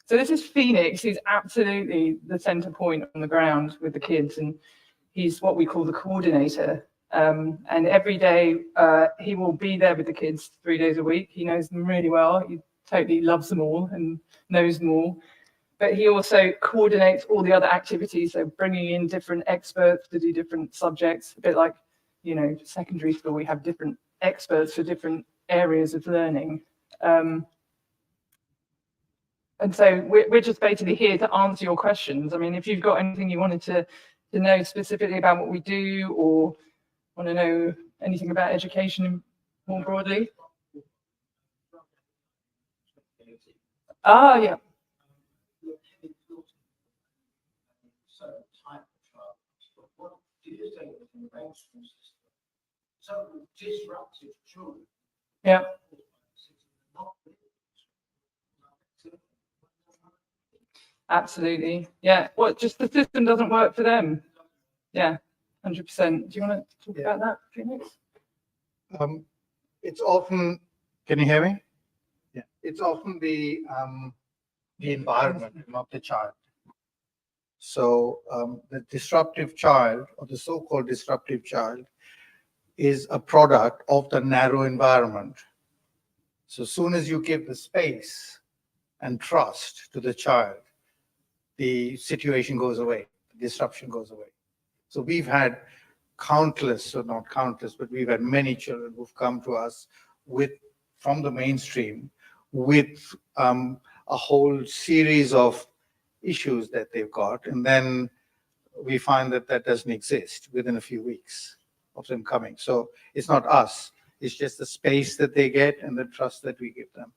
G: So this is Phoenix. He's absolutely the center point on the ground with the kids, and he's what we call the coordinator. And every day he will be there with the kids 3 days a week. He knows them really well. He totally loves them all and knows them all. But he also coordinates all the other activities, so bringing in different experts to do different subjects, a bit like, you know, secondary school, we have different experts for different areas of learning. And so we're just basically here to answer your questions. I mean, if you've got anything you wanted to know specifically about what we do, or want to know anything about education more broadly. Ah, yeah. Yeah. Absolutely. Yeah. Well, just the system doesn't work for them. Yeah, 100%. Do you want to talk about that, Phoenix?
I: It's often, can you hear me? Yeah. It's often the environment, not the child. So the disruptive child, or the so-called disruptive child, is a product of the narrow environment. So as soon as you give the space and trust to the child, the situation goes away, the disruption goes away. So we've had countless, or not countless, but we've had many children who've come to us from the mainstream with a whole series of issues that they've got, and then we find that that doesn't exist within a few weeks of them coming. So it's not us, it's just the space that they get and the trust that we give them.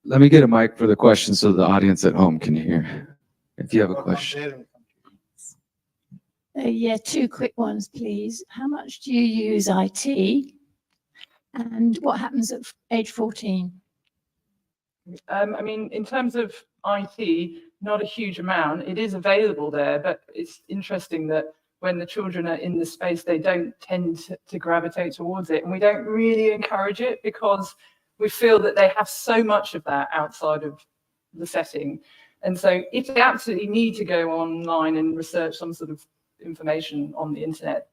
A: Let me get a mic for the question so the audience at home can hear. If you have a question.
J: Yeah, 2 quick ones, please. How much do you use IT? And what happens at age 14?
G: I mean, in terms of IT, not a huge amount. It is available there, but it's interesting that when the children are in the space, they don't tend to gravitate towards it. And we don't really encourage it because we feel that they have so much of that outside of the setting. And so if they absolutely need to go online and research some sort of information on the internet,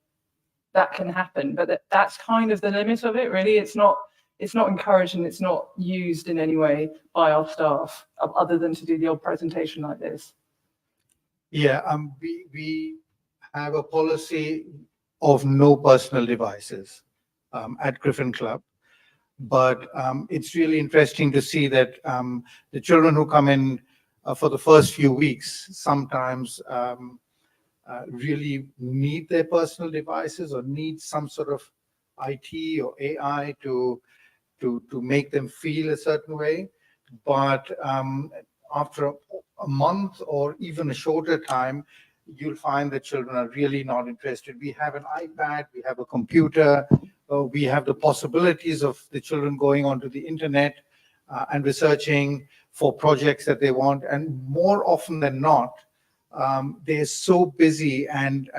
G: that can happen. But that's kind of the limit of it, really. It's not encouraged, and it's not used in any way by our staff other than to do the odd presentation like this.
I: Yeah, we have a policy of no personal devices at Griffin Club. But it's really interesting to see that the children who come in for the first few weeks sometimes really need their personal devices or need some sort of IT or AI to make them feel a certain way. But after a month or even a shorter time, you'll find that children are really not interested. We have an iPad, we have a computer, we have the possibilities of the children going onto the internet and researching for projects that they want. And more often than not, they're so busy and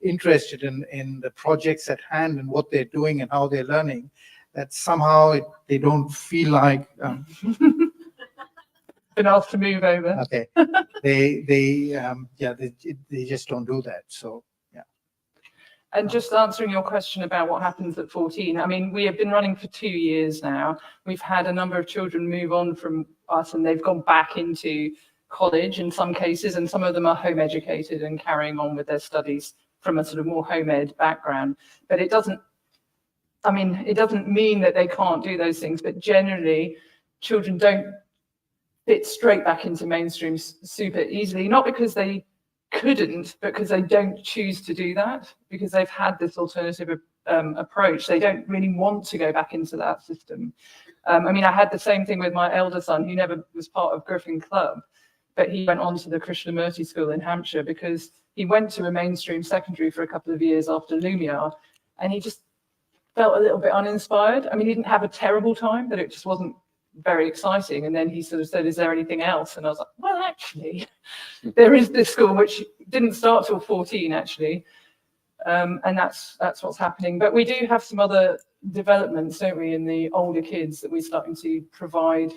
I: interested in the projects at hand and what they're doing and how they're learning that somehow they don't feel like
G: been asked to move over.
I: Okay, they just don't do that. So yeah.
G: And just answering your question about what happens at 14, I mean, we have been running for 2 years now. We've had a number of children move on from us and they've gone back into college in some cases, and some of them are home educated and carrying on with their studies from a sort of more home ed background. But it doesn't mean that they can't do those things, but generally children don't fit straight back into mainstream super easily, not because they couldn't, because they don't choose to do that, because they've had this alternative approach. They don't really want to go back into that system. I mean, I had the same thing with my elder son, who never was part of Griffin Club, but he went on to the Krishnamurti School in Hampshire because he went to a mainstream secondary for a couple of years after Lumiere, and he just felt a little bit uninspired. I mean, he didn't have a terrible time, but it just wasn't very exciting. And then he sort of said, is there anything else? And I was like, well, actually, there is this school, which didn't start till 14, actually. And that's what's happening. But we do have some other developments, don't we, in the older kids, that we're starting to provide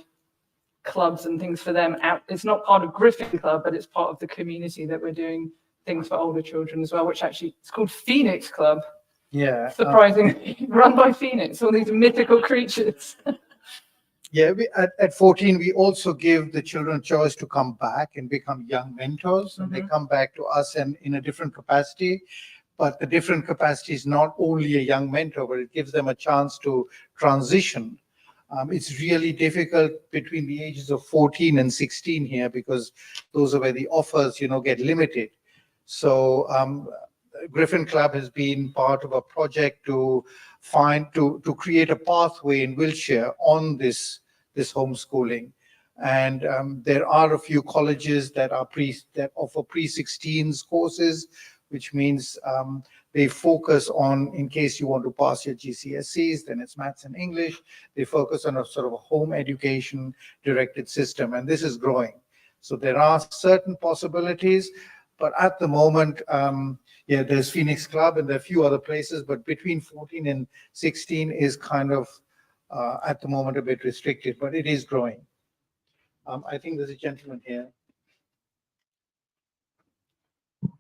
G: clubs and things for them out. It's not part of Griffin Club, but it's part of the community that we're doing things for older children as well, which actually it's called Phoenix Club.
I: Yeah.
G: Surprisingly, run by Phoenix, all these mythical creatures.
I: Yeah, at 14, we also give the children choice to come back and become young mentors. And they come back to us and in a different capacity. But the different capacity is not only a young mentor, but it gives them a chance to transition. It's really difficult between the ages of 14 and 16 here, because those are where the offers, get limited. So Griffin Club has been part of a project to create a pathway in Wiltshire on this homeschooling. And there are a few colleges that offer pre-16s courses, which means they focus on, in case you want to pass your GCSEs, then it's maths and English. They focus on a sort of a home education directed system, and this is growing. So there are certain possibilities, but at the moment, there's Phoenix Club and there are a few other places, but between 14 and 16 is kind of, at the moment, a bit restricted, but it is growing. I think there's a gentleman here.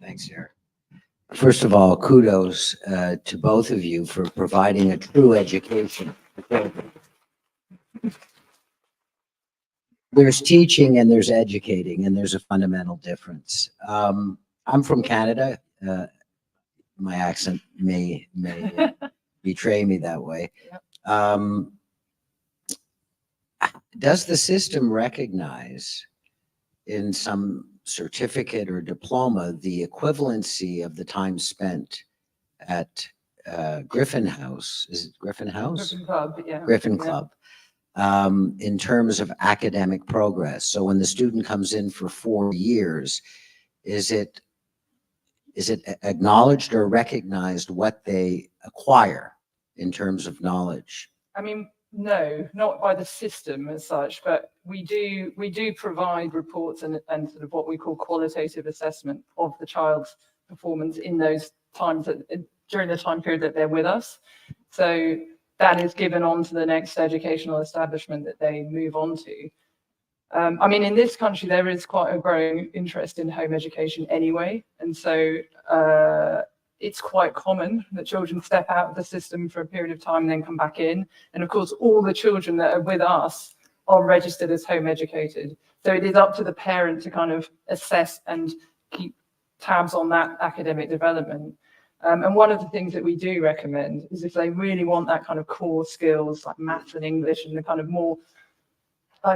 K: Thanks, Eric. First of all, kudos to both of you for providing a true education. There's teaching and there's educating, and there's a fundamental difference. I'm from Canada. My accent may betray me that way. Does the system recognize in some certificate or diploma the equivalency of the time spent at Griffin House? Is it Griffin House?
G: Griffin Club, yeah.
K: Griffin Club. In terms of academic progress. So when the student comes in for 4 years, is it acknowledged or recognized what they acquire in terms of knowledge?
G: I mean, no, not by the system as such, but we do provide reports and sort of what we call qualitative assessment of the child's performance in those times during the time period that they're with us. So that is given on to the next educational establishment that they move on to. I mean, in this country, there is quite a growing interest in home education anyway. And so it's quite common that children step out of the system for a period of time and then come back in. And of course, all the children that are with us are registered as home educated. So it is up to the parent to kind of assess and keep tabs on that academic development. And one of the things that we do recommend is if they really want that kind of core skills like maths and English and the kind of more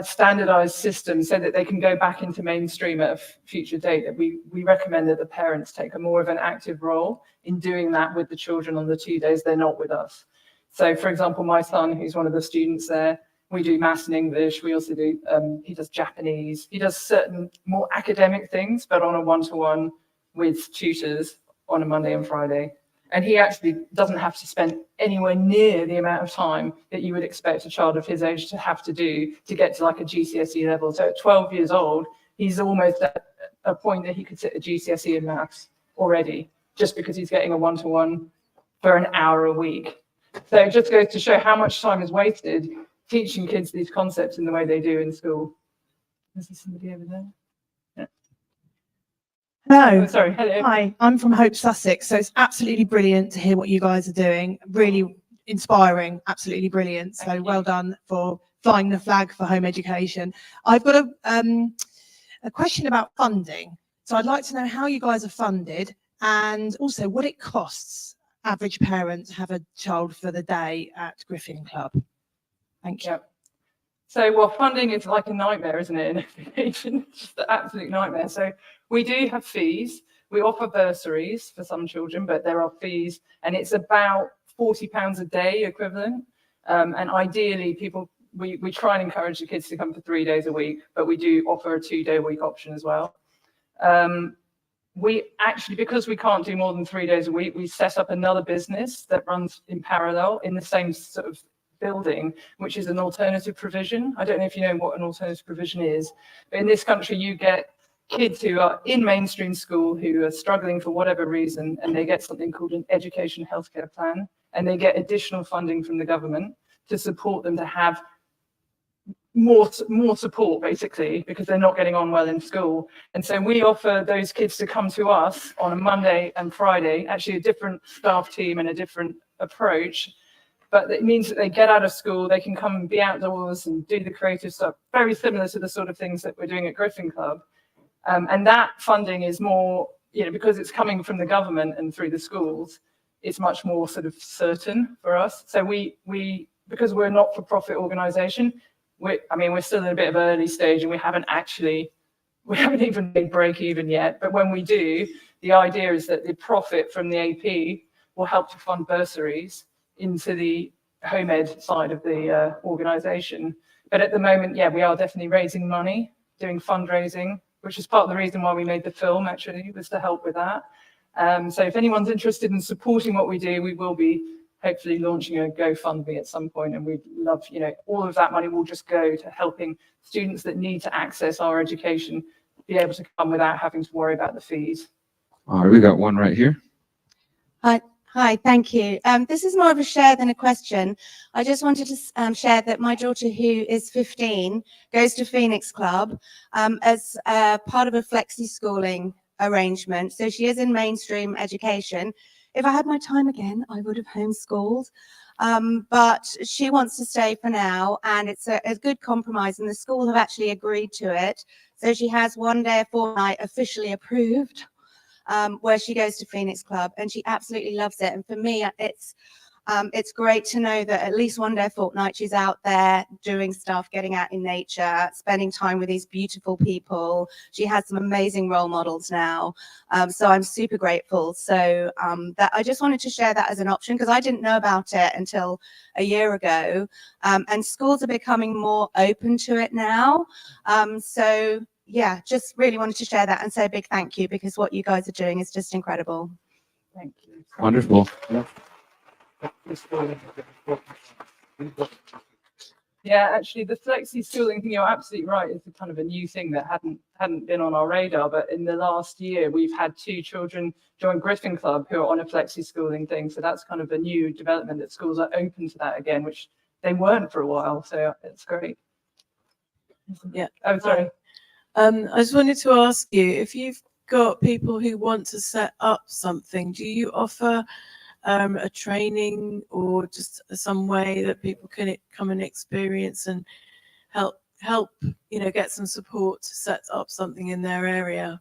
G: standardized system so that they can go back into mainstream at a future date, that we recommend that the parents take a more of an active role in doing that with the children on the 2 days they're not with us. So for example, my son, who's one of the students there, we do maths and English. We also do, he does Japanese. He does certain more academic things, but on a one-to-one with tutors on a Monday and Friday. And he actually doesn't have to spend anywhere near the amount of time that you would expect a child of his age to have to do to get to like a GCSE level. So at 12 years old, he's almost at a point that he could sit a GCSE in maths already, just because he's getting a one-to-one for an hour a week. So it just goes to show how much time is wasted teaching kids these concepts in the way they do in school. Is there somebody over there? Yeah.
L: Hello.
G: Oh, sorry. Hello.
L: Hi, I'm from Hope, Sussex. So it's absolutely brilliant to hear what you guys are doing. Really inspiring, absolutely brilliant. So well done for flying the flag for home education. I've got a question about funding. So I'd like to know how you guys are funded and also what it costs average parent to have a child for the day at Griffin Club. Thank you.
G: Yep. So, well, funding is like a nightmare, isn't it, in education? It's just an absolute nightmare. So we do have fees. We offer bursaries for some children, but there are fees, and it's about £40 a day equivalent. And ideally, we try and encourage the kids to come for 3 days a week, but we do offer a 2-day-a-week option as well. We actually, because we can't do more than 3 days a week, we set up another business that runs in parallel in the same sort of building, which is an alternative provision. I don't know if you know what an alternative provision is, but in this country you get kids who are in mainstream school who are struggling for whatever reason, and they get something called an education healthcare plan, and they get additional funding from the government to support them to have more support, basically, because they're not getting on well in school. And so we offer those kids to come to us on a Monday and Friday, actually a different staff team and a different approach. But it means that they get out of school, they can come and be outdoors and do the creative stuff, very similar to the sort of things that we're doing at Griffin Club. And that funding is more, because it's coming from the government and through the schools, it's much more sort of certain for us. So we because we're a not-for-profit organisation, we're still in a bit of early stage, and we haven't even made break even yet. But when we do, the idea is that the profit from the AP will help to fund bursaries into the home ed side of the organisation. But at the moment, we are definitely raising money, doing fundraising, which is part of the reason why we made the film, actually, was to help with that. So if anyone's interested in supporting what we do, we will be hopefully launching a GoFundMe at some point, and we'd love, all of that money will just go to helping students that need to access our education be able to come without having to worry about the fees.
A: All right, we got one right here.
M: Hi, thank you. This is more of a share than a question. I just wanted to share that my daughter, who is 15, goes to Phoenix Club as part of a flexi schooling arrangement. So she is in mainstream education. If I had my time again, I would have homeschooled. But she wants to stay for now, and it's a good compromise, and the school have actually agreed to it. So she has 1 day a fortnight officially approved, where she goes to Phoenix Club, and she absolutely loves it. And for me, it's great to know that at least 1 day a fortnight she's out there doing stuff, getting out in nature, spending time with these beautiful people. She has some amazing role models now, so I'm super grateful. So that I just wanted to share that as an option, because I didn't know about it until a year ago, and schools are becoming more open to it now. So yeah, just really wanted to share that and say a big thank you, because what you guys are doing is just incredible.
G: Thank you.
A: Wonderful.
G: Yeah, actually, the flexi schooling thing, you're absolutely right. It's kind of a new thing that hadn't been on our radar. But in the last year, we've had 2 children join Griffin Club who are on a flexi schooling thing. So that's kind of a new development, that schools are open to that again, which they weren't for a while. So it's great.
N: Yeah.
G: Oh, sorry.
N: I just wanted to ask you, if you've got people who want to set up something, do you offer a training or just some way that people can come and experience and help get some support to set up something in their area?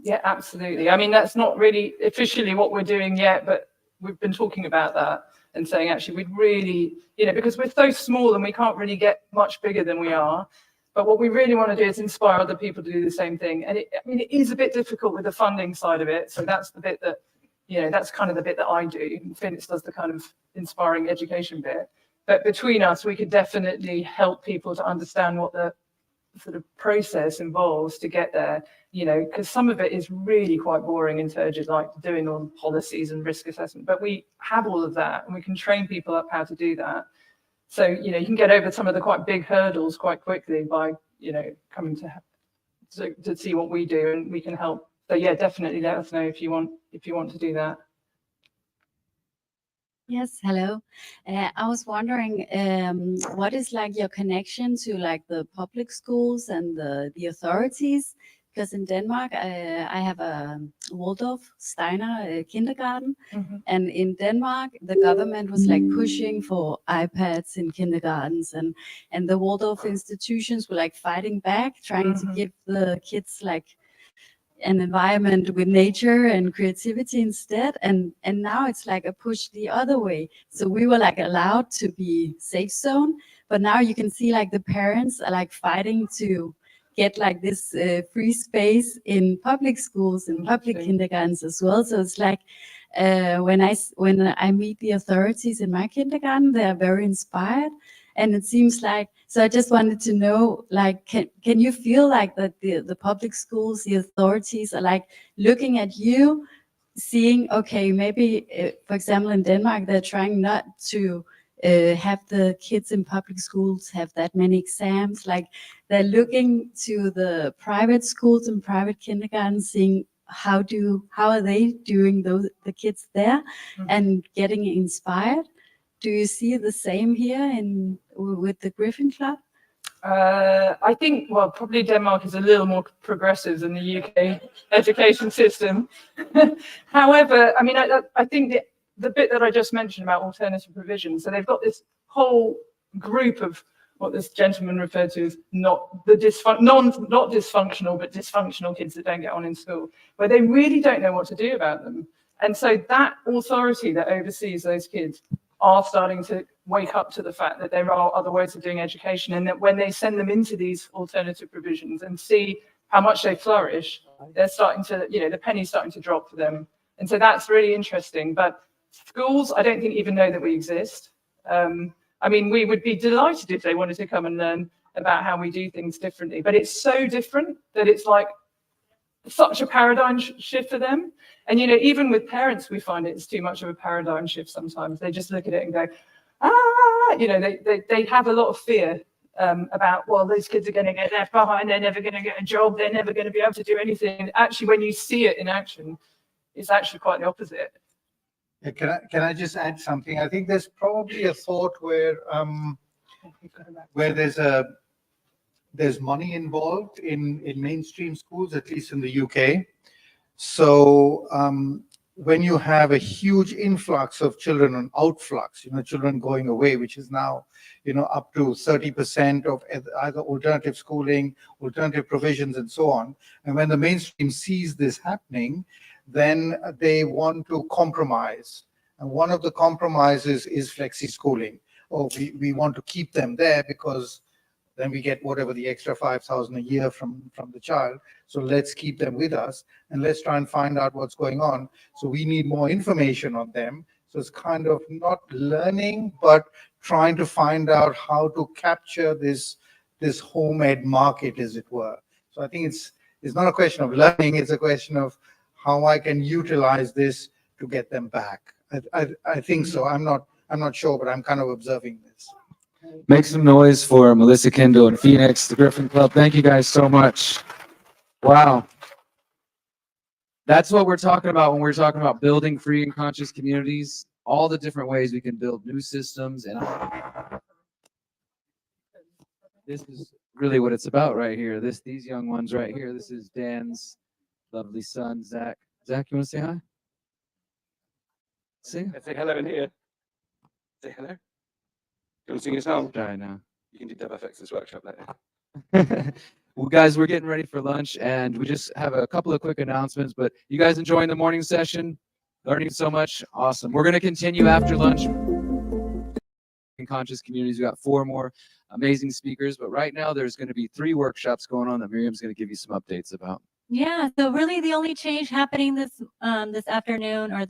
G: Yeah, absolutely. I mean, that's not really officially what we're doing yet, but we've been talking about that and saying, actually, we'd really, because we're so small and we can't really get much bigger than we are. But what we really want to do is inspire other people to do the same thing. And it is a bit difficult with the funding side of it. So that's the bit that, that's kind of the bit that I do. Phoenix does the kind of inspiring education bit. But between us, we could definitely help people to understand what the sort of process involves to get there, because some of it is really quite boring in terms of like doing all policies and risk assessment. But we have all of that, and we can train people up how to do that. So, you can get over some of the quite big hurdles quite quickly by, coming to see what we do, and we can help. So yeah, definitely let us know if you want to do that.
O: Yes, hello. I was wondering, what is like your connection to like the public schools and the authorities? because in Denmark, I have a Waldorf Steiner kindergarten. And in Denmark, the government was like pushing for iPads in kindergartens, and the Waldorf institutions were like fighting back, trying to give the kids like an environment with nature and creativity instead. And now it's like a push the other way. So we were like allowed to be safe zone, but now you can see like the parents are like fighting to get like this free space in public schools and public kindergartens as well. So it's like when I meet the authorities in my kindergarten, they are very inspired. And it seems like, so I just wanted to know, like, can you feel like that the public schools, the authorities are like looking at you, seeing, okay, maybe, for example, in Denmark, they're trying not to have the kids in public schools have that many exams. Like they're looking to the private schools and private kindergartens, seeing how are they doing the kids there and getting inspired. Do you see the same here with the Griffin Club?
G: I think, well, probably Denmark is a little more progressive than the UK education system. However, I mean, I think the bit that I just mentioned about alternative provision, so they've got this whole group of what this gentleman referred to as not dysfunctional, but dysfunctional kids that don't get on in school, where they really don't know what to do about them. And so that authority that oversees those kids are starting to wake up to the fact that there are other ways of doing education, and that when they send them into these alternative provisions and see how much they flourish, they're starting to, the penny's starting to drop for them. And so that's really interesting. But schools, I don't think even know that we exist. I mean, we would be delighted if they wanted to come and learn about how we do things differently, but it's so different that it's like such a paradigm shift for them. And, even with parents, we find it's too much of a paradigm shift sometimes. They just look at it and go, they have a lot of fear about, well, those kids are going to get left behind, they're never going to get a job, they're never going to be able to do anything. Actually, when you see it in action, it's actually quite the opposite.
I: Yeah, can I just add something? I think there's probably a thought where there's money involved in mainstream schools, at least in the UK. So when you have a huge influx of children on outflux, children going away, which is now, up to 30% of either alternative schooling, alternative provisions, and so on. And when the mainstream sees this happening, then they want to compromise. And one of the compromises is flexi schooling. Oh, we want to keep them there because then we get whatever the extra 5,000 a year from the child. So let's keep them with us and let's try and find out what's going on. So we need more information on them. So it's kind of not learning, but trying to find out how to capture this home ed market, as it were. So I think it's not a question of learning, it's a question of how I can utilize this to get them back. I think so. I'm not sure, but I'm kind of observing this.
A: Make some noise for Melissa, Kendall, and Phoenix, the Griffin Club. Thank you guys so much. Wow. That's what we're talking about when we're talking about building free and conscious communities, all the different ways we can build new systems. And this is really what it's about right here. These young ones right here. This is Dan's lovely son, Zach. Zach, you want to say hi? Say
B: hello in here. Say hello. You want to sing a song?
A: Try now.
B: You can do Dub FX this workshop later.
A: Well, guys, we're getting ready for lunch, and we just have a couple of quick announcements. But you guys enjoying the morning session? Learning so much? Awesome. We're going to continue after lunch in conscious communities. We got 4 more amazing speakers, but right now there's going to be 3 workshops going on that Miriam's going to give you some updates about.
P: Yeah. So really, the only change happening this afternoon or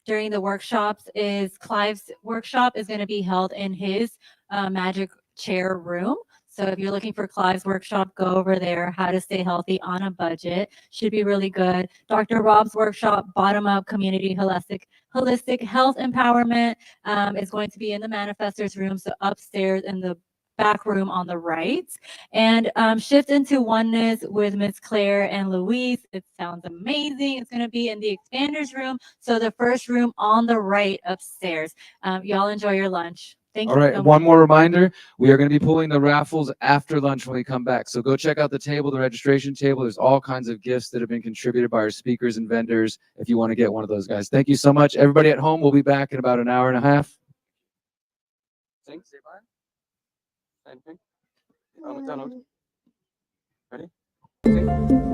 P: during the workshops is Clive's workshop is going to be held in his magic chair room. So if you're looking for Clive's workshop, go over there. How to stay healthy on a budget should be really good. Dr. Rob's workshop, bottom up community holistic health empowerment, is going to be in the manifestors room. So upstairs in the back room on the right, and shift into oneness with Miss Claire and Louise. It sounds amazing. It's going to be in the expanders room. So the first room on the right upstairs. Y'all enjoy your lunch. Thank
A: All
P: you
A: right,
P: so
A: one
P: much.
A: more reminder. We are going to be pulling the raffles after lunch when we come back. So go check out the table, the registration table. There's all kinds of gifts that have been contributed by our speakers and vendors if you want to get one of those guys. Thank you so much. Everybody at home, we'll be back in about an hour and a half.
B: Sing, say bye. Same thing. Ready? Sing.